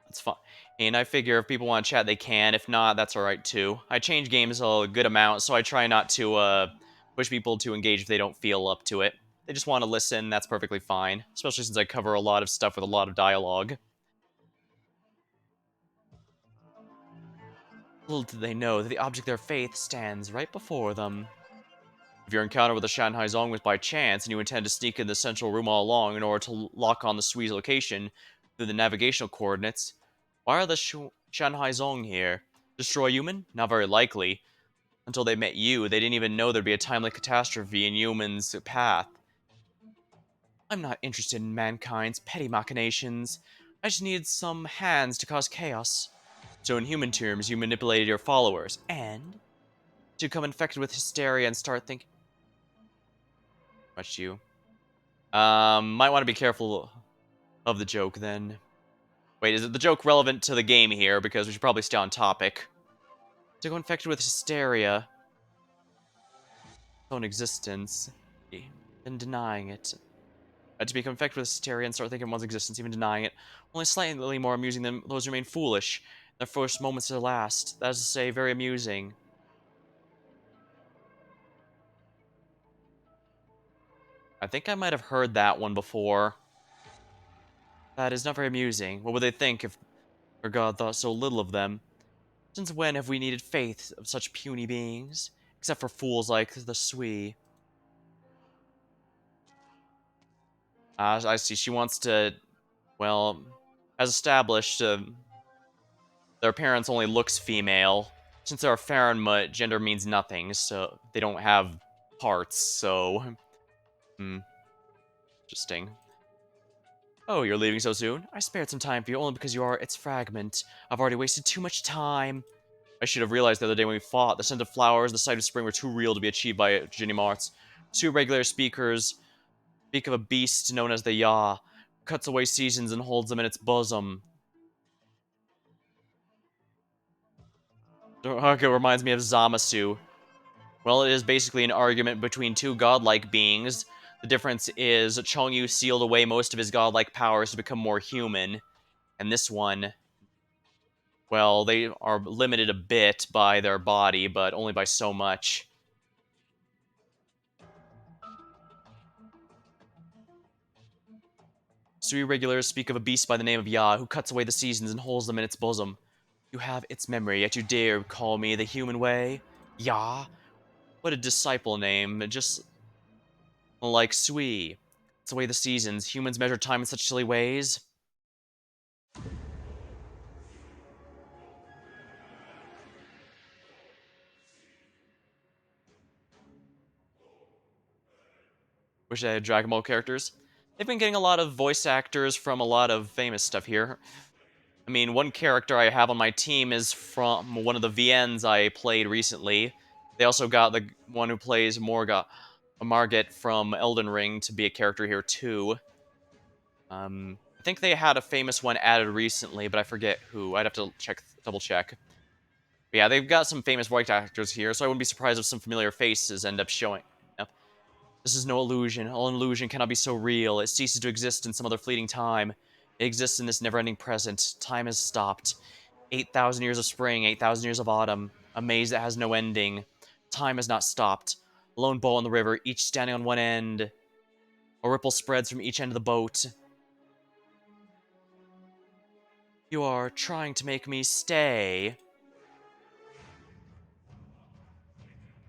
That's fine. And I figure if people want to chat, they can. If not, that's alright too. I change games a good amount, so I try not to push people to engage if they don't feel up to it. They just want to listen, that's perfectly fine. Especially since I cover a lot of stuff with a lot of dialogue. Little do they know that the object of their faith stands right before them. If your encounter with the Shanghai Zong was by chance, and you intend to sneak in the central room all along in order to lock on the Sui's location through the navigational coordinates, why are the Shanghai Zong here? Destroy human? Not very likely. Until they met you, they didn't even know there'd be a timely catastrophe in human's path. I'm not interested in mankind's petty machinations. I just needed some hands to cause chaos. So in human terms, you manipulated your followers, and to become infected with hysteria and start thinking... Much you. Might want to be careful of the joke, then. Wait, is it the joke relevant to the game here? Because we should probably stay on topic. To go infected with hysteria... own existence, and denying it. To become infected with hysteria and start thinking one's existence, even denying it, only slightly more amusing than those who remain foolish. Their first moments to the last. That is to say, very amusing. I think I might have heard that one before. That is not very amusing. What would they think if our God thought so little of them? Since when have we needed faith of such puny beings? Except for fools like the Sui. I see. She wants to... Well, as established, their appearance only looks female. Since they're a Faranmut, gender means nothing, so they don't have parts, so... Interesting. Oh, you're leaving so soon? I spared some time for you only because you are its fragment. I've already wasted too much time. I should have realized the other day when we fought, the scent of flowers, the sight of spring were too real to be achieved by Ginny Marts. Two regular speakers speak of a beast known as the Ya, who cuts away seasons and holds them in its bosom. Okay, reminds me of Zamasu. Well, it is basically an argument between two godlike beings. The difference is Chongyu sealed away most of his godlike powers to become more human, and this one, well, they are limited a bit by their body, but only by so much. Sui regulars speak of a beast by the name of Ya, who cuts away the seasons and holds them in its bosom. You have its memory, yet you dare call me the human way? Ya? What a disciple name, just like Sui. Cuts away the seasons. Humans measure time in such silly ways. Wish I had Dragon Ball characters. They've been getting a lot of voice actors from a lot of famous stuff here. I mean, one character I have on my team is from one of the VNs I played recently. They also got the one who plays Margit from Elden Ring to be a character here too. I think they had a famous one added recently, but I forget who. I'd have to double check. But yeah, they've got some famous voice actors here, so I wouldn't be surprised if some familiar faces end up showing up. This is no illusion. All illusion cannot be so real. It ceases to exist in some other fleeting time. It exists in this never-ending present. Time has stopped. 8,000 years of spring, 8,000 years of autumn. A maze that has no ending. Time has not stopped. A lone boat on the river, each standing on one end. A ripple spreads from each end of the boat. You are trying to make me stay.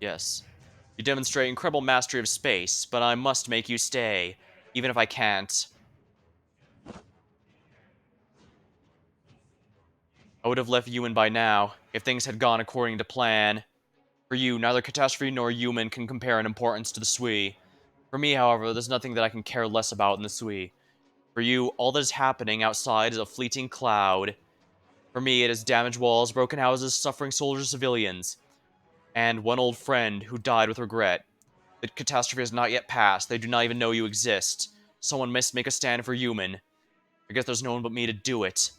Yes. You demonstrate incredible mastery of space, but I must make you stay, even if I can't. I would have left Human by now, if things had gone according to plan. For you, neither catastrophe nor human can compare in importance to the Sui. For me, however, there's nothing that I can care less about in the Sui. For you, all that is happening outside is a fleeting cloud. For me, it is damaged walls, broken houses, suffering soldiers, civilians, and one old friend who died with regret. The catastrophe has not yet passed. They do not even know you exist. Someone must make a stand for Human. I guess there's no one but me to do it.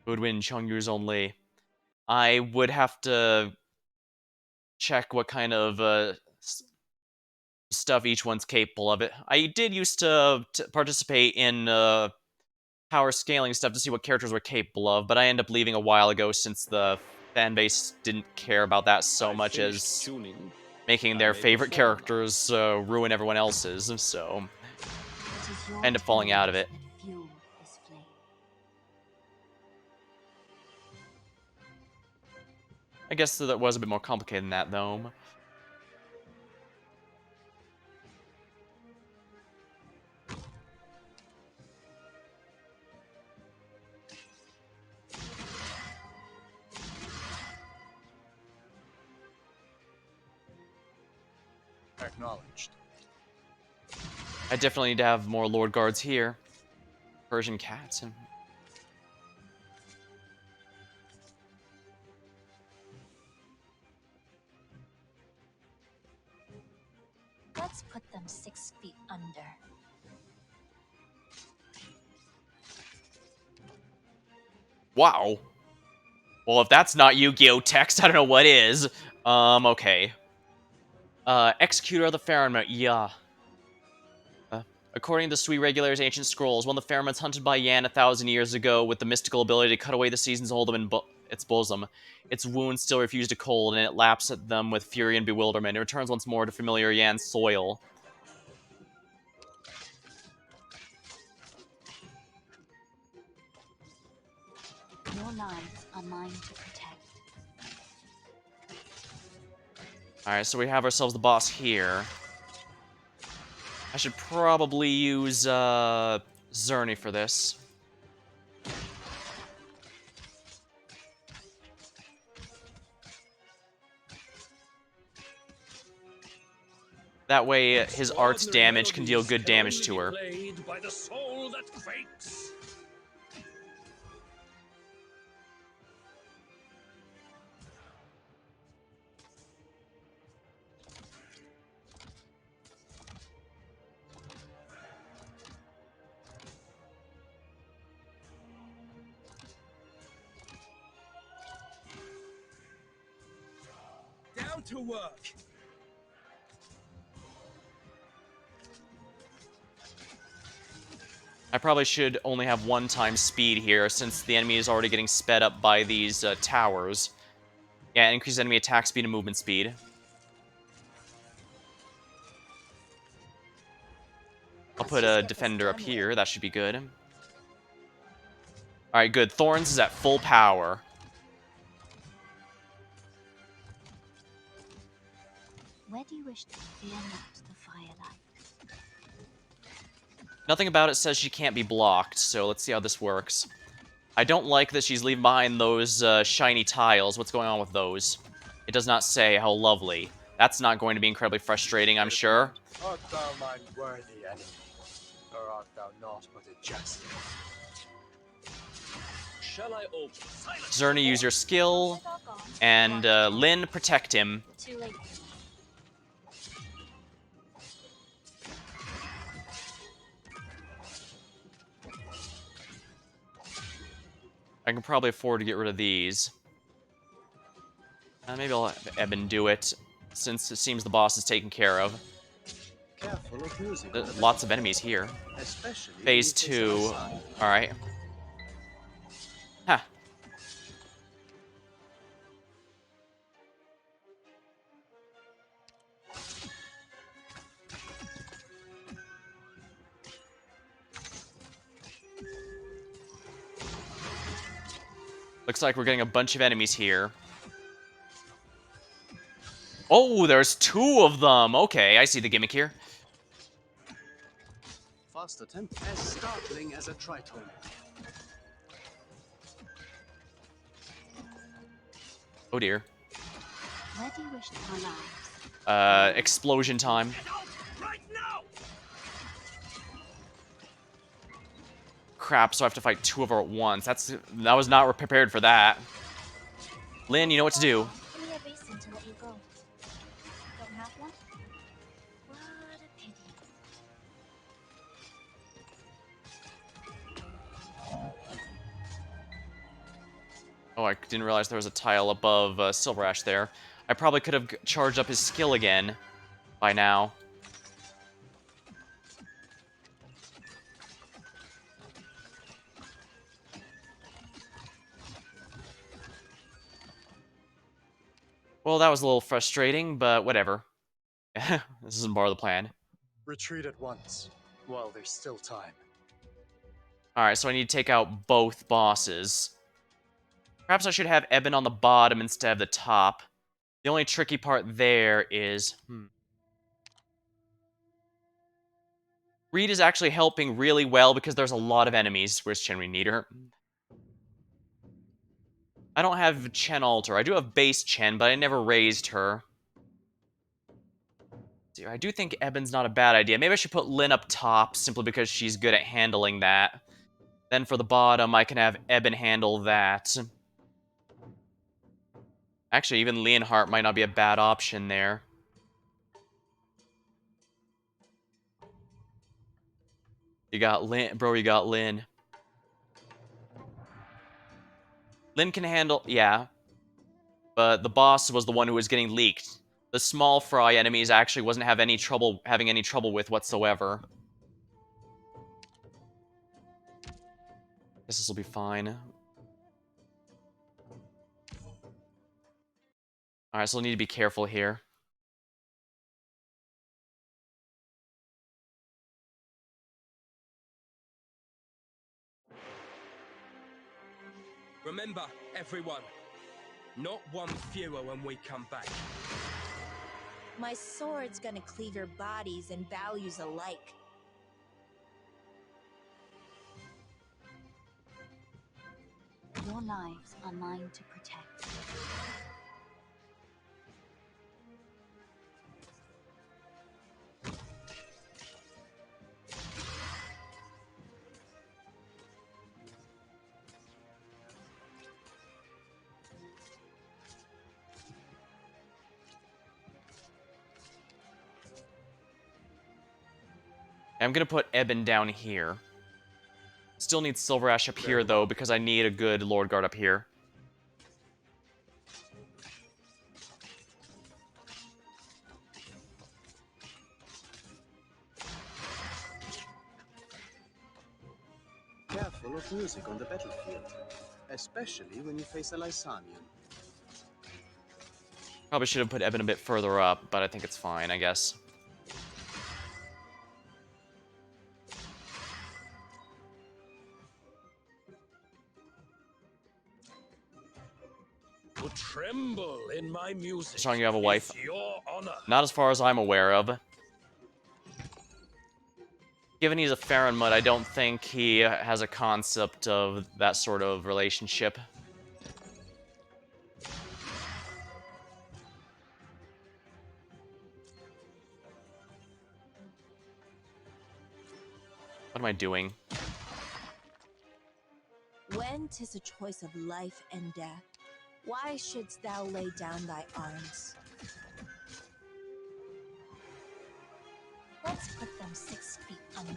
Who would win, Chongyu's only? I would have to check what kind of stuff each one's capable of. It. I did used to participate in power scaling stuff to see what characters were capable of, but I ended up leaving a while ago since the fan base didn't care about that so much as making their favorite characters ruin everyone else's, so I ended up falling out of it. I guess that was a bit more complicated than that, though. Acknowledged. I definitely need to have more Lord Guards here. Persian cats. Let's put them 6 feet under. Wow. Well, if that's not Yu-Gi-Oh! Text, I don't know what is. Okay. Executor of the Faramir. Yeah. According to the Sui Regular's ancient scrolls, one of the Faramans hunted by Yan 1,000 years ago with the mystical ability to cut away the seasons and hold them in its bosom. Its wounds still refuse to cold, and it laps at them with fury and bewilderment. It returns once more to familiar Yan's soil. Your lives are mine to protect. Alright, so we have ourselves the boss here. I should probably use, Zerny for this. That way, his art's damage can deal good damage to her. By the soul that quakes. Down to work. I probably should only have 1 time speed here, since the enemy is already getting sped up by these towers. Yeah, increase enemy attack speed and movement speed. I'll put a defender up here. That should be good. Alright, good. Thorns is at full power. Where do you wish to fear not the firelight? Nothing about it says she can't be blocked, so let's see how this works. I don't like that she's leaving behind those shiny tiles. What's going on with those? It does not say. How lovely. That's not going to be incredibly frustrating, I'm sure. Art thou mine worthy enemy, or art thou not but a jest? Shall I open? Silence! Zerna, use your skill, and Lynn, protect him. Too late. I can probably afford to get rid of these. Maybe I'll have Eben do it, since it seems the boss is taken care of. Careful of music. Lots of enemies here. Especially Phase 2. Alright. Huh. Looks like we're getting a bunch of enemies here. Oh, there's 2 of them! Okay, I see the gimmick here. Fast attempt as startling as a tritone. Oh dear. Where do you wish to align? Explosion time. Right now! Crap, so I have to fight 2 of her at once. I was not prepared for that. Lynn, you know what to do. Give me a reason to let you go. Don't have one? What a pity. Oh, I didn't realize there was a tile above Silver Ash there. I probably could have charged up his skill again by now. Well, that was a little frustrating, but whatever. This isn't part of the plan. Retreat at once, while there's still time. Alright, so I need to take out both bosses. Perhaps I should have Eben on the bottom instead of the top. The only tricky part there is... Reed is actually helping really well because there's a lot of enemies. Where's Chen? We need her. I don't have Chen Alter. I do have base Chen, but I never raised her. I do think Eben's not a bad idea. Maybe I should put Lynn up top, simply because she's good at handling that. Then for the bottom, I can have Eben handle that. Actually, even Leonhardt might not be a bad option there. You got Lynn. Bro, you got Lynn. Lynn can handle... Yeah. But the boss was the one who was getting leaked. The small fry enemies actually wasn't having any trouble with whatsoever. Guess this will be fine. Alright, so we'll need to be careful here. Remember, everyone, not one fewer when we come back. My sword's gonna cleave your bodies and values alike. Your lives are mine to protect. I'm gonna put Eben down here. Still need Silver Ash up here, though, because I need a good Lord Guard up here. Careful of music on the battlefield, especially when you face a Lysanian. Probably should have put Eben a bit further up, but I think it's fine, I guess. To tremble in my music. Chong, you have a wife? Is your honor. Not as far as I'm aware of. Given he's a Farron Mud, I don't think he has a concept of that sort of relationship. What am I doing? When 'tis a choice of life and death, why shouldst thou lay down thy arms? Let's put them 6 feet under.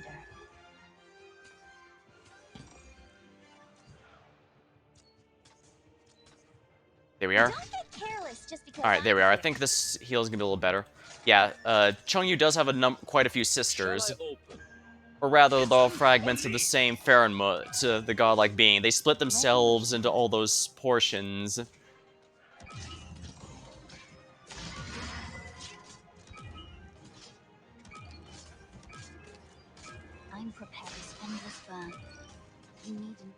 There we are. Don't get careless just because Alright, there I'm we are. I here. think this heal's gonna be a little better. Yeah, Chongyu does have quite a few sisters. Shall I open? Or rather, they're all fragments of the same Farron, the godlike being. They split themselves into all those portions. I'm prepared as endless burn. You needn't fear.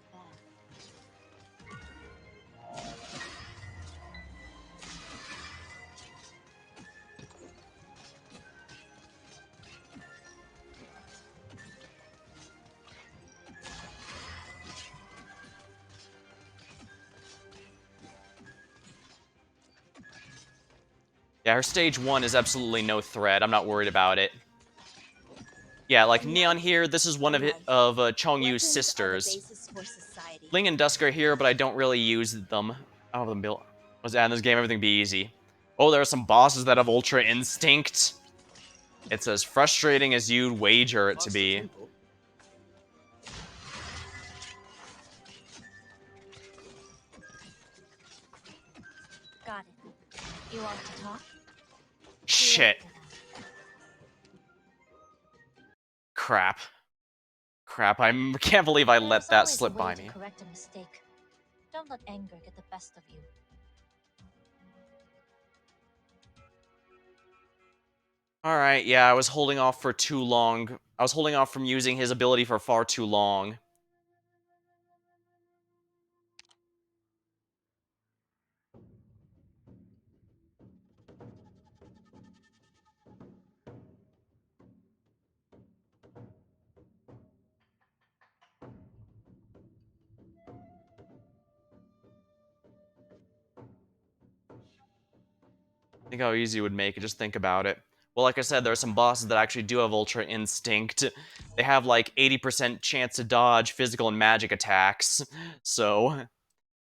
Yeah, her stage 1 is absolutely no threat. I'm not worried about it. Yeah, like Neon here, this is one of Chongyu's sisters. Ling and Dusk are here, but I don't really use them. I don't have them built. In this game, everything be easy. Oh, there are some bosses that have Ultra Instinct. It's as frustrating as you'd wager it to be. Got it. You want to talk? Shit. Crap. Crap, I can't believe I let that slip by me. Correct a mistake. Don't let anger get the best of you. Alright, yeah, I was holding off for too long. I was holding off from using his ability for far too long. Think how easy it would make it, just think about it. Well, like I said, there are some bosses that actually do have Ultra Instinct. They have like 80% chance to dodge physical and magic attacks. So,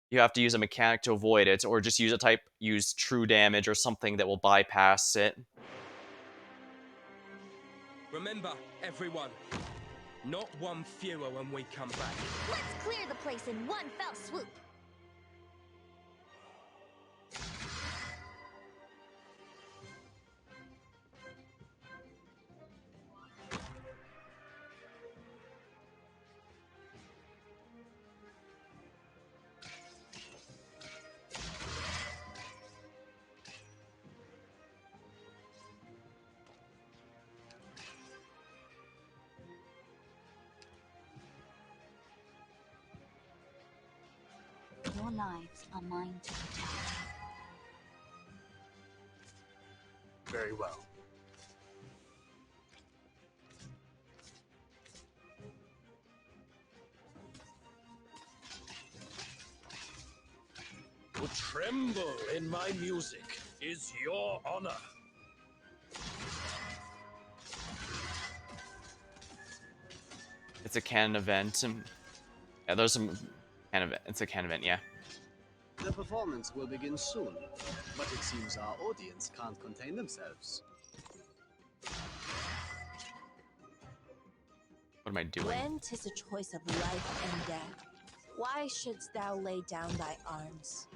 you have to use a mechanic to avoid it, or just use true damage or something that will bypass it. Remember, everyone, not one fewer when we come back. Let's clear the place in one fell swoop. Your lives are mine to protect. Very well. To tremble in my music is your honor. It's a canon event. Yeah, there's some it's a canon event, yeah. The performance will begin soon, but it seems our audience can't contain themselves. What am I doing? When 'tis a choice of life and death, why shouldst thou lay down thy arms?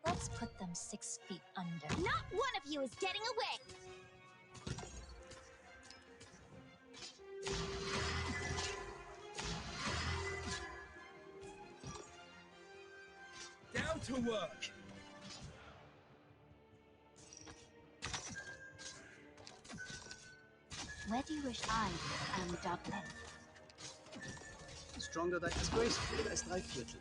Let's put them 6 feet under. Not one of you is getting away. to work. Where do you wish I am Dudley? Stronger than is graceful as thy little.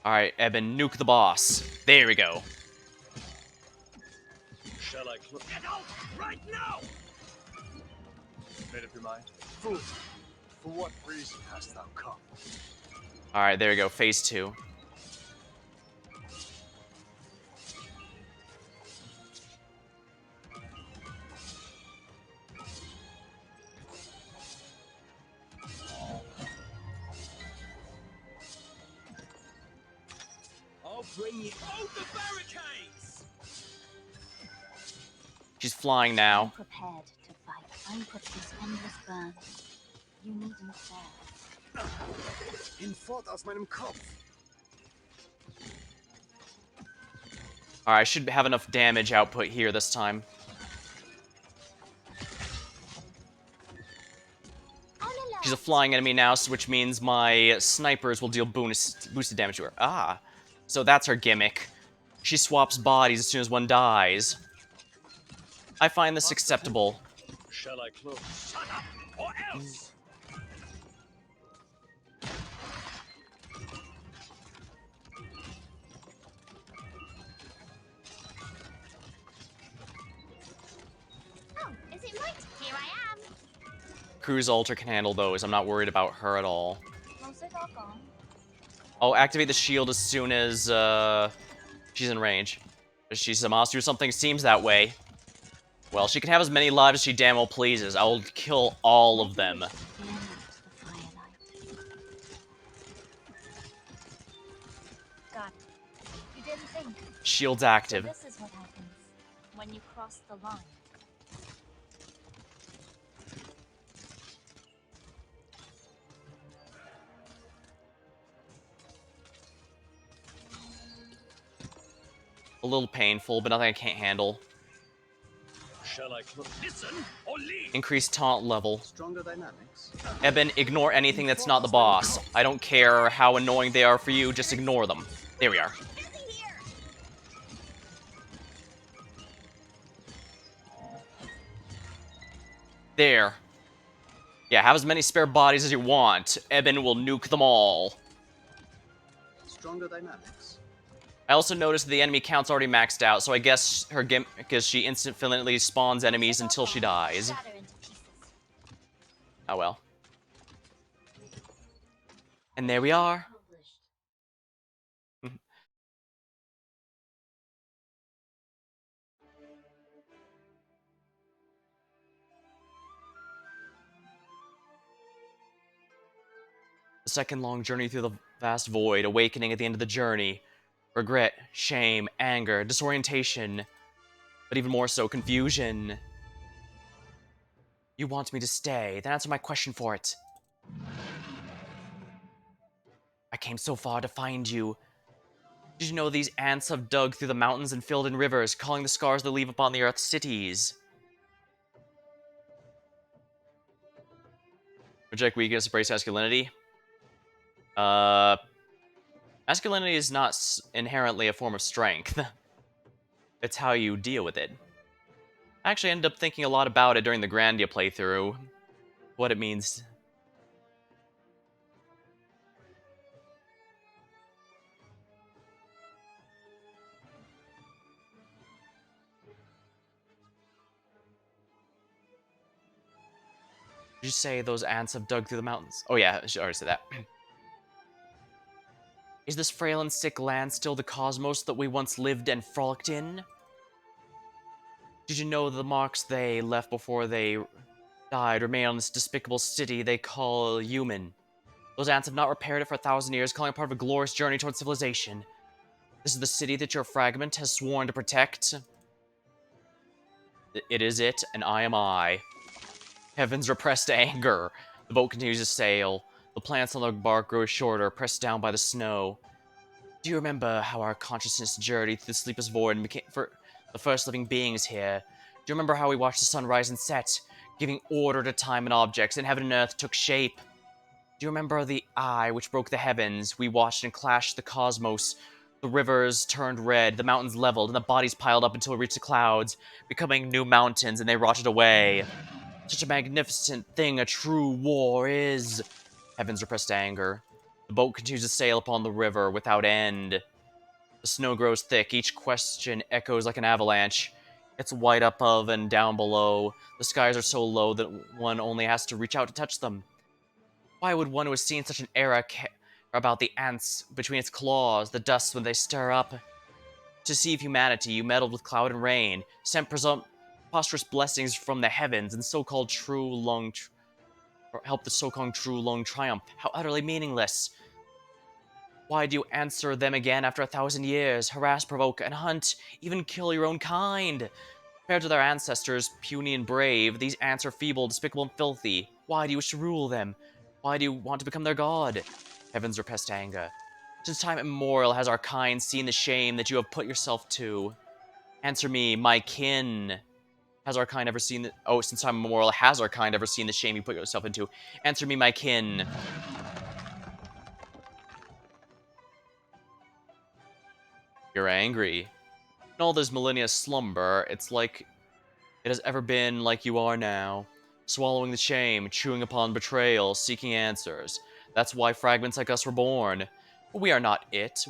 Alright, Eben, nuke the boss. There we go. Shall I close? Get out right now! Made up your mind? Fool! For what reason hast thou come? Alright, there we go. Phase 2. I'll bring you out the barricades! She's flying now. I'm prepared to fight. Unput this endless burn. You needn't fear. Hinfort aus meinem Kopf. Alright, I should have enough damage output here this time. She's a flying enemy now, which means my snipers will deal boosted damage to her. Ah, so that's her gimmick. She swaps bodies as soon as one dies. I find this acceptable. Shall I close? Shut up, or else! Oh, is it right? Here I am. Cruise Alter can handle those. I'm not worried about her at all. Most of all gone. I'll activate the shield as soon as she's in range. She's a monster or something, seems that way. Well, she can have as many lives as she damn well pleases. I will kill all of them. Fear not the firelight. Got it. You didn't think. Shield's active. This is what happens when you cross the line. A little painful, but nothing I can't handle. Shall I close? Listen or leave! Increased taunt level. Stronger dynamics. Eben, ignore anything that's not the boss. I don't care how annoying they are for you, just ignore them. There we are. There. Yeah, have as many spare bodies as you want. Eben will nuke them all. Stronger dynamics. I also noticed the enemy count's already maxed out, so I guess her gimmick is she infinitely spawns enemies until she dies. Shatter into pieces. Oh well. And there we are. The second long journey through the vast void, awakening at the end of the journey. Regret, shame, anger, disorientation, but even more so, confusion. You want me to stay, then answer my question for it. I came so far to find you. Did you know these ants have dug through the mountains and filled in rivers, calling the scars they leave upon the earth's cities? Reject weakness, embrace masculinity. Masculinity is not inherently a form of strength. It's how you deal with it. I actually ended up thinking a lot about it during the Grandia playthrough. What it means. Did you say those ants have dug through the mountains? Oh yeah, I already said that. Is this frail and sick land still the cosmos that we once lived and frolicked in? Did you know the marks they left before they died remain on this despicable city they call human? Those ants have not repaired it for 1,000 years, calling it part of a glorious journey towards civilization. This is the city that your fragment has sworn to protect. It is it, and I am I. Heaven's repressed anger. The boat continues to sail. The plants on the bark grow shorter, pressed down by the snow. Do you remember how our consciousness journeyed through the sleepless void and became the first living beings here? Do you remember how we watched the sun rise and set, giving order to time and objects, and heaven and earth took shape? Do you remember the eye which broke the heavens? We watched and clashed the cosmos, The rivers turned red, the mountains leveled, and the bodies piled up until it reached the clouds, becoming new mountains, and they rotted away. Such a magnificent thing a true war is. Heavens repressed anger. The boat continues to sail upon the river without end. The snow grows thick, each question echoes like an avalanche. It's white up above and down below. The skies are so low that one only has to reach out to touch them. Why would one who has seen such an era care about the ants between its claws, the dust when they stir up? To deceive humanity, you meddled with cloud and rain, sent preposterous blessings from the heavens, and so-called true long help the so-called true long triumph. How utterly meaningless! Why do you answer them again after 1,000 years? Harass, provoke, and hunt, even kill your own kind. Compared to their ancestors, puny and brave, these ants are feeble, despicable, and filthy. Why do you wish to rule them? Why do you want to become their god? Heavens repressed anger. Since time immemorial has our kind seen the shame that you have put yourself to. Answer me, my kin. Has our kind ever seen the... Oh, since time immemorial has our kind ever seen the shame you put yourself into? Answer me, my kin. You're angry. In all this millennia slumber, it's like it has ever been like you are now. Swallowing the shame, chewing upon betrayal, seeking answers. That's why fragments like us were born. But we are not it.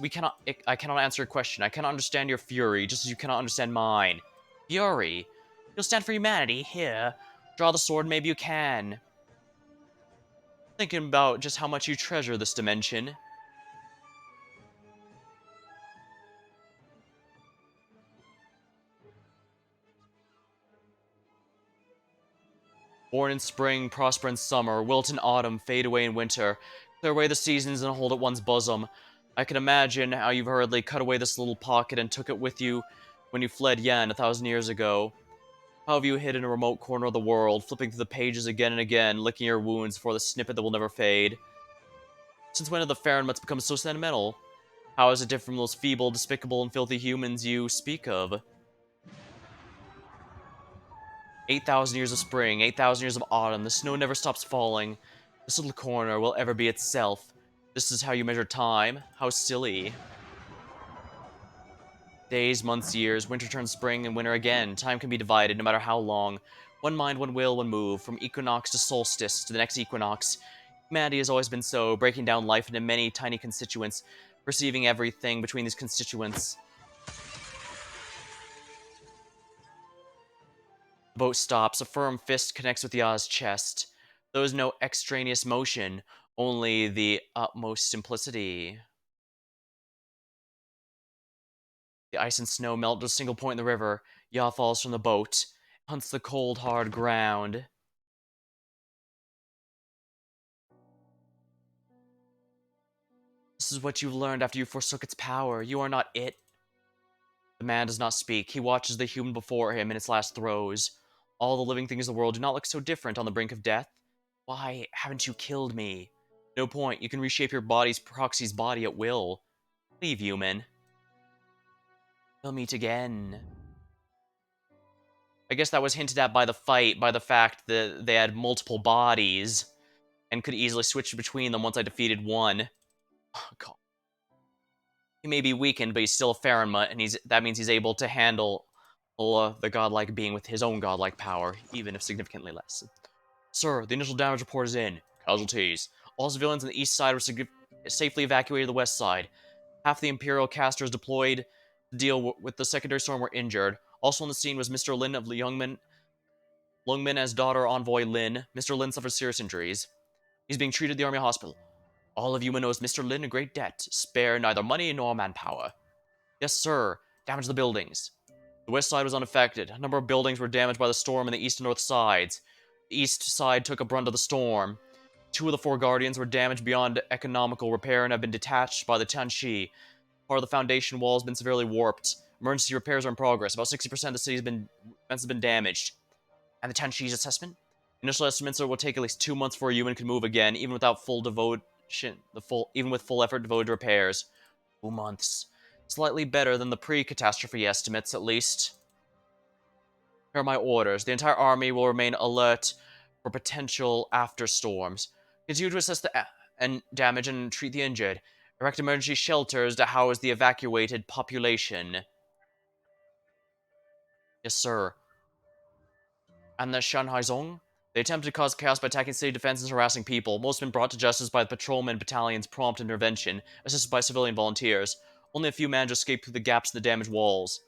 I cannot answer your question. I cannot understand your fury, just as you cannot understand mine. Fury? You'll stand for humanity, here. Draw the sword, maybe you can. Thinking about just how much you treasure this dimension. Born in spring, prosper in summer, wilt in autumn, fade away in winter, clear away the seasons and hold at one's bosom. I can imagine how you've hurriedly cut away this little pocket and took it with you when you fled Yen 1,000 years ago. How have you hid in a remote corner of the world, flipping through the pages again and again, licking your wounds for the snippet that will never fade? Since when have the Fahrenmuts become so sentimental? How is it different from those feeble, despicable, and filthy humans you speak of? 8,000 years of spring, 8,000 years of autumn, the snow never stops falling. This little corner will ever be itself. This is how you measure time? How silly. Days, months, years, winter turns spring and winter again. Time can be divided no matter how long. One mind, one will, one move, from equinox to solstice to the next equinox. Humanity has always been so, breaking down life into many tiny constituents, perceiving everything between these constituents. The boat stops, a firm fist connects with Ya's chest. There is no extraneous motion, only the utmost simplicity. The ice and snow melt to a single point in the river. Ya falls from the boat, hunts the cold, hard ground. This is what you've learned after you forsook its power. You are not it. The man does not speak. He watches the human before him in its last throes. All the living things of the world do not look so different on the brink of death. Why haven't you killed me? No point. You can reshape your body's proxy's body at will. Leave, human. We'll meet again. I guess that was hinted at by the fight, by the fact that they had multiple bodies and could easily switch between them once I defeated one. Oh, God. He may be weakened, but he's still a Farinmut, and that means he's able to handle the godlike being with his own godlike power, even if significantly less. Sir, the initial damage report is in. Casualties. All civilians on the east side were safely evacuated to the west side. Half the Imperial casters deployed to deal with the secondary storm were injured. Also on the scene was Mr. Lin of Lungmin as daughter envoy Lin. Mr. Lin suffered serious injuries. He's being treated at the army hospital. All of Yuma knows Mr. Lin a great debt. Spare neither money nor manpower. Yes, sir. Damage the buildings. The west side was unaffected. A number of buildings were damaged by the storm on the east and north sides. The east side took a brunt of the storm. 2 of the 4 guardians were damaged beyond economical repair and have been detached by the Tianqi. Part of the foundation wall has been severely warped. Emergency repairs are in progress. About 60% of the city's fence has been damaged. And the Tianqi's assessment? Initial estimates are it will take at least 2 months before Yuan can move again, even without even with full effort devoted to repairs. 2 months. Slightly better than the pre-catastrophe estimates, at least. Here are my orders. The entire army will remain alert for potential afterstorms. Continue to assess the damage and treat the injured. Erect emergency shelters to house the evacuated population. Yes, sir. And the Shanhaizong? They attempted to cause chaos by attacking city defenses and harassing people. Most have been brought to justice by the patrolman battalion's prompt intervention, assisted by civilian volunteers. Only a few managed to escape through the gaps in the damaged walls.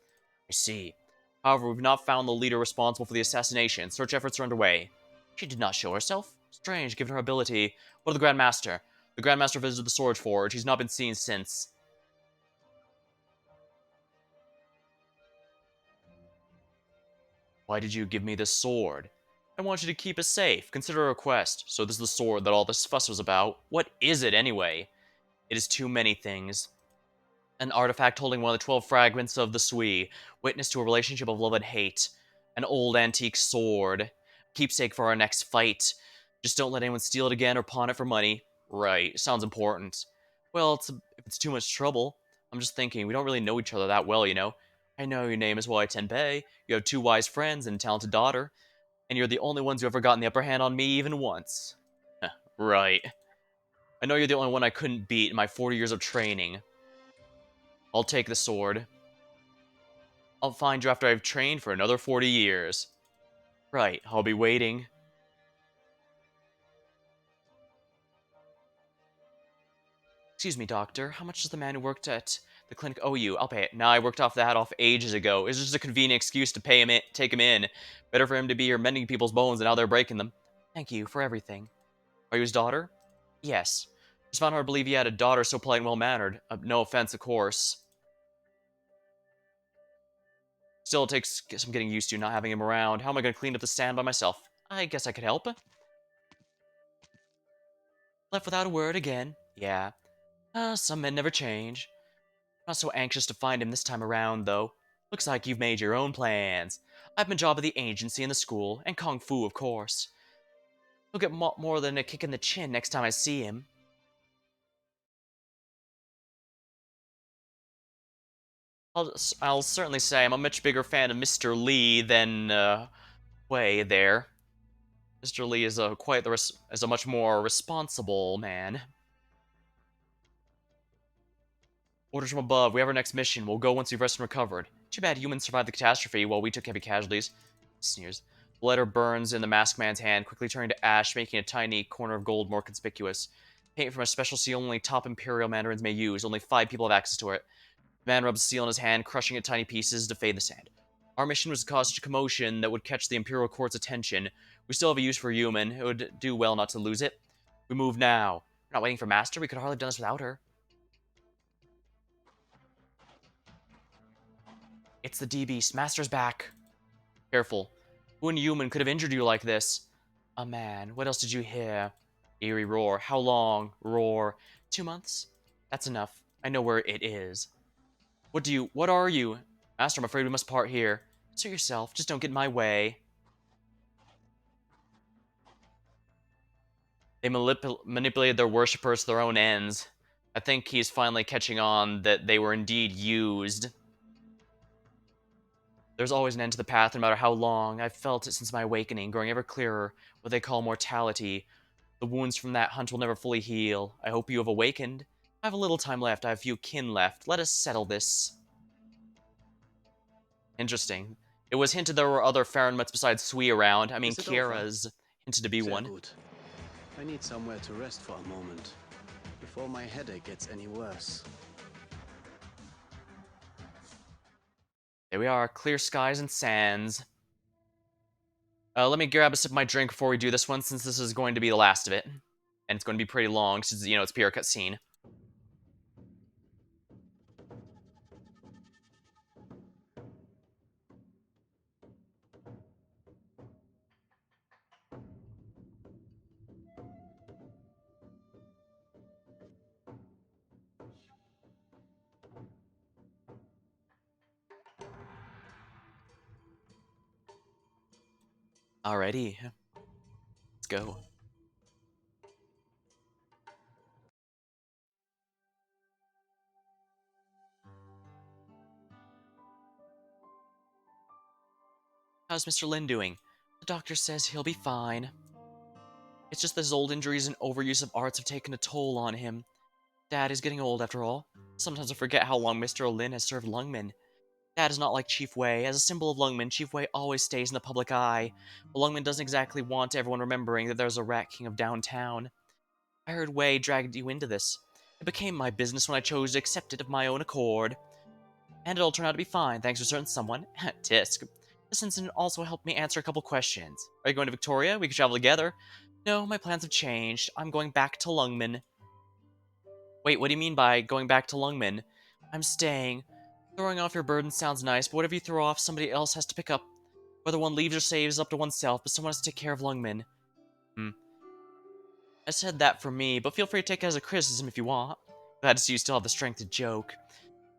I see. However, we've not found the leader responsible for the assassination. Search efforts are underway. She did not show herself? Strange, given her ability. What of the Grand Master? The Grand Master visited the Sword Forge. He's not been seen since. Why did you give me this sword? I want you to keep it safe. Consider a request. So this is the sword that all this fuss was about. What is it, anyway? It is too many things. An artifact holding one of the 12 fragments of the Sui, witness to a relationship of love and hate. An old antique sword. Keepsake for our next fight. Just don't let anyone steal it again or pawn it for money. Right, sounds important. Well, if it's too much trouble. I'm just thinking, we don't really know each other that well, you know. I know your name is Wai Tenpei, you have 2 wise friends and a talented daughter, and you're the only ones who ever gotten the upper hand on me even once. Right. I know you're the only one I couldn't beat in my 40 years of training. I'll take the sword. I'll find you after I've trained for another 40 years. Right, I'll be waiting. Excuse me, doctor, how much does the man who worked at the clinic owe you? I'll pay it. Nah, I worked that off ages ago. It's just a convenient excuse to pay him in, take him in. Better for him to be here mending people's bones than out there breaking them. Thank you for everything. Are you his daughter? Yes. Just found hard to believe he had a daughter so polite and well-mannered. No offense, of course. Still, it takes some getting used to not having him around. How am I going to clean up the sand by myself? I guess I could help. Left without a word again. Yeah. Some men never change. Not so anxious to find him this time around, though. Looks like you've made your own plans. I've been job at the agency and the school, and Kung Fu, of course. He'll get more than a kick in the chin next time I see him. I'll certainly say I'm a much bigger fan of Mr. Lee than, Wei there. Mr. Lee is a much more responsible man. Orders from above. We have our next mission. We'll go once we've rested and recovered. Too bad humans survived the catastrophe while we took heavy casualties. Sneers. The letter burns in the masked man's hand, quickly turning to ash, making a tiny corner of gold more conspicuous. Paint from a special seal only top Imperial Mandarins may use. Only 5 people have access to it. The man rubs the seal in his hand, crushing it in tiny pieces to fade the sand. Our mission was to cause such a commotion that would catch the Imperial Court's attention. We still have a use for a human. It would do well not to lose it. We move now. We're not waiting for Master. We could hardly have done this without her. It's the D-Beast. Master's back. Careful. Who in human could have injured you like this? A man. What else did you hear? Eerie roar. How long? Roar. 2 months? That's enough. I know where it is. What are you? Master, I'm afraid we must part here. Suit yourself. Just don't get in my way. They manipulated their worshippers to their own ends. I think he's finally catching on that they were indeed used. There's always an end to the path, no matter how long. I've felt it since my awakening, growing ever clearer, what they call mortality. The wounds from that hunt will never fully heal. I hope you have awakened. I have a little time left. I have few kin left. Let us settle this. Interesting. It was hinted there were other Fahrenmuts besides Sui around. I mean, Kiara's hinted to be one. Good. I need somewhere to rest for a moment, before my headache gets any worse. There we are, clear skies and sands. Let me grab a sip of my drink before we do this one, since this is going to be the last of it. And it's going to be pretty long, since, you know, it's a pure cutscene. Alrighty. Let's go. How's Mr. Lin doing? The doctor says he'll be fine. It's just that his old injuries and overuse of arts have taken a toll on him. Dad is getting old after all. Sometimes I forget how long Mr. Lin has served Lungmen. Dad is not like Chief Wei. As a symbol of Lungmen, Chief Wei always stays in the public eye. But Lungmen doesn't exactly want everyone remembering that there's a Rat King of downtown. I heard Wei dragged you into this. It became my business when I chose to accept it of my own accord. And it all turned out to be fine, thanks to a certain someone, Tisk. This incident also helped me answer a couple questions. Are you going to Victoria? We could travel together. No, my plans have changed. I'm going back to Lungmen. Wait, what do you mean by going back to Lungmen? I'm staying. Throwing off your burden sounds nice, but whatever you throw off, somebody else has to pick up. Whether one leaves or saves is up to oneself, but someone has to take care of Lungmen. I said that for me, but feel free to take it as a criticism if you want. Glad to see you still have the strength to joke.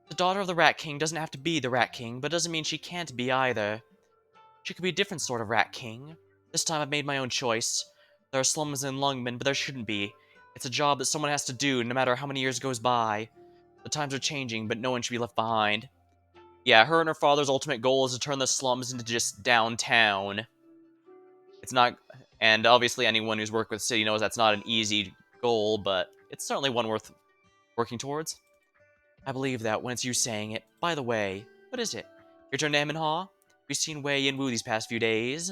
The daughter of the Rat King doesn't have to be the Rat King, but doesn't mean she can't be either. She could be a different sort of Rat King. This time I've made my own choice. There are slums in Lungmen, but there shouldn't be. It's a job that someone has to do, no matter how many years goes by. The times are changing, but no one should be left behind. Yeah, her and her father's ultimate goal is to turn the slums into just downtown. It's not, and obviously anyone who's worked with the city knows that's not an easy goal, but it's certainly one worth working towards. I believe that when it's you saying it. By the way, what is it? Your turn to hem and haw? We've seen Wei and Wu these past few days.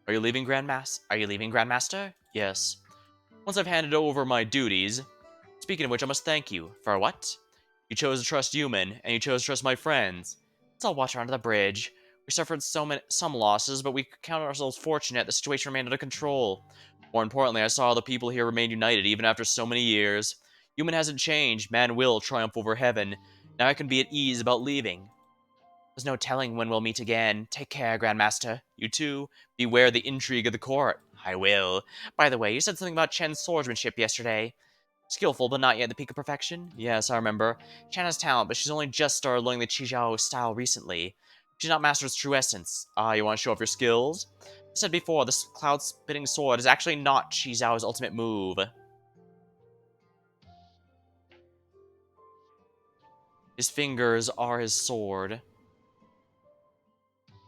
Are you leaving, Grandmaster? Yes. Once I've handed over my duties. Speaking of which, I must thank you. For what? You chose to trust human, and you chose to trust my friends. Let's all watch around the bridge. We suffered some losses, but we counted ourselves fortunate the situation remained under control. More importantly, I saw the people here remain united even after so many years. Human hasn't changed, man will triumph over heaven. Now I can be at ease about leaving. There's no telling when we'll meet again. Take care, Grandmaster. You too. Beware the intrigue of the court. I will. By the way, you said something about Chen's swordsmanship yesterday. Skillful, but not yet the peak of perfection? Yes, I remember. Chen has talent, but she's only just started learning the Chijiao style recently. She's not mastered its true essence. Ah, you want to show off your skills? I said before, this cloud-spitting sword is actually not Chijiao's ultimate move. His fingers are his sword.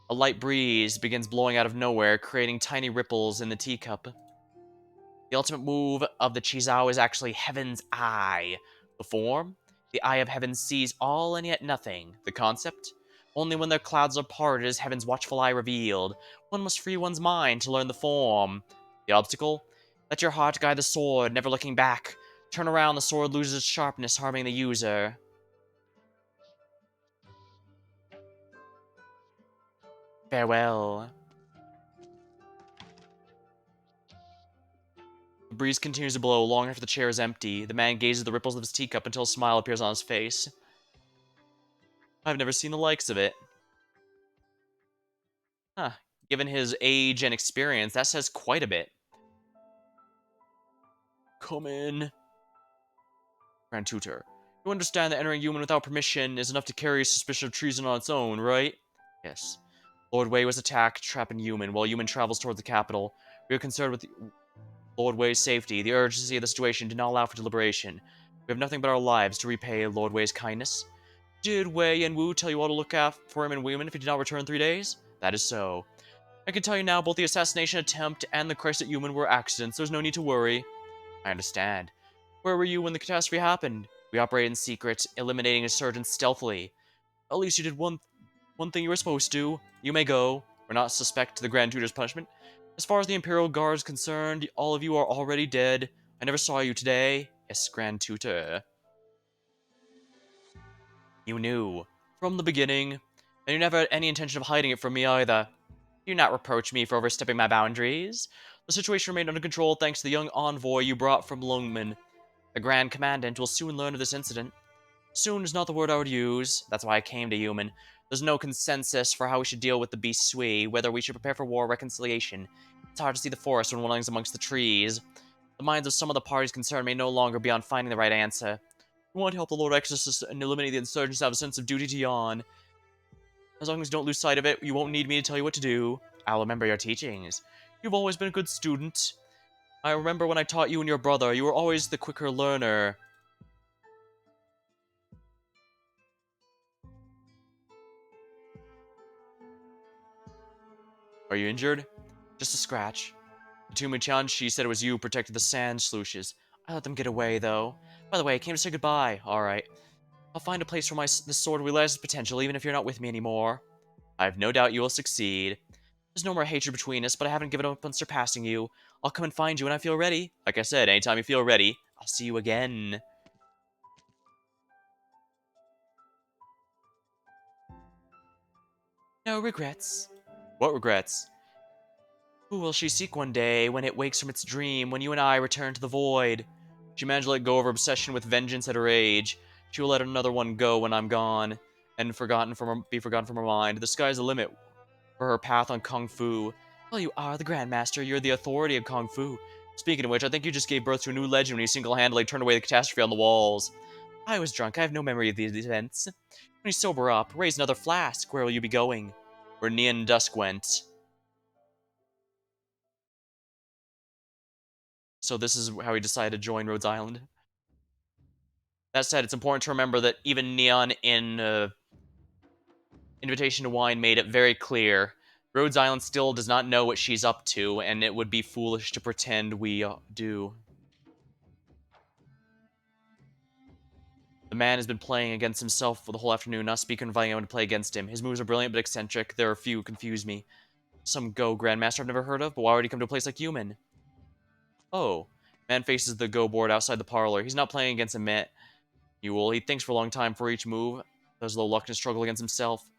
A light breeze begins blowing out of nowhere, creating tiny ripples in the teacup. The ultimate move of the Chizao is actually Heaven's Eye. The form? The Eye of Heaven sees all and yet nothing. The concept? Only when the clouds are parted is Heaven's watchful eye revealed. One must free one's mind to learn the form. The obstacle? Let your heart guide the sword, never looking back. Turn around, the sword loses its sharpness, harming the user. Farewell. The breeze continues to blow long after the chair is empty. The man gazes at the ripples of his teacup until a smile appears on his face. I've never seen the likes of it. Huh. Given his age and experience, that says quite a bit. Come in. Grand Tutor. You understand that entering human without permission is enough to carry suspicion of treason on its own, right? Yes. Lord Wei was attacked, trapping human, while human travels towards the capital. We are concerned with Lord Wei's safety. The urgency of the situation did not allow for deliberation. We have nothing but our lives to repay Lord Wei's kindness. Did Wei and Wu tell you all to look out for him and Human if he did not return in 3 days? That is so. I can tell you now, both the assassination attempt and the crash at Human were accidents. There's no need to worry. I understand. Where were you when the catastrophe happened? We operated in secret, eliminating insurgents stealthily. At least you did one thing you were supposed to. You may go. We're not suspect the Grand Tutor's punishment. As far as the Imperial Guard is concerned, all of you are already dead. I never saw you today. Yes, Grand Tutor. You knew. From the beginning. And you never had any intention of hiding it from me either. Do not reproach me for overstepping my boundaries. The situation remained under control thanks to the young envoy you brought from Lungmen. The Grand Commandant will soon learn of this incident. Soon is not the word I would use. That's why I came to Human. There's no consensus for how we should deal with the beast Sui, whether we should prepare for war or reconciliation. It's hard to see the forest when one is amongst the trees. The minds of some of the parties concerned may no longer be on finding the right answer. We want to help the Lord Exorcist and eliminate the insurgents have a sense of duty to yawn. As long as you don't lose sight of it, you won't need me to tell you what to do. I'll remember your teachings. You've always been a good student. I remember when I taught you and your brother, you were always the quicker learner. Are you injured? Just a scratch. Tumi-chan, she said it was you who protected the sand sluices. I let them get away, though. By the way, I came to say goodbye. Alright. I'll find a place for this sword to realize its potential, even if you're not with me anymore. I have no doubt you will succeed. There's no more hatred between us, but I haven't given up on surpassing you. I'll come and find you when I feel ready. Like I said, anytime you feel ready, I'll see you again. No regrets. What regrets? Who will she seek one day when it wakes from its dream, when you and I return to the void? She managed to let go of her obsession with vengeance at her age. She will let another one go when I'm gone, and be forgotten from her mind. The sky's the limit for her path on Kung Fu. Well, you are the Grandmaster. You're the authority of Kung Fu. Speaking of which, I think you just gave birth to a new legend when you single-handedly turned away the catastrophe on the walls. I was drunk. I have no memory of these events. When you sober up, raise another flask. Where will you be going? Where Neon Dusk went. So this is how he decided to join Rhodes Island. That said, it's important to remember that even Neon in Invitation to Wine made it very clear Rhodes Island still does not know what she's up to, and it would be foolish to pretend we do. The man has been playing against himself for the whole afternoon, not speaking inviting anyone to play against him. His moves are brilliant but eccentric. There are a few who confuse me. Some Go Grandmaster I've never heard of, but why would he come to a place like Human? Oh. Man faces the Go board outside the parlor. He's not playing against a man. He thinks for a long time for each move. Does a little luck and struggle against himself.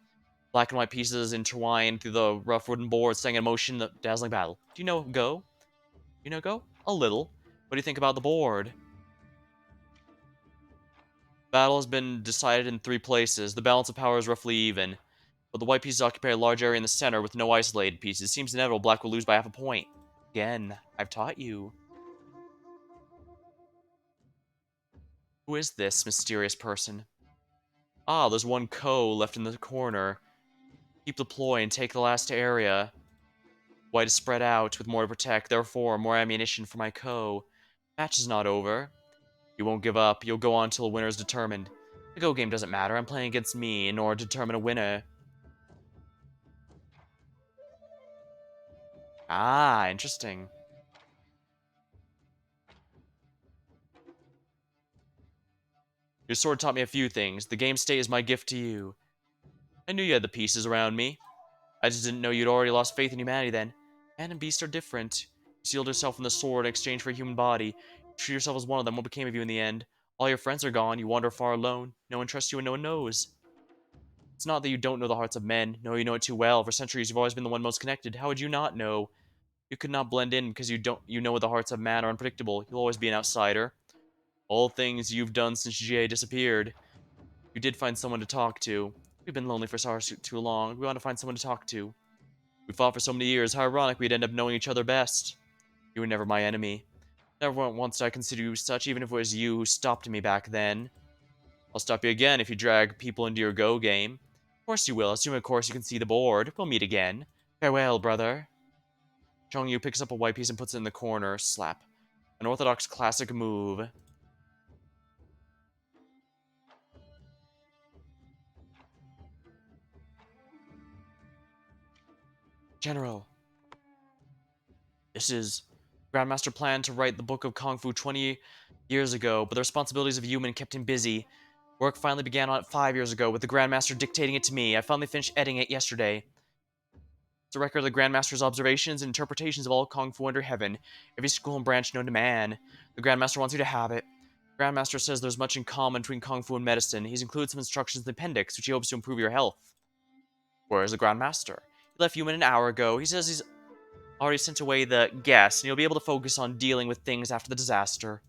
Black and white pieces intertwined through the rough wooden board, setting in motion the dazzling battle. Do you know Go? You know Go? A little. What do you think about the board? Battle has been decided in 3 places. The balance of power is roughly even, but the white pieces occupy a large area in the center with no isolated pieces. It seems inevitable black will lose by half a point. Again, I've taught you. Who is this mysterious person? Ah, there's one Ko left in the corner. Keep the ploy and take the last area. White is spread out with more to protect, therefore more ammunition for my Ko. Match is not over. You won't give up. You'll go on till a winner is determined. The Go game doesn't matter. I'm playing against me in order to determine a winner. Ah, interesting. Your sword taught me a few things. The game state is my gift to you. I knew you had the pieces around me. I just didn't know you'd already lost faith in humanity then. Man and beast are different. You sealed yourself in the sword in exchange for a human body. You treat yourself as one of them. What became of you in the end? All your friends are gone. You wander far alone. No one trusts you and no one knows. It's not that you don't know the hearts of men. No, you know it too well. For centuries, you've always been the one most connected. How would you not know? You could not blend in because you know the hearts of man are unpredictable. You'll always be an outsider. All things you've done since GA disappeared. You did find someone to talk to. We've been lonely for so too long. We want to find someone to talk to. We fought for so many years. How ironic we'd end up knowing each other best. You were never my enemy. Never once did I consider you such, even if it was you who stopped me back then. I'll stop you again if you drag people into your Go game. Of course you will, assuming of course you can see the board. We'll meet again. Farewell, brother. Chongyu picks up a white piece and puts it in the corner. Slap. An orthodox classic move. General. This is... Grandmaster planned to write the book of Kung Fu 20 years ago, but the responsibilities of Human kept him busy. Work finally began on it 5 years ago, with the Grandmaster dictating it to me. I finally finished editing it yesterday. It's a record of the Grandmaster's observations and interpretations of all Kung Fu under heaven, every school and branch known to man. The Grandmaster wants you to have it. The Grandmaster says there's much in common between Kung Fu and medicine. He's included some instructions in the appendix, which he hopes to improve your health. Where is the Grandmaster? He left Human an hour ago. He says he's already sent away the guests, and you'll be able to focus on dealing with things after the disaster.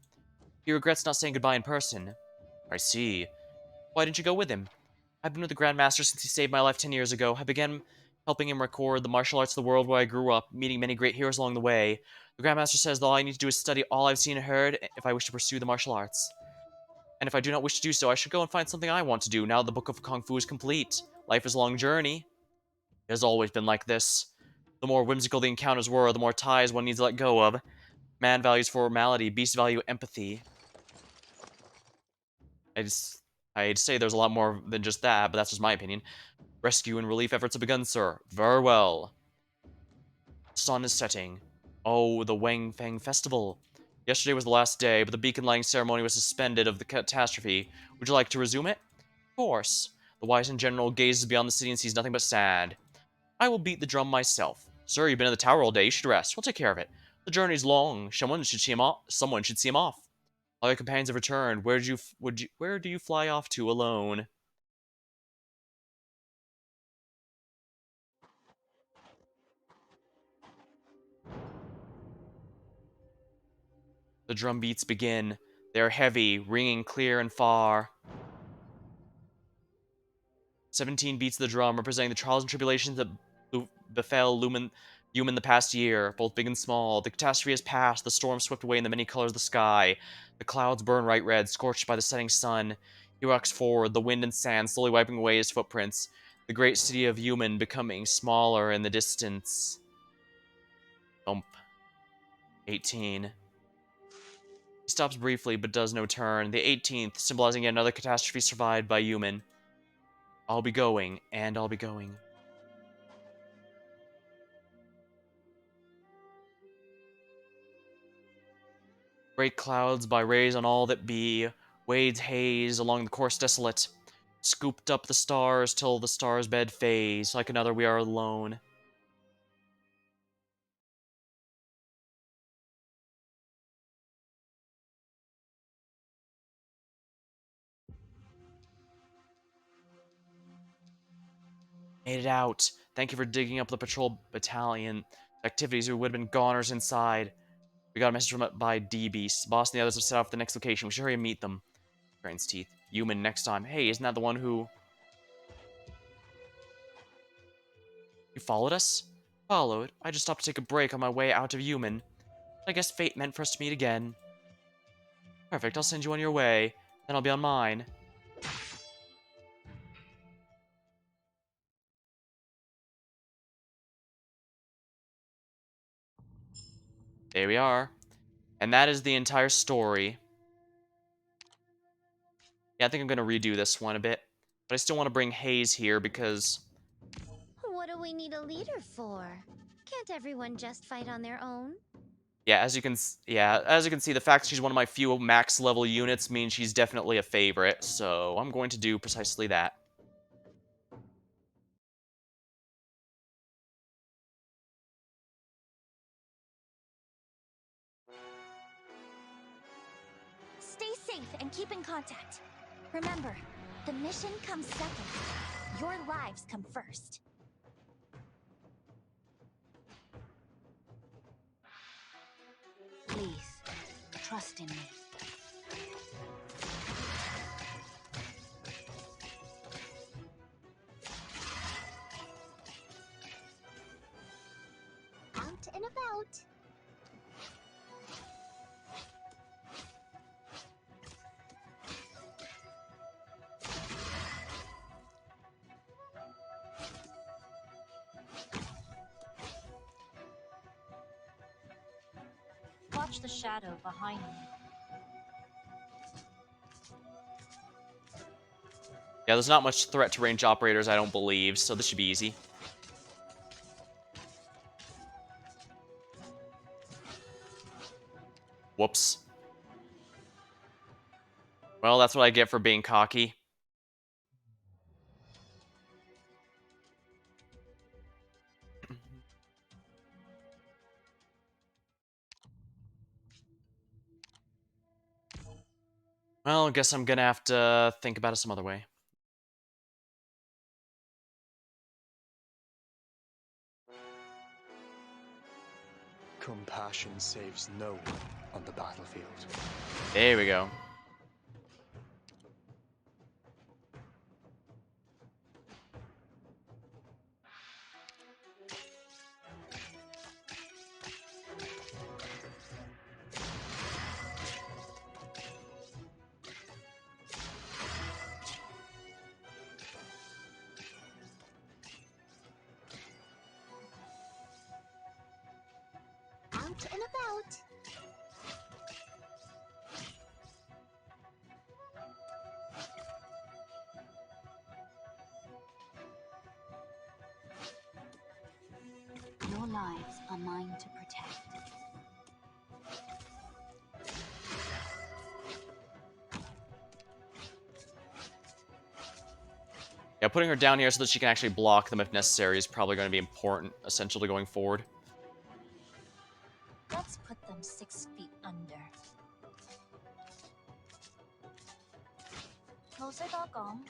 He regrets not saying goodbye in person. I see. Why didn't you go with him? I've been with the Grandmaster since he saved my life 10 years ago. I began helping him record the martial arts of the world where I grew up, meeting many great heroes along the way. The Grandmaster says that all I need to do is study all I've seen and heard if I wish to pursue the martial arts. And if I do not wish to do so, I should go and find something I want to do now that the Book of Kung Fu is complete. Life is a long journey. It has always been like this. The more whimsical the encounters were, the more ties one needs to let go of. Man values formality, beasts value empathy. I'd say there's a lot more than just that, but that's just my opinion. Rescue and relief efforts have begun, sir. Very well. Sun is setting. Oh, the Wang Feng Festival. Yesterday was the last day, but the beacon lighting ceremony was suspended of the catastrophe. Would you like to resume it? Of course. The wise and general gazes beyond the city and sees nothing but sand. I will beat the drum myself. Sir, you've been in the tower all day. You should rest. We'll take care of it. The journey's long. Someone should see him off. Someone should see him off. All your companions have returned. Where do you fly off to alone? The drum beats begin. They are heavy, ringing clear and far. 17 beats of the drum, representing the trials and tribulations that befell Human the past year, both big and small. The catastrophe has passed, the storm swept away in the many colors of the sky. The clouds burn bright red, scorched by the setting sun. He walks forward, the wind and sand slowly wiping away his footprints. The great city of Human becoming smaller in the distance. Thump. 18. He stops briefly, but does no turn. The 18th, symbolizing yet another catastrophe survived by Human. I'll be going, and I'll be going. Great clouds by rays on all that be, wades haze along the course desolate, scooped up the stars till the stars' bed phase, like another we are alone. Made it out. Thank you for digging up the patrol battalion. Activities who would have been goners inside. We got a message from by D-Beast. Boss and the others have set off the next location. We should hurry and meet them. Grinds teeth. Human next time. Hey, isn't that the one who... You followed us? Followed? I just stopped to take a break on my way out of Human. I guess fate meant for us to meet again. Perfect, I'll send you on your way. Then I'll be on mine. There we are. And that is the entire story. Yeah, I think I'm going to redo this one a bit. But I still want to bring Hayes here because... What do we need a leader for? Can't everyone just fight on their own? Yeah, as you can see, the fact that she's one of my few max level units means she's definitely a favorite. So I'm going to do precisely that. Stay safe and keep in contact. Remember, the mission comes second. Your lives come first. Please, trust in me. Out and about. Watch the shadow behind me. Yeah, there's not much threat to range operators, I don't believe, so this should be easy. Whoops. Well, that's what I get for being cocky. Well, I guess I'm gonna have to think about it some other way. Compassion saves no one on the battlefield. There we go. Out and about. Your lives are mine to protect. Yeah, putting her down here so that she can actually block them if necessary is probably going to be important, essential to going forward. Let's put them 6 feet under. Closer, Doggone.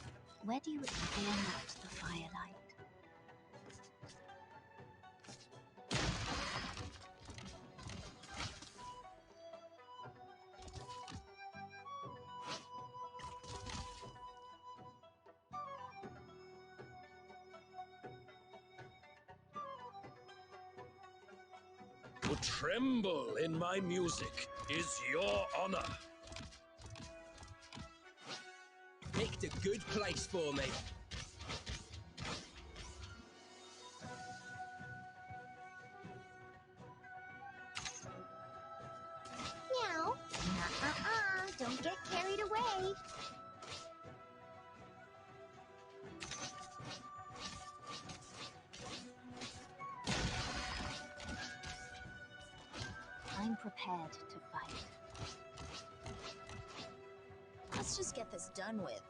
Where do you fear not the firelight? To tremble in my music is your honor. Picked a good place for me. Meow. Don't get carried away. I'm prepared to fight. Let's just get this done with.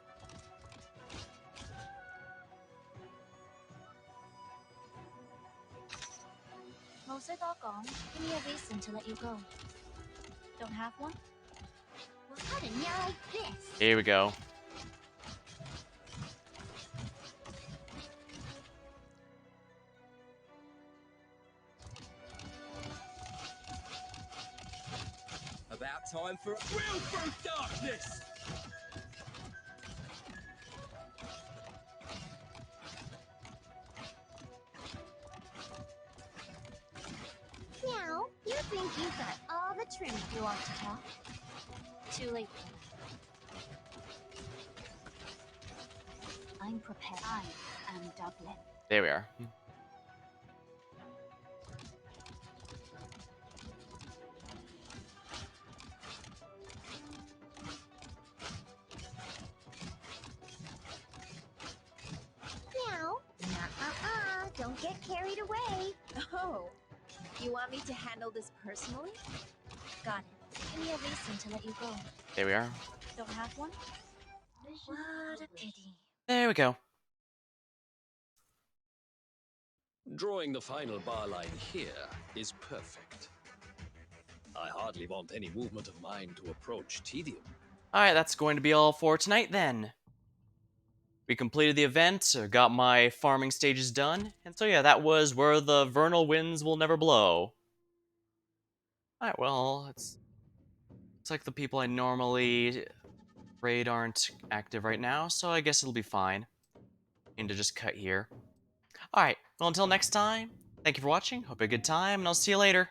Closer, Doggone. Give me a reason to let you go. Don't have one? Well, how to meow like this? Here we go. About time for a will through darkness! Meow. You think you've got all the trim You want to talk? Too late for that. I'm prepared. I am Dublin. There we are. Meow. Don't get carried away. Oh, you want me to handle this personally? Got it. Give me a reason to let you go. There we are. Don't have one? What a pity. There we go. Drawing the final bar line here is perfect. I hardly want any movement of mine to approach tedium. Alright, that's going to be all for tonight then. We completed the event, got my farming stages done, and so yeah, that was Where the Vernal Winds Will Never Blow. Alright, well, it's like the people I normally raid aren't active right now, so I guess it'll be fine. And to just cut here. Alright, well until next time, thank you for watching, hope you had a good time, and I'll see you later.